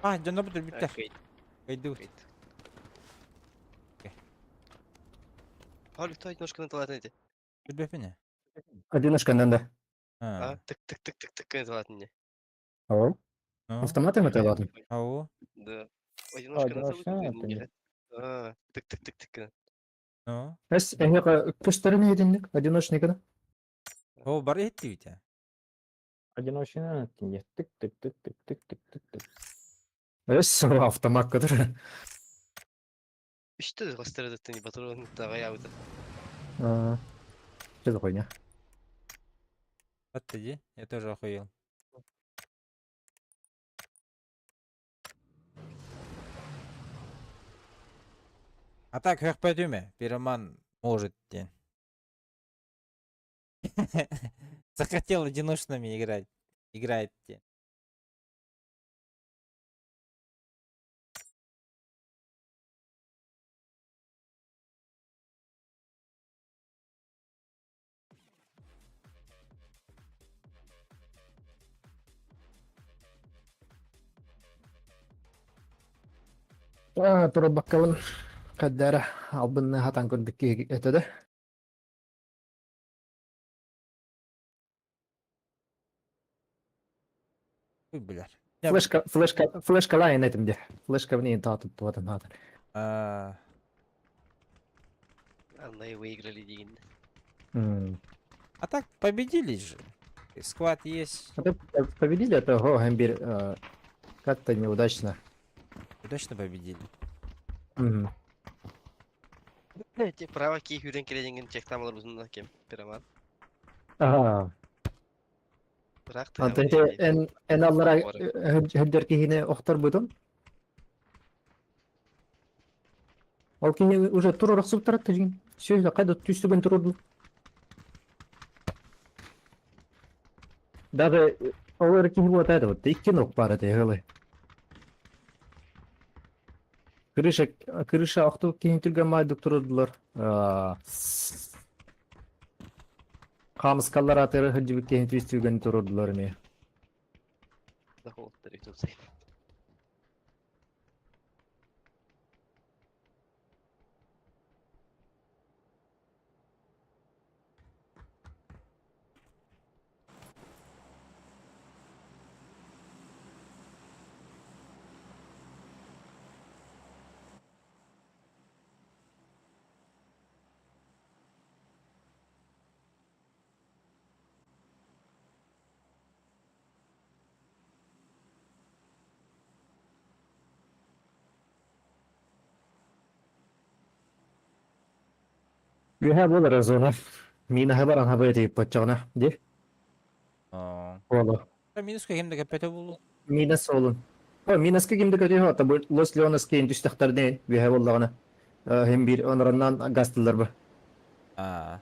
А, жана бутыр биттер. Кайды бут. Паулик той немножко наталатын еді. Билбепине. Одиночкандан да. А, тык наталатын не. Ау. Ну, Автоматом это ладно. ау. Да. Одиночка наталып Одиночка өтеді. наталып. А, тык. Ну. Эс, көстеріне едіндік, одиночный кіді. О, бар етті бите. Одиночный тинге. Тык. Эс, автомат кіді. Үшті ғастыры дұттың батырын тағай ауды. Что хуйня? Батты де, я тоже охуел. А так, как пойдем, пироман может день. Захотел одиночными играть. Играет те. Тура баккалын каддара албынны хатан көрдік етеді. Ой, блядь. Флешка лайын етімде. Флешка внейін татып туатын хатын. А, Аннай выиграли деген. а так, победили же. Сквад есть. Победили это Гамбир как-то неудачно. Точно победили. Те права ки хүрен кереген чек тамалар бұзында кем. Пираман. Ага. Бірақ Антенте en allara hönder kihine oktar budun. Ол кихine уже турарак сылтарат тежин. Сөйле кайда түстүгөн турду. Даже олар кихи вот это вот икки нок бар эте гылы. Крыша акту кихин түргөн майдык турдулар. Камыскалар атыры хыджыбык кихин түстүгөн турдулар эме. Дохолттар ютуб сайт. Yühe bolar zona. Mina habaran habaya deyip batacağına. De. Oo. Oğlu. Минус кемде кепете бул. Minas olun. O Minaska kimde kötü hatta bu Los Leones keyin düştükler değil. Yühe bollağına. Hem bir onlarından gastılar bu. Аа.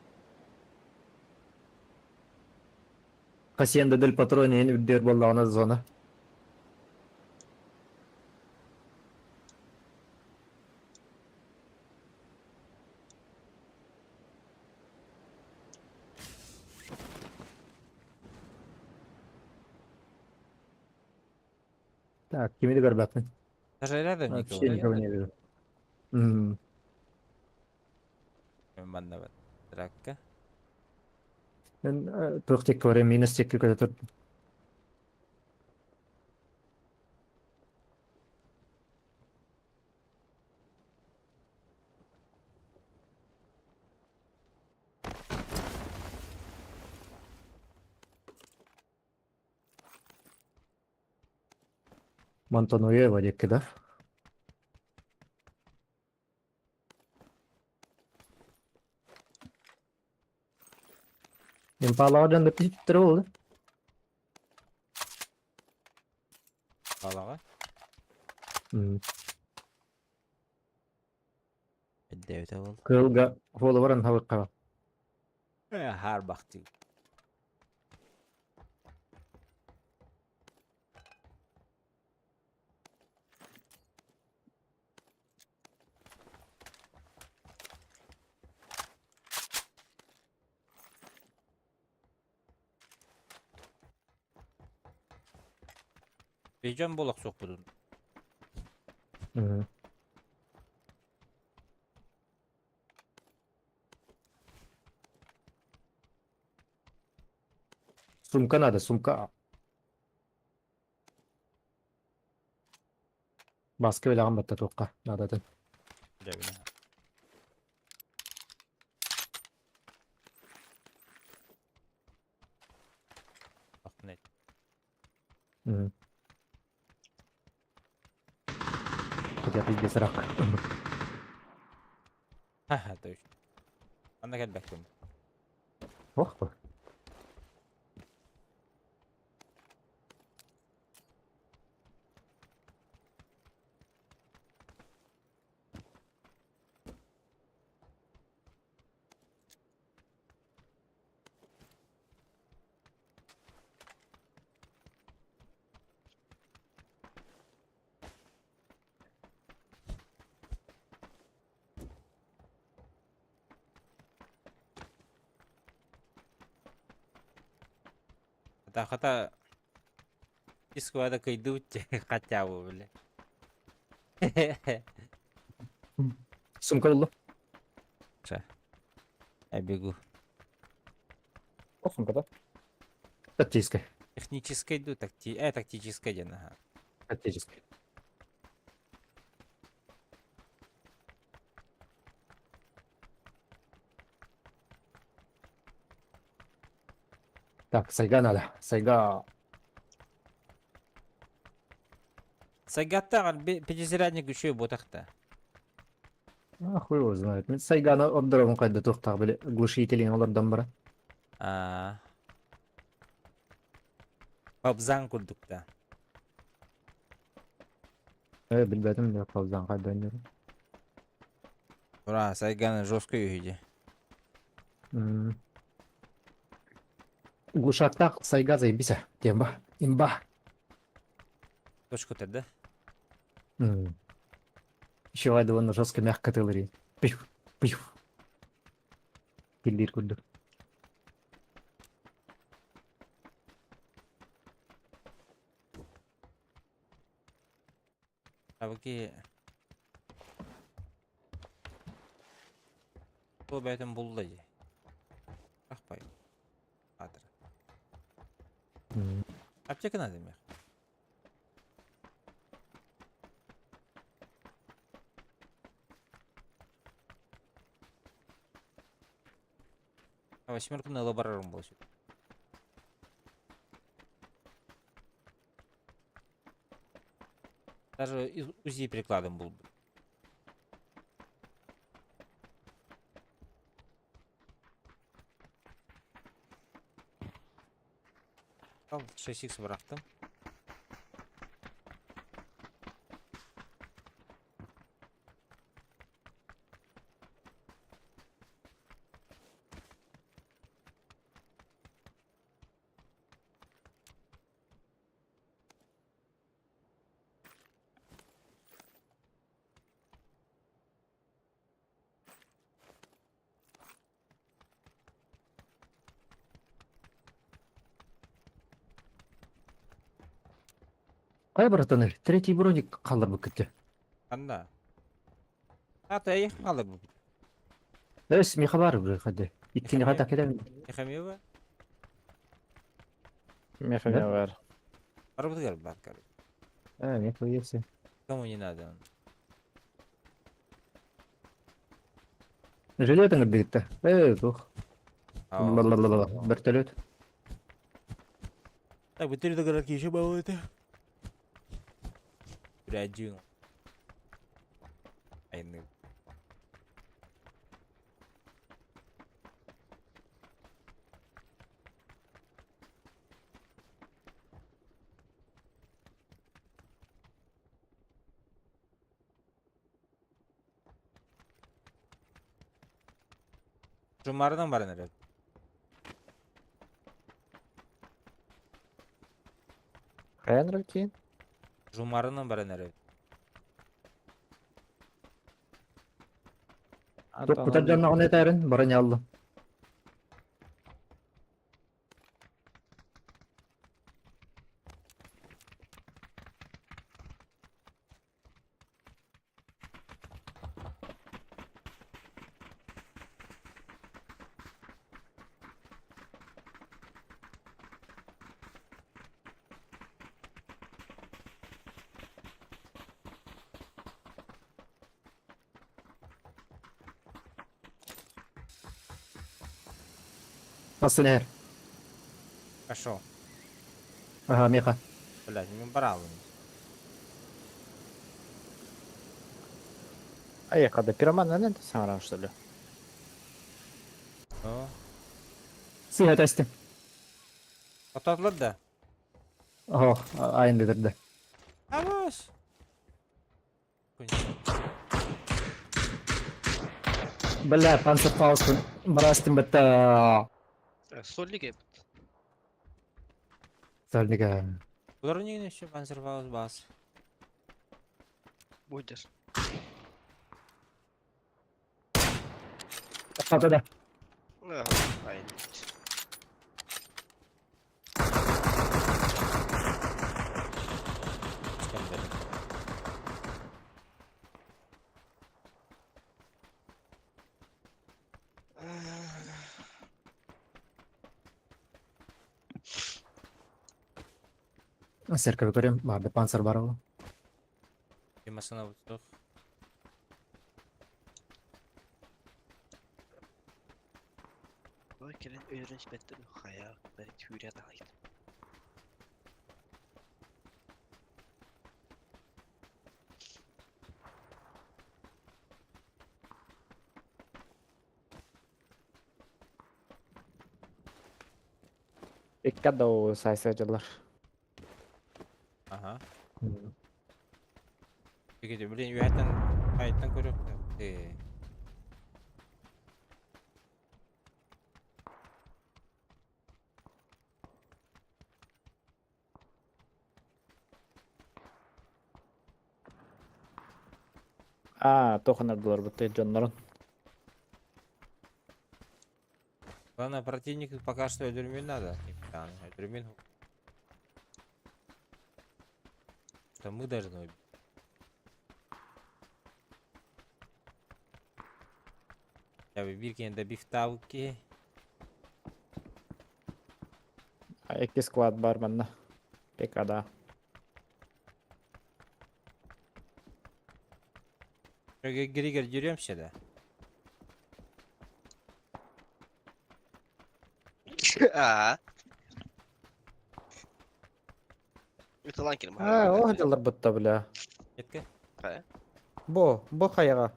Hacienda del Patrón en üdder bollağına zona. Так, kimi de görbatın. Тажайрада Bir никого şey нет. никого не вижу. Hmm. Банда бат. Тракка. Ben çok tek var. Minas çekil kötü tuttum. Montano'ya var yakında. Impala'dan da bir oldu. Балага. Hmm. Эддебете бол. Kırılga holu varan havır kava. Хар бахти. Бейжан болак сокпудун. Hmm. Sumka nada sumka. Baskı bile gambatta toqqa. Nadadan. Дебине. Ахнет. Hmm. Хотя ты без рак. Ха, точно. Анда гел бактым. Ох bu. Хата дисквада кыйды утче хотя бы, бля. Sumka oldu. Я бегу. O sumkada. Тактическая. Технической иду, тактической ден, ага. Тактическая. Так, сайга надо. Сайга. Сагаттаган пятизарядник еще ботакта. Хуй его знает. Мен сайганы обдырабын кайда тоқтағы біле. Глушителин олардан бара. Бабзан курдукта. Bilmedim de fazladan kayda oynuyorum. Ура, Сайгана жесткой үйде. Глушакта сайга заебися. Темба. Имба. Точку терді. Еще айда оны жестко мягко тылырый. Пью. Пью. Киллер күрді. Табыки... Бұл бәйтін бұлды же. Рақпай. Адыр. Аптека надо мех. А восьмерку на лаборарум был сюда. Даже УЗИ прикладом был бы. Al 6x bıraktım. Ай, братаны, третий броник қалыр бұл күтті. Anda. Hatta iyi kalır bu. Өс, меха бар бұл қады. Иткені қата келем. Yıkamıyor mu? Механя бар. Arabada gel bak gel. Меха есі. Кому не надо он. Желетің үрдігітті. Бұх. Aa. Бір төлет. Так, бутыль до городки еще было это. Один. Айны. Cumardan var nerede? Қайын кейін? Cumardan var nerede? Жоқ, бұтар жаннағын етәрін, баран ялды. Nasıl neher? Пошел. Ага, меха. Блядь, не брал. Аяқады пироманнан енді саңыран что ли? О, Сыйға тәсті. ототлар да. Ого, айын дедірді. Авось. Бля, панцерфауспын. Барастым бітті. Солли кеп. Сәлдігі. Bunlar ne еще консервалась бас. Будешь. Қатыда. Aynen. Серкабі көрем, барды панцер бар ол. Yemasına vurduk. Bak gelen öğrenci haya. Ben tüyre dağıydı. Икка да о сайсайжылар. Aha. Peki de bilin üyetten kayıttan görüp de. Тоқынардылар бұтты жонларын. Главное, противник пока что öldürmeyi надо. Yani öldürmeyin. Что мы должны убить. Ya bir kende bir tavuk ki. Екі сквад бар мында. ПКда. Şöyle geri geri yürüyorum şeyde. Aa. Ütülan kelim. О жылар бұтта біля. Etki. Kaya. Бұ қаяға.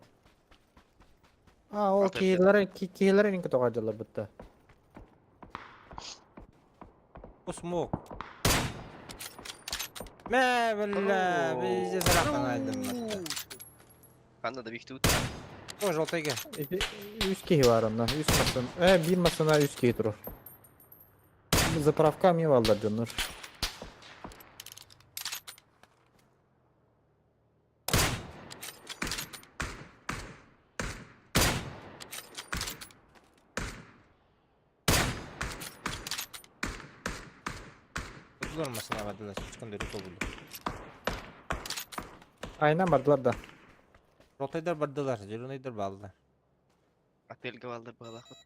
Ол кейлері инкі тоға жылар бұтта. O smoke. Me billa, bize salaktan aydım batta. Kanda da büyük tut. O желтый gel. 100 kişi var onda. 100 masan. Bir masana 100 kişi durur. Заправка мı vallar dönür. Durmasın avadılar. Çıkın dönüp buldu. Aynen bardılar da. Желтыйдар бардылар, зеленыйдар балды. Atelge valdır bağlak bot.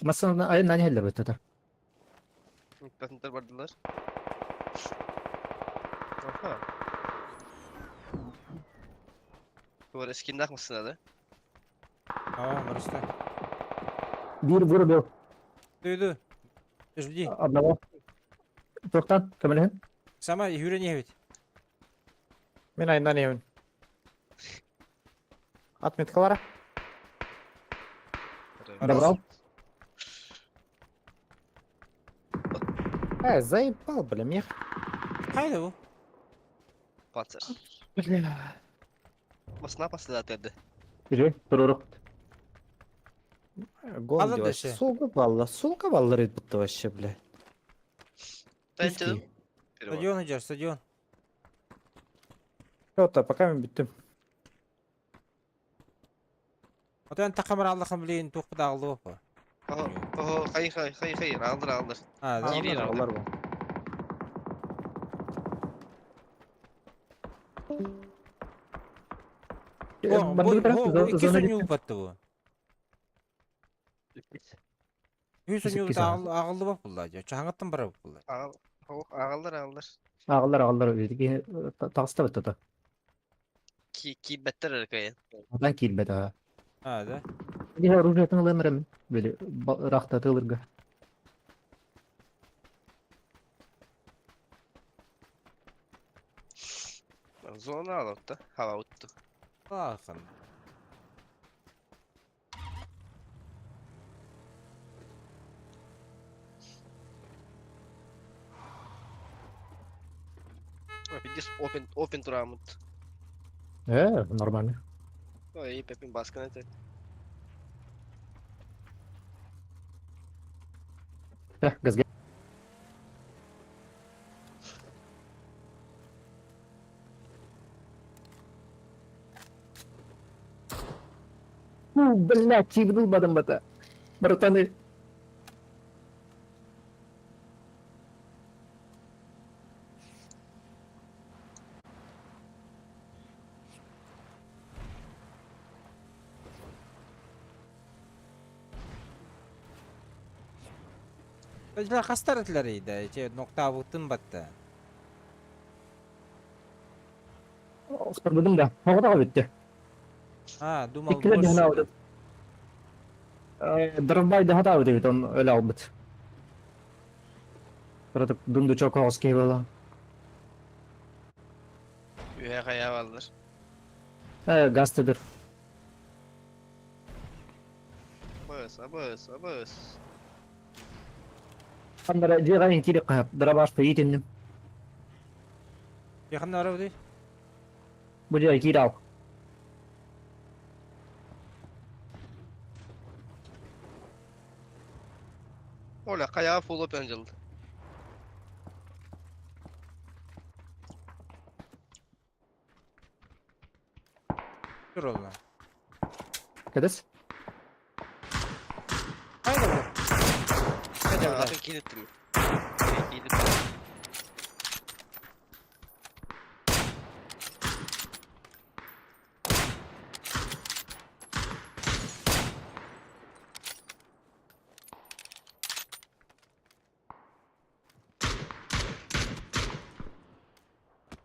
Masana ay nani helle betada. Patentler vardılar. Oha. Bu arada skindak mısın adı? Aa, barışta. Bir vurdu. Duydu. Жди. Одного. Toktan kamerahan. Сама Юрий не ведь. Men ayından evin. Atmetka var. Добрал. Заебал, бля, мех. Haydi bu. Panzer. Бля. Masına pası da atırdı. Biri dururuk. Гол Алла вообще. дэше. Сулка баллар будто вообще, бля. Bence de. Стадион идешь, стадион. Yok пока ben bittim. Otan takımır Allah'ın bileyin topu da aldı opa. Oho, hayır. Aldır. Ha, da. Geri yer aldı. Allar bu. Bu iki sönüğü battı bu. Bir sönüğü İki da saat. ağıldı bak bunlar. Çağıngattan bara bak bunlar. Ağallar. Ağlar dedik. Tağısta betada. Ki better arkaya. Ben kilbe daha. Ha da. Bir rujatını alırım. Böyle rahtatı alırga. Zona aldı. Hava uttu. Bakın. Видишь, open турамут. Нормально. Ой, Пепин baskın et. Gaz gel. Блядь, ебнул бата. Братаны. Bizler kastar etleriydi. Nokta butun battı. Sıkıldım da. Havada da bitti. Ha, dumal İkili de boş. hana aldı. Dırvay daha da ödeydi onu öyle aldı. Burada dundu çok az keyvala. Üye kaya aldır. Gazetedir. Bös. Onlara cihayın kiri kayıp. Dırbaş peyit indim. Yakında araba değil. Bu cihayı kiri al. Ola kaya full open açıldı. Dur oğlum. Kades. Haydi bu. Hadi Ya bir akın kilittim. Kilittim.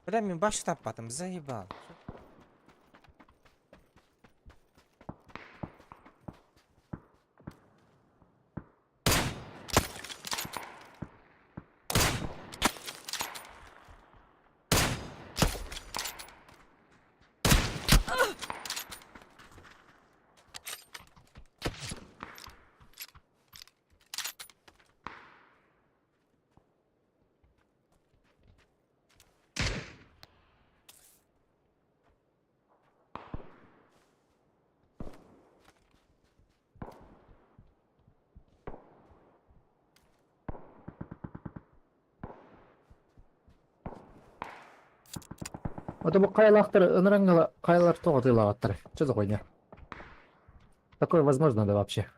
Бля, мен баш таппадым, заебал. Это bu kayalıktır, ыныраңгала каялар тоғытылағаттыр. Что за хуйня? Такое возможно, да, вообще?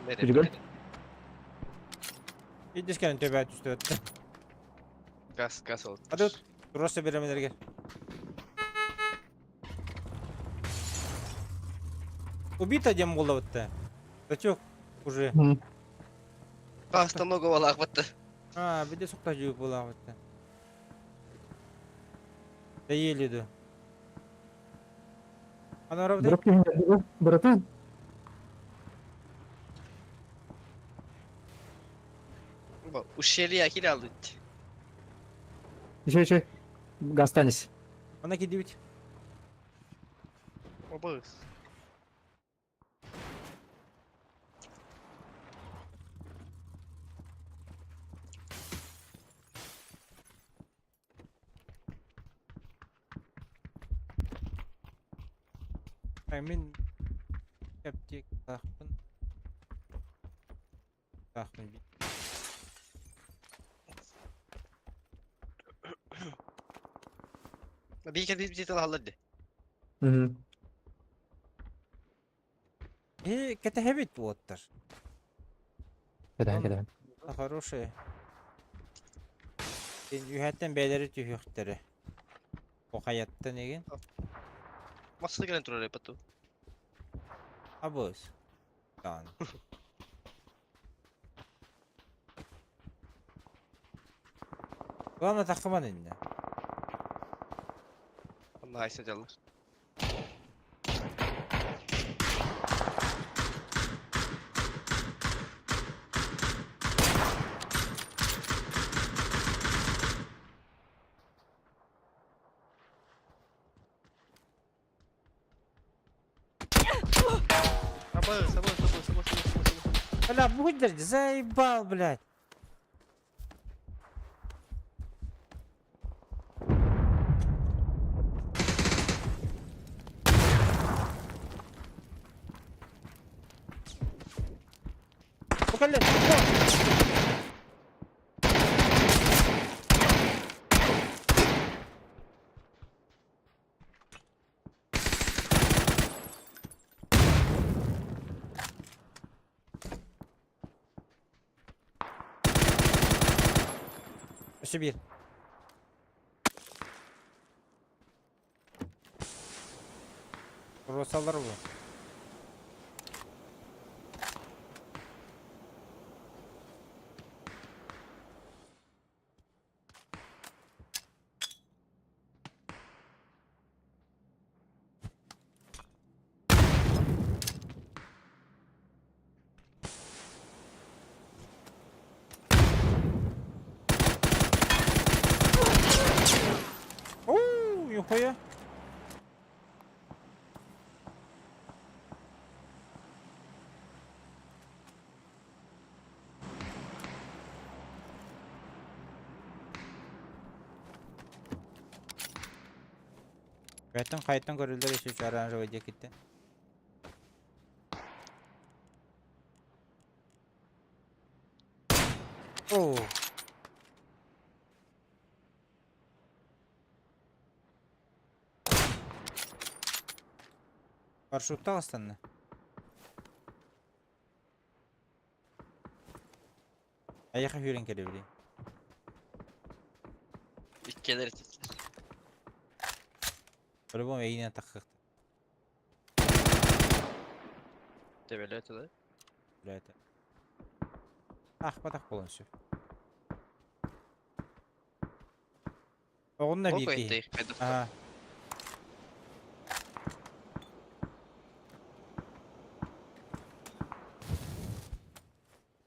Nereye Güzel. böyle? Gidişken töbet üstü öttü. Gaz oldu. Hadi öt. Burası bilemeler gel. Убит один был вот-то. Тачок уже. Gazda много valak battı. Bir de soktacı была вот-то. Да еле иду. Она работает? Братан. Bak uşşeli yakil aldı. Еще. Останься. Она кидывать. O bağız. Мен кәптек тақпын. Тақпын бит. Bir kere bir tane halletti. Кәті хәбет болаттар. Кедаем. Хорошие. Үйәттен бәйлері түйіқтері. O hayatta negen? Masada gelen turare patu. Abuz. Tamam. Ulan takıman inne. Allah ise callar. Sabır. Бля, будь заебал, блядь. Поколет. Еще bir. Rosalar bu. Yukarıya. Kayıttan görüldü ve şu aranjı diye gitti. Oo. Маршрутта aslında. Ayağa yürüyen gelebilir. İlkeler ettiler. Böyle bu yine takıktı. Develi ettiler. Блядь. Batak bulunsun. Oğlum da Bok bir oyunda ki. yıkmadı. Aha.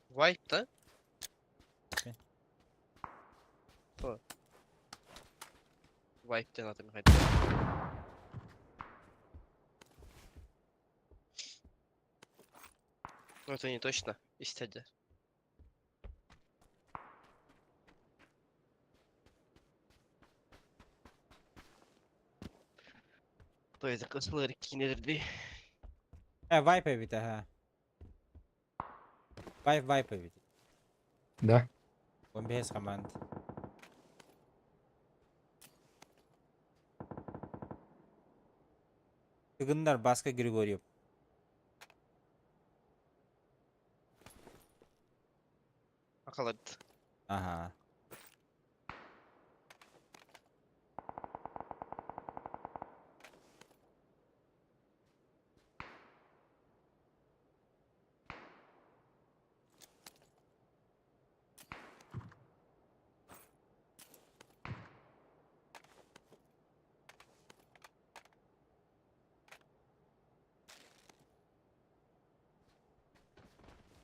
Wipe da. Okay. Wipe'den atayım hadi. Ну, это не точно. Истядя. Toisa kasvaları kinirdi. Wipe evite ha. Wipe evite. Да. Он без команд. Тыгындар баска Григорьев. Akaladı. Ага.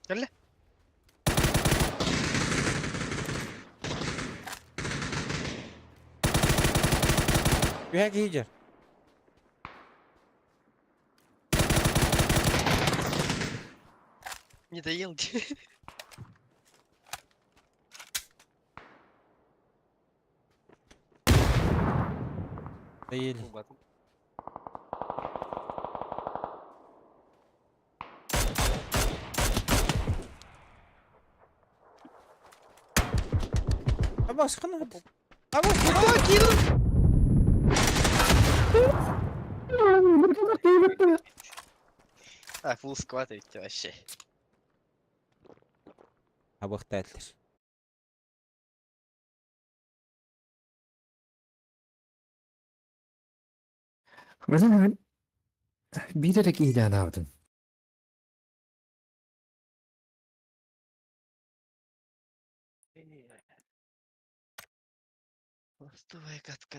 Gel. Ühe giyecek. Не доел. Değil. Убатым. Ha baskın hadi. А, фулл сквад ведь вообще. Ha bıktadır. Mesela bilerek ilan aldın. Ластовая катка.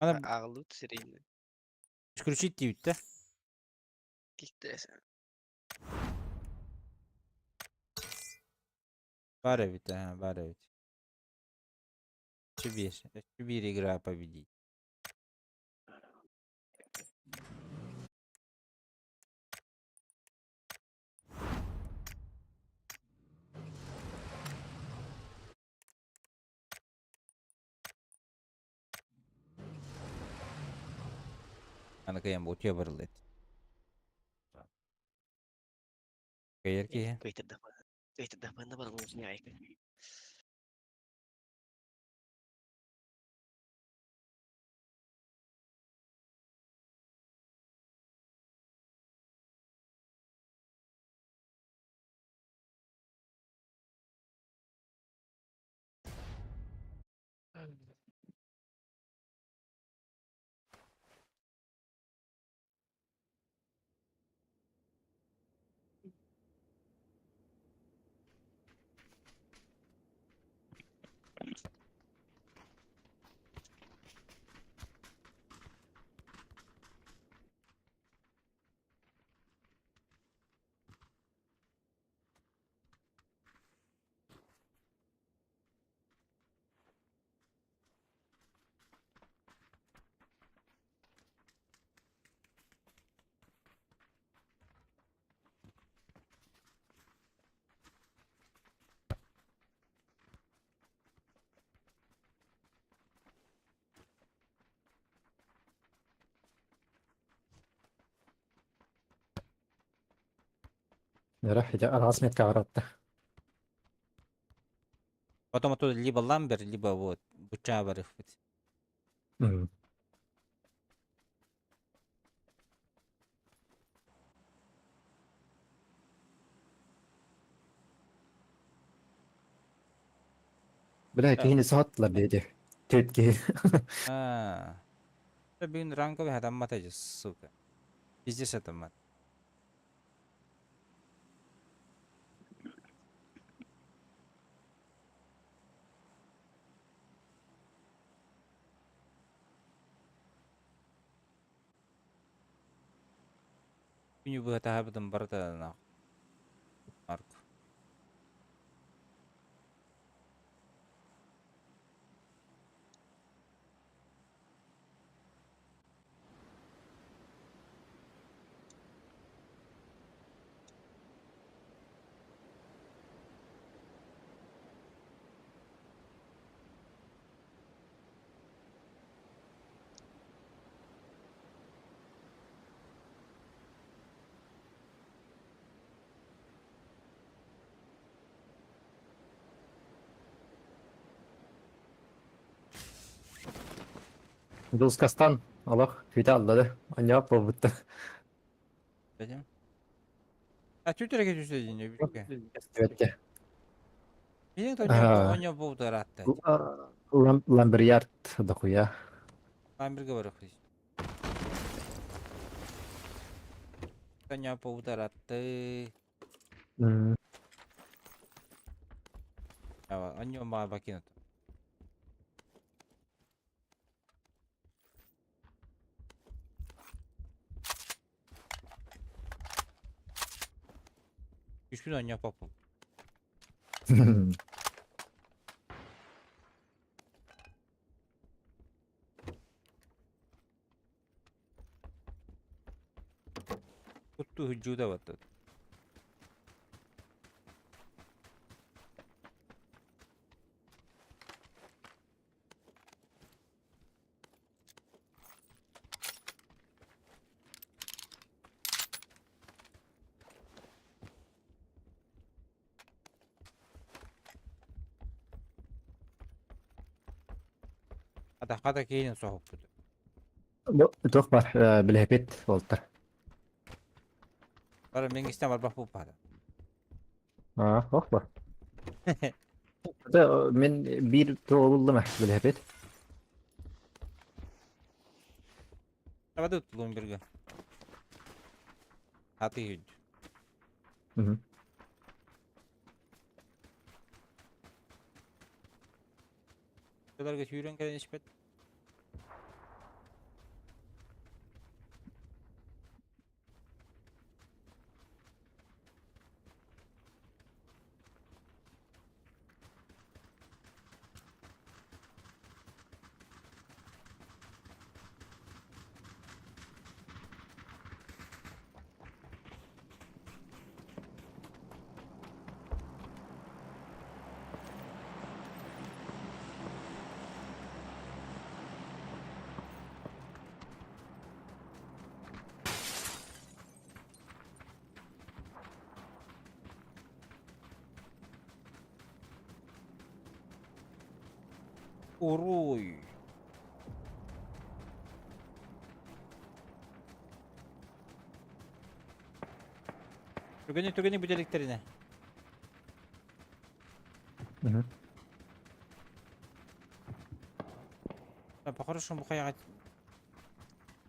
Ana Ağlut sireni. скручить deyip de. Gittiresen. Var evite ha var evite. Еще bir игра победить. Ana kayam botuya barıldı. Kayar ki. Kayıtır da. Kayıtır da bana bana olsun ya. راح العاصمة كعربته. Потом оттуда либо ламбер, либо вот быча барыхвать. أمم. Belki yine saatler dedi. Tepki. Ha. Bir ranka bir adam matacı suka. Bizde satım. Günü bu hata yaptım barda na. Mark. Дулскастан, Аллах, фита аллады. Аньяп болбутта. Dedim. Ha tütüreke tüsledin ya büyükçe. Өтте. Bizim de А, onyo bu da rahatta. Ламберярд дохуя. Ben bir gavarı kız. Onyo bu da rahatta. М, Ya onyo ma bakayım. Üç bin onyo papu. Tuttu hüccu da battı. Ada keyin soğuk budu. Туох бар билэпит болтар. Bara men istemar bak bu para. Ох бар. Мен бир тоолулдум билэпит. Ama da tutulun bir gün. Hatı hüccu. Kadar geç yürüyen gelen işbet. Uruy. Tugani büdeliklerine. По-хорошему бухая.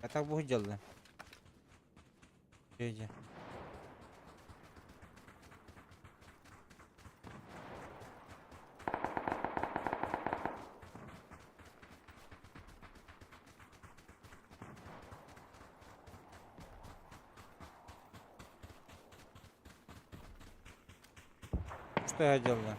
А так будет дело. Иди. Что я делаю?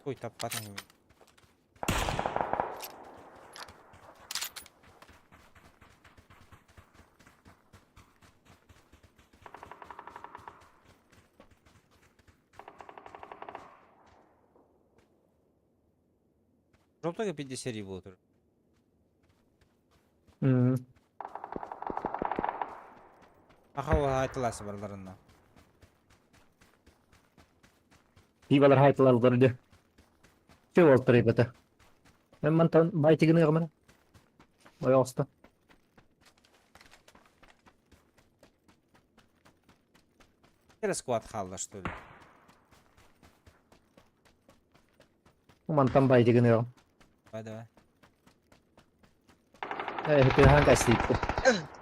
Ой, тапатың. Жолтого 50 серий было тоже. Ахау айтыласы барларына. Пивалар хайтылалдырды. Че болтыр ебеті. Мен мантан байтигini ғамана. Аяқсты. Через сквад халла, что ли? Мантан байтигini ғам. Давай. Хепе ханга сипті.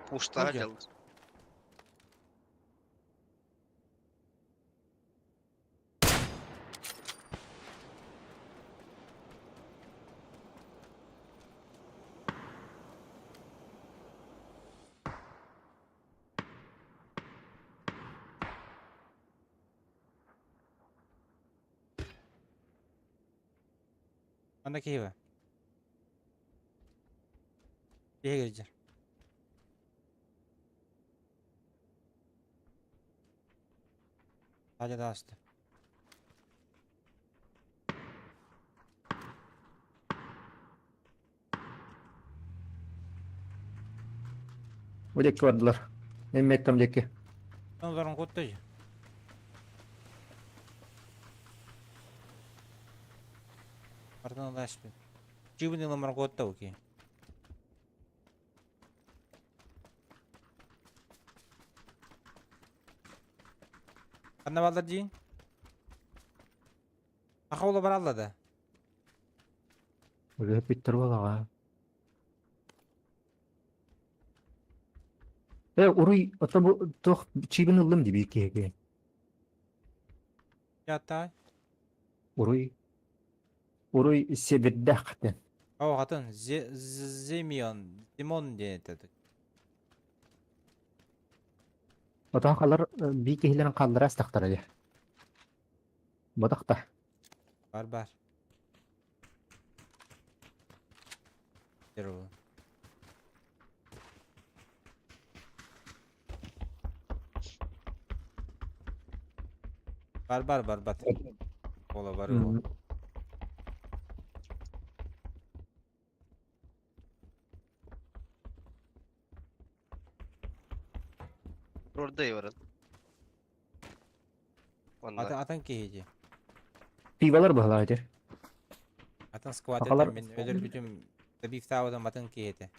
Пушта Öyle. geldi. Anda Kiyev'e. Kiyev'e geleceğim. Hadi daha astı. Ödekki vardılar. Emmettem deki. Onların kottayı. Артынан дашпен. Чибин номер котта оки. Қанна балдар жейін? Ақаула бар алла да. Öyle hep bitter bala. Uruy ata bu toh çibin ıldım dibi ki. Яттай. Uruy sebedde qten. Ау қатын Земион, Зимон денетеді. Ata kallar bir kehlen kaldıra astaqtara ya. Badaqta. Бар. Здорово. Бар. Ола бар о. Orada yiyorun. Onda. Атын кейде. Pivalar bahlaydı. Атын скват Ақалар- етем, мен өлер бүтім табиф тауыдан атын кейде.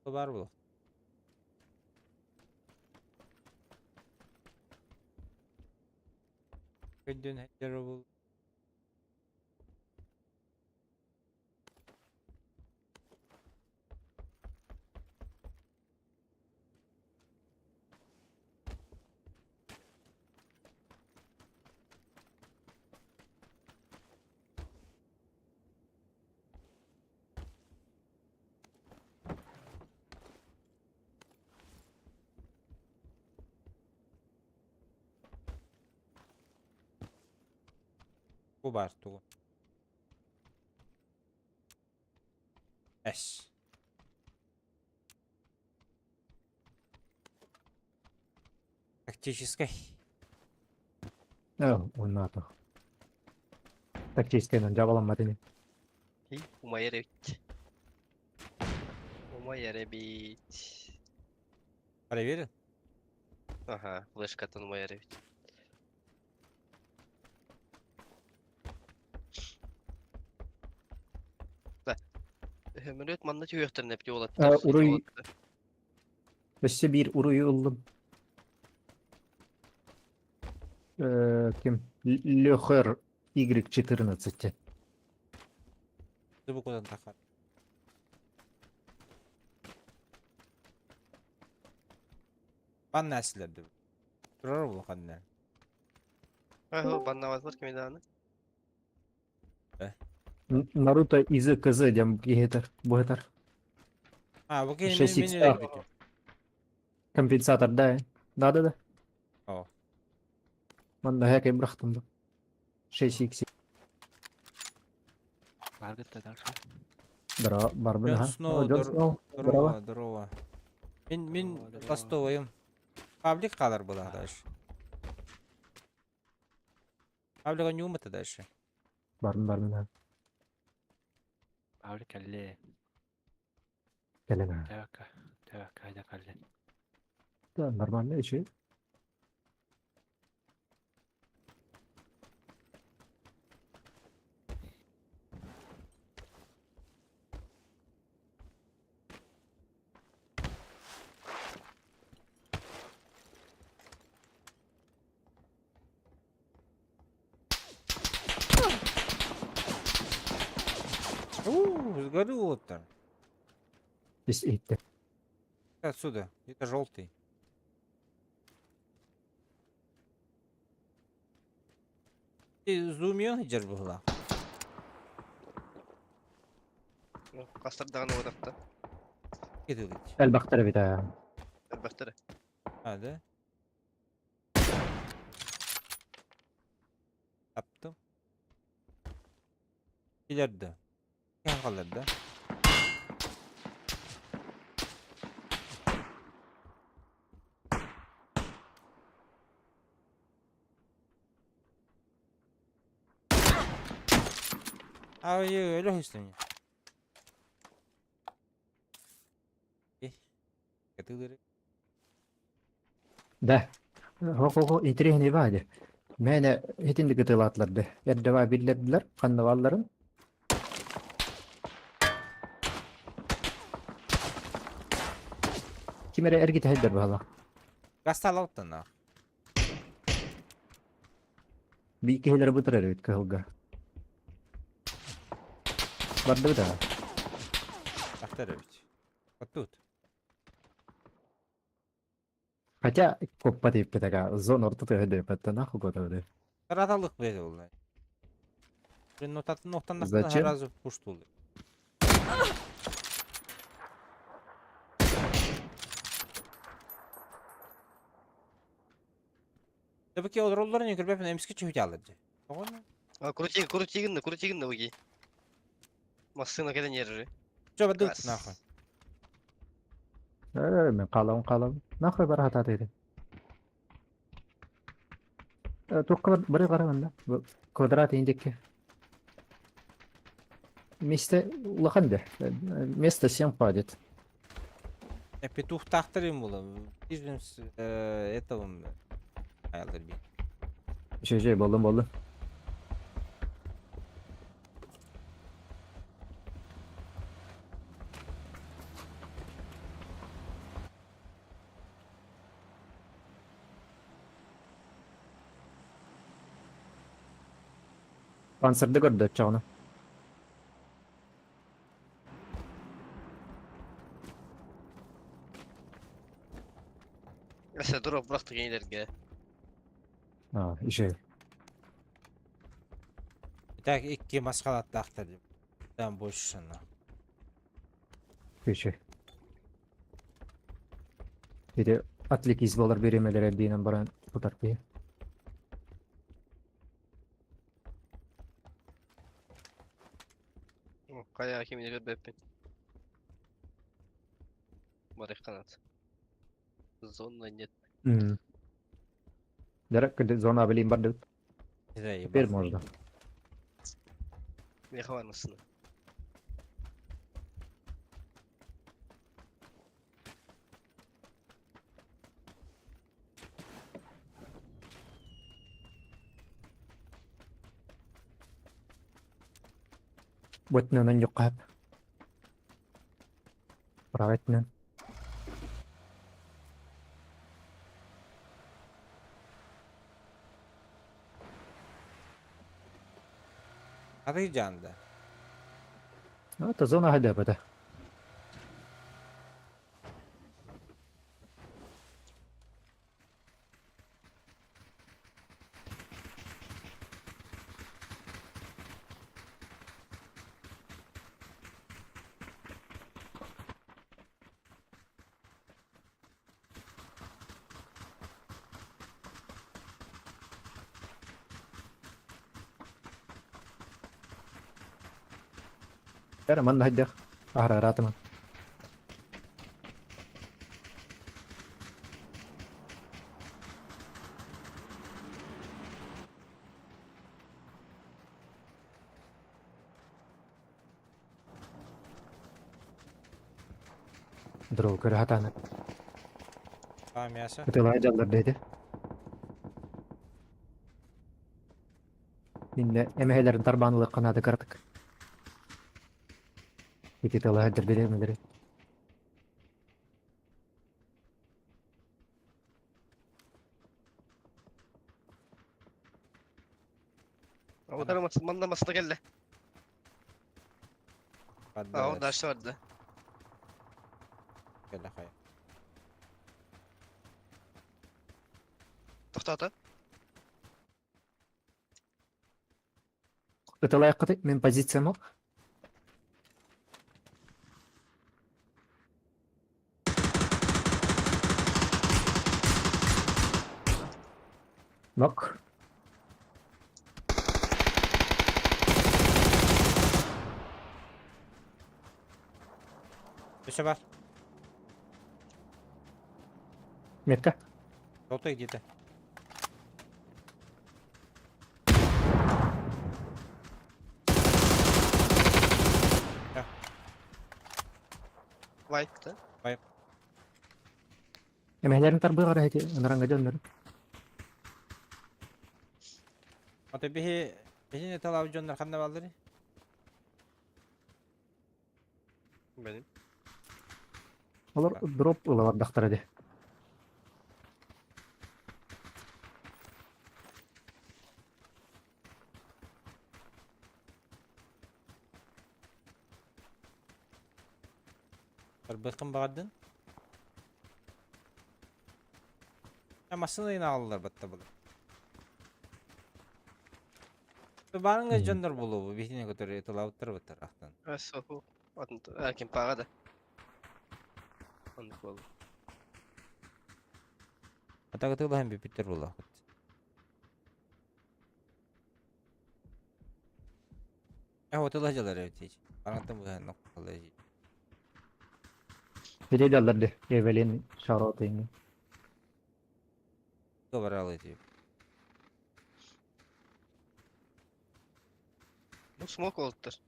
Бар бұл. Көнден әттері бұл. Bu бар туғы. Әш. Тактической. Ondan to. Takçiskenen javalanmadı. Hi, uma yere bit. Uma yere bit. Проверил? Aha, flash uma yere bit. Hömüröt manna tüyöktörün hep yol attı. Uruy Besse bir uruyu ıldım. Kim? Löcher Y14. Зубы куда тахар. Ban nəsillərdi bu. Durar bu xanlar. Aha, banna var kimi daha. Naruto izi kızı dem getir. Bu yeter. Ha, bu kelime Şey, men six- öyle bütün. Kompensator da. Da. O. Man da hek bıraktım da. Şey siksi. Bra barbun Jon ha. Snow, Jon Snow. Bravo. Здорово. Мен бастовайым. Паблик қалар бұла дальше. Паблика не умыты дальше. Barbun ha. Ahora calle, Gelin ha. te va a calle. Da normal ne işi? Сгорел вот-то. Biz eğitti. Отсюда. Это желтый. Ты зумион хиджар бұғыла. Kastırdağını odakta. Кету кет. El baktara bir daha. Elbette. А, да? Таптым. Келерді. Кен қаларды. Ay öyle üstüne. Katılır. Da. Ho intrihni bade. Mene hitindi gıtılatlardı. Yadda var bildirdiler. Kandavalların. Kimere ergit haydar bala. Gastal alttan ha. Bir iki hilere bıtır ergit kahılga. Vardı da. Ахтарович. Вот тут. Хотя koppa deyip bir taka. Zon orta tühe deyip hatta nahu kota de. Радалык böyle olay. Bir noktadan her Zачем? razı puşt oluyor. Tabii ki o rolların yukarı ben emski çöğüt alırdı. Doğru mu? Куру тигін да выги. Массына кәден ерірі. Coba dık Gaz. nahı. Men kalam. Nahu bar hata dedi. Tukka bari karamanda. Kvadrat indeki. Место Место всем падет. Петух тахтырым было. Bizim этого ayarlar bir. Şey buldum. Panzer'da gördü çağını. Әсә дұрап бұрақты кейлерге. Ha, şey. Так iki maskalat tahtırdım. Ben boş sana. Şey. Bir de atlik izbalar veremeler eldiğinden baran tutar diye. Қая кемені бәппен. Барық қанат. Зона нет. Derek de zona bileyim bardı. Güzel. Bir можно. Не хаванысыны. Botnunun yok hep. Pravetnin. Arayacağım da. Ha, ta zona hadi bada. Era man hadi. Ahra ratman. Draw kır hatana. Tamam yaşa. Kıtılay callar dedi. Minne emehelerin tarbanlığı kanadı kırdık. İki tala hadir bilemeleri. Avukları manda masada geldi. Hadi. Aa, orada aşağı vardı. Gel hayır. Toxta. Kıtılay kıtı men pozitsiyamı. Nok. Düşe var. Metka. Желтый где-то. Wipe da. Emehlerin tarбы gara heti ыныраңга дönдөр. Ata bihi ne talav jonlar kanda baldırı? Benim. Олар дроп ылар дактар эди. Bir bakın bağırdın. Yamasını yine alırlar batta bunu. Barınga jonlar bulu bu. Bihine götürüyor talav tır batar aktan. Sohu. Atın erken paga da. Anlık oldu. Ata gıtılı hem bir bitir bulu. Hotel hacılar evet hiç. Barıngatın bu hem noktalı hiç. Hedi dallar de. Evelin şarot eyni. Doğru diyor. Bu smoke oldular.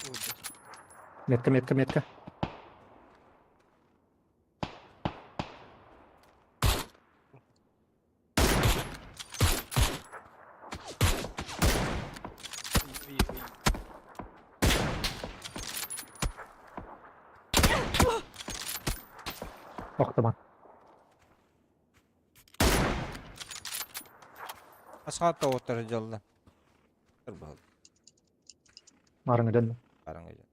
Vurdu. Метка. İyi. Оқтаман. Ashat da otur jalda. Tır bağlı. Марыңа дön. Barınga jon.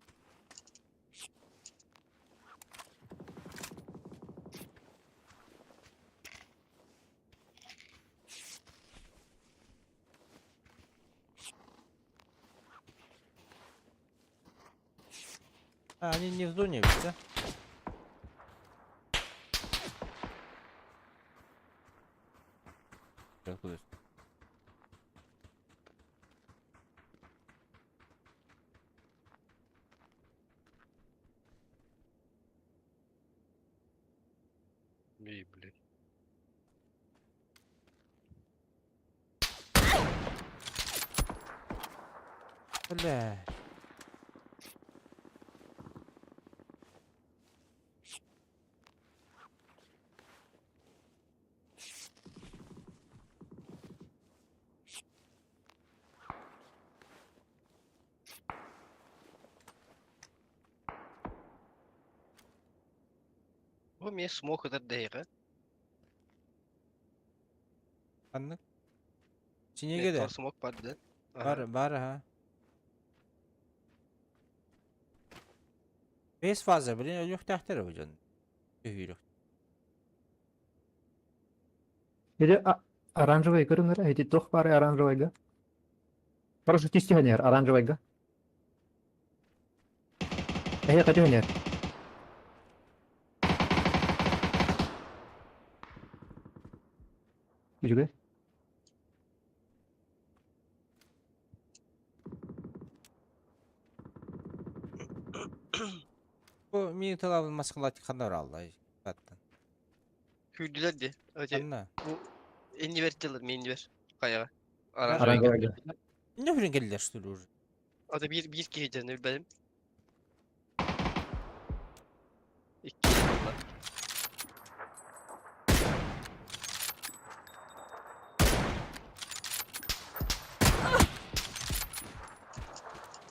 А, они не в зоне ведь, да? Откуда? İyi блядь. Бля. Bu me smoke da değeri. Anlık. Çin'e Ne gider. tor smoke vardı. Var ha. Beş fazla bilin yok tahtları bu canım. Ühürük. Hedi оранжевый көрүңөр. Hedi тох бар оранжевыйга. Прошу тисти ханер оранжевыйга. Качы ханер. Жүгө. Bu mini talavın maskılatı kadar Allah. Zaten. Hürdüler de. Öyle Anla. bu elini verdiler mi elini ver. Kayağa. Оранжевыйга. Ne hürün gelirler sürür. Adı bir giyeceğini benim. İki valla.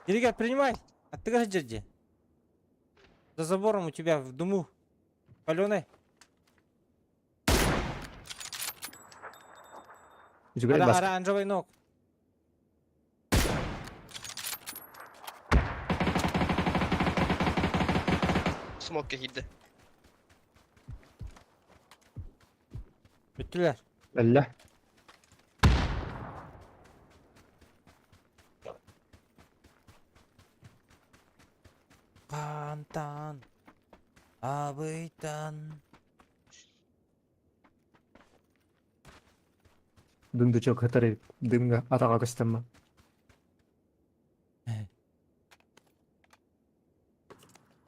Гири, принимай. Оттыгай жерде. За забором у тебя в дыму. Паленый. Жүгө бас. Оранжевый ног. Smoke girdi. Bittilər. Әллә. Qantan. Abıytan. Дымды çok хатары. Дымга атага көстөмө.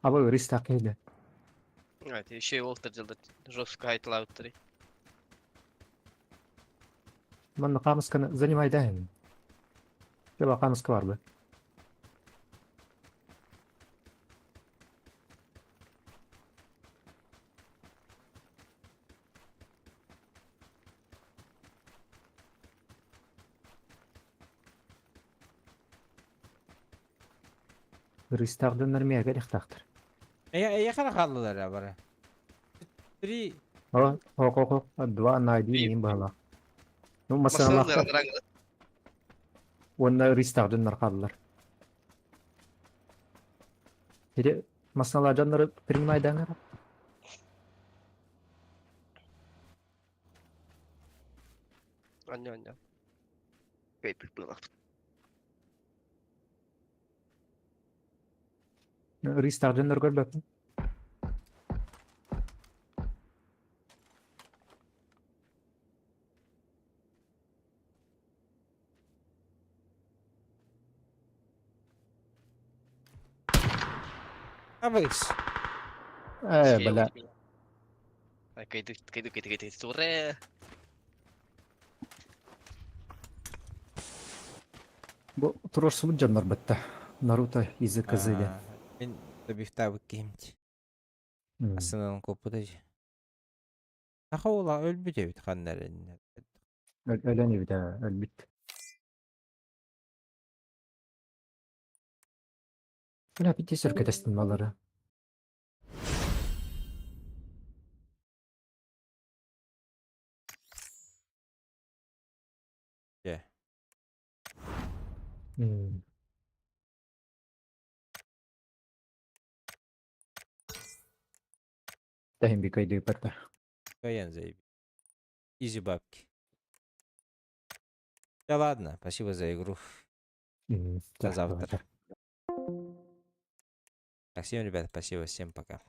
Аба ристак келди. Evet şey oldu cıldı. Жестко айтылаптыр. Manna Kamska'nı занимай да. Şöyle Kamska var be. Restağdan nermeye ihtahtır. Eye kana kaldılar ya bari. Biri Ага, ок. Два на один İyi. им бала. Ну, Masanın масалахтар, aradan онна рестağдан нарқалылар. Теде масалажаннары принимай даңар. anne. Paper bırak. Restağdan нарқалылар. kapış. Бала. Kaydı. Sonra. Бу турашсыбыт жаннар бітті. Наруто изі кызыды. Ben de bir tabuk giyimdi. Aslında kopu da. Aha ola ölmüyor bir kanların. Ölən evdə, ölbüt. Bula bitti sürkət estimmaları. Ya. Дайын bir kaydı yapardı. Kayan zayıf. Easy бабки. Да ладно, спасибо за игру. До завтра. Так, всем, ребята, спасибо, всем пока.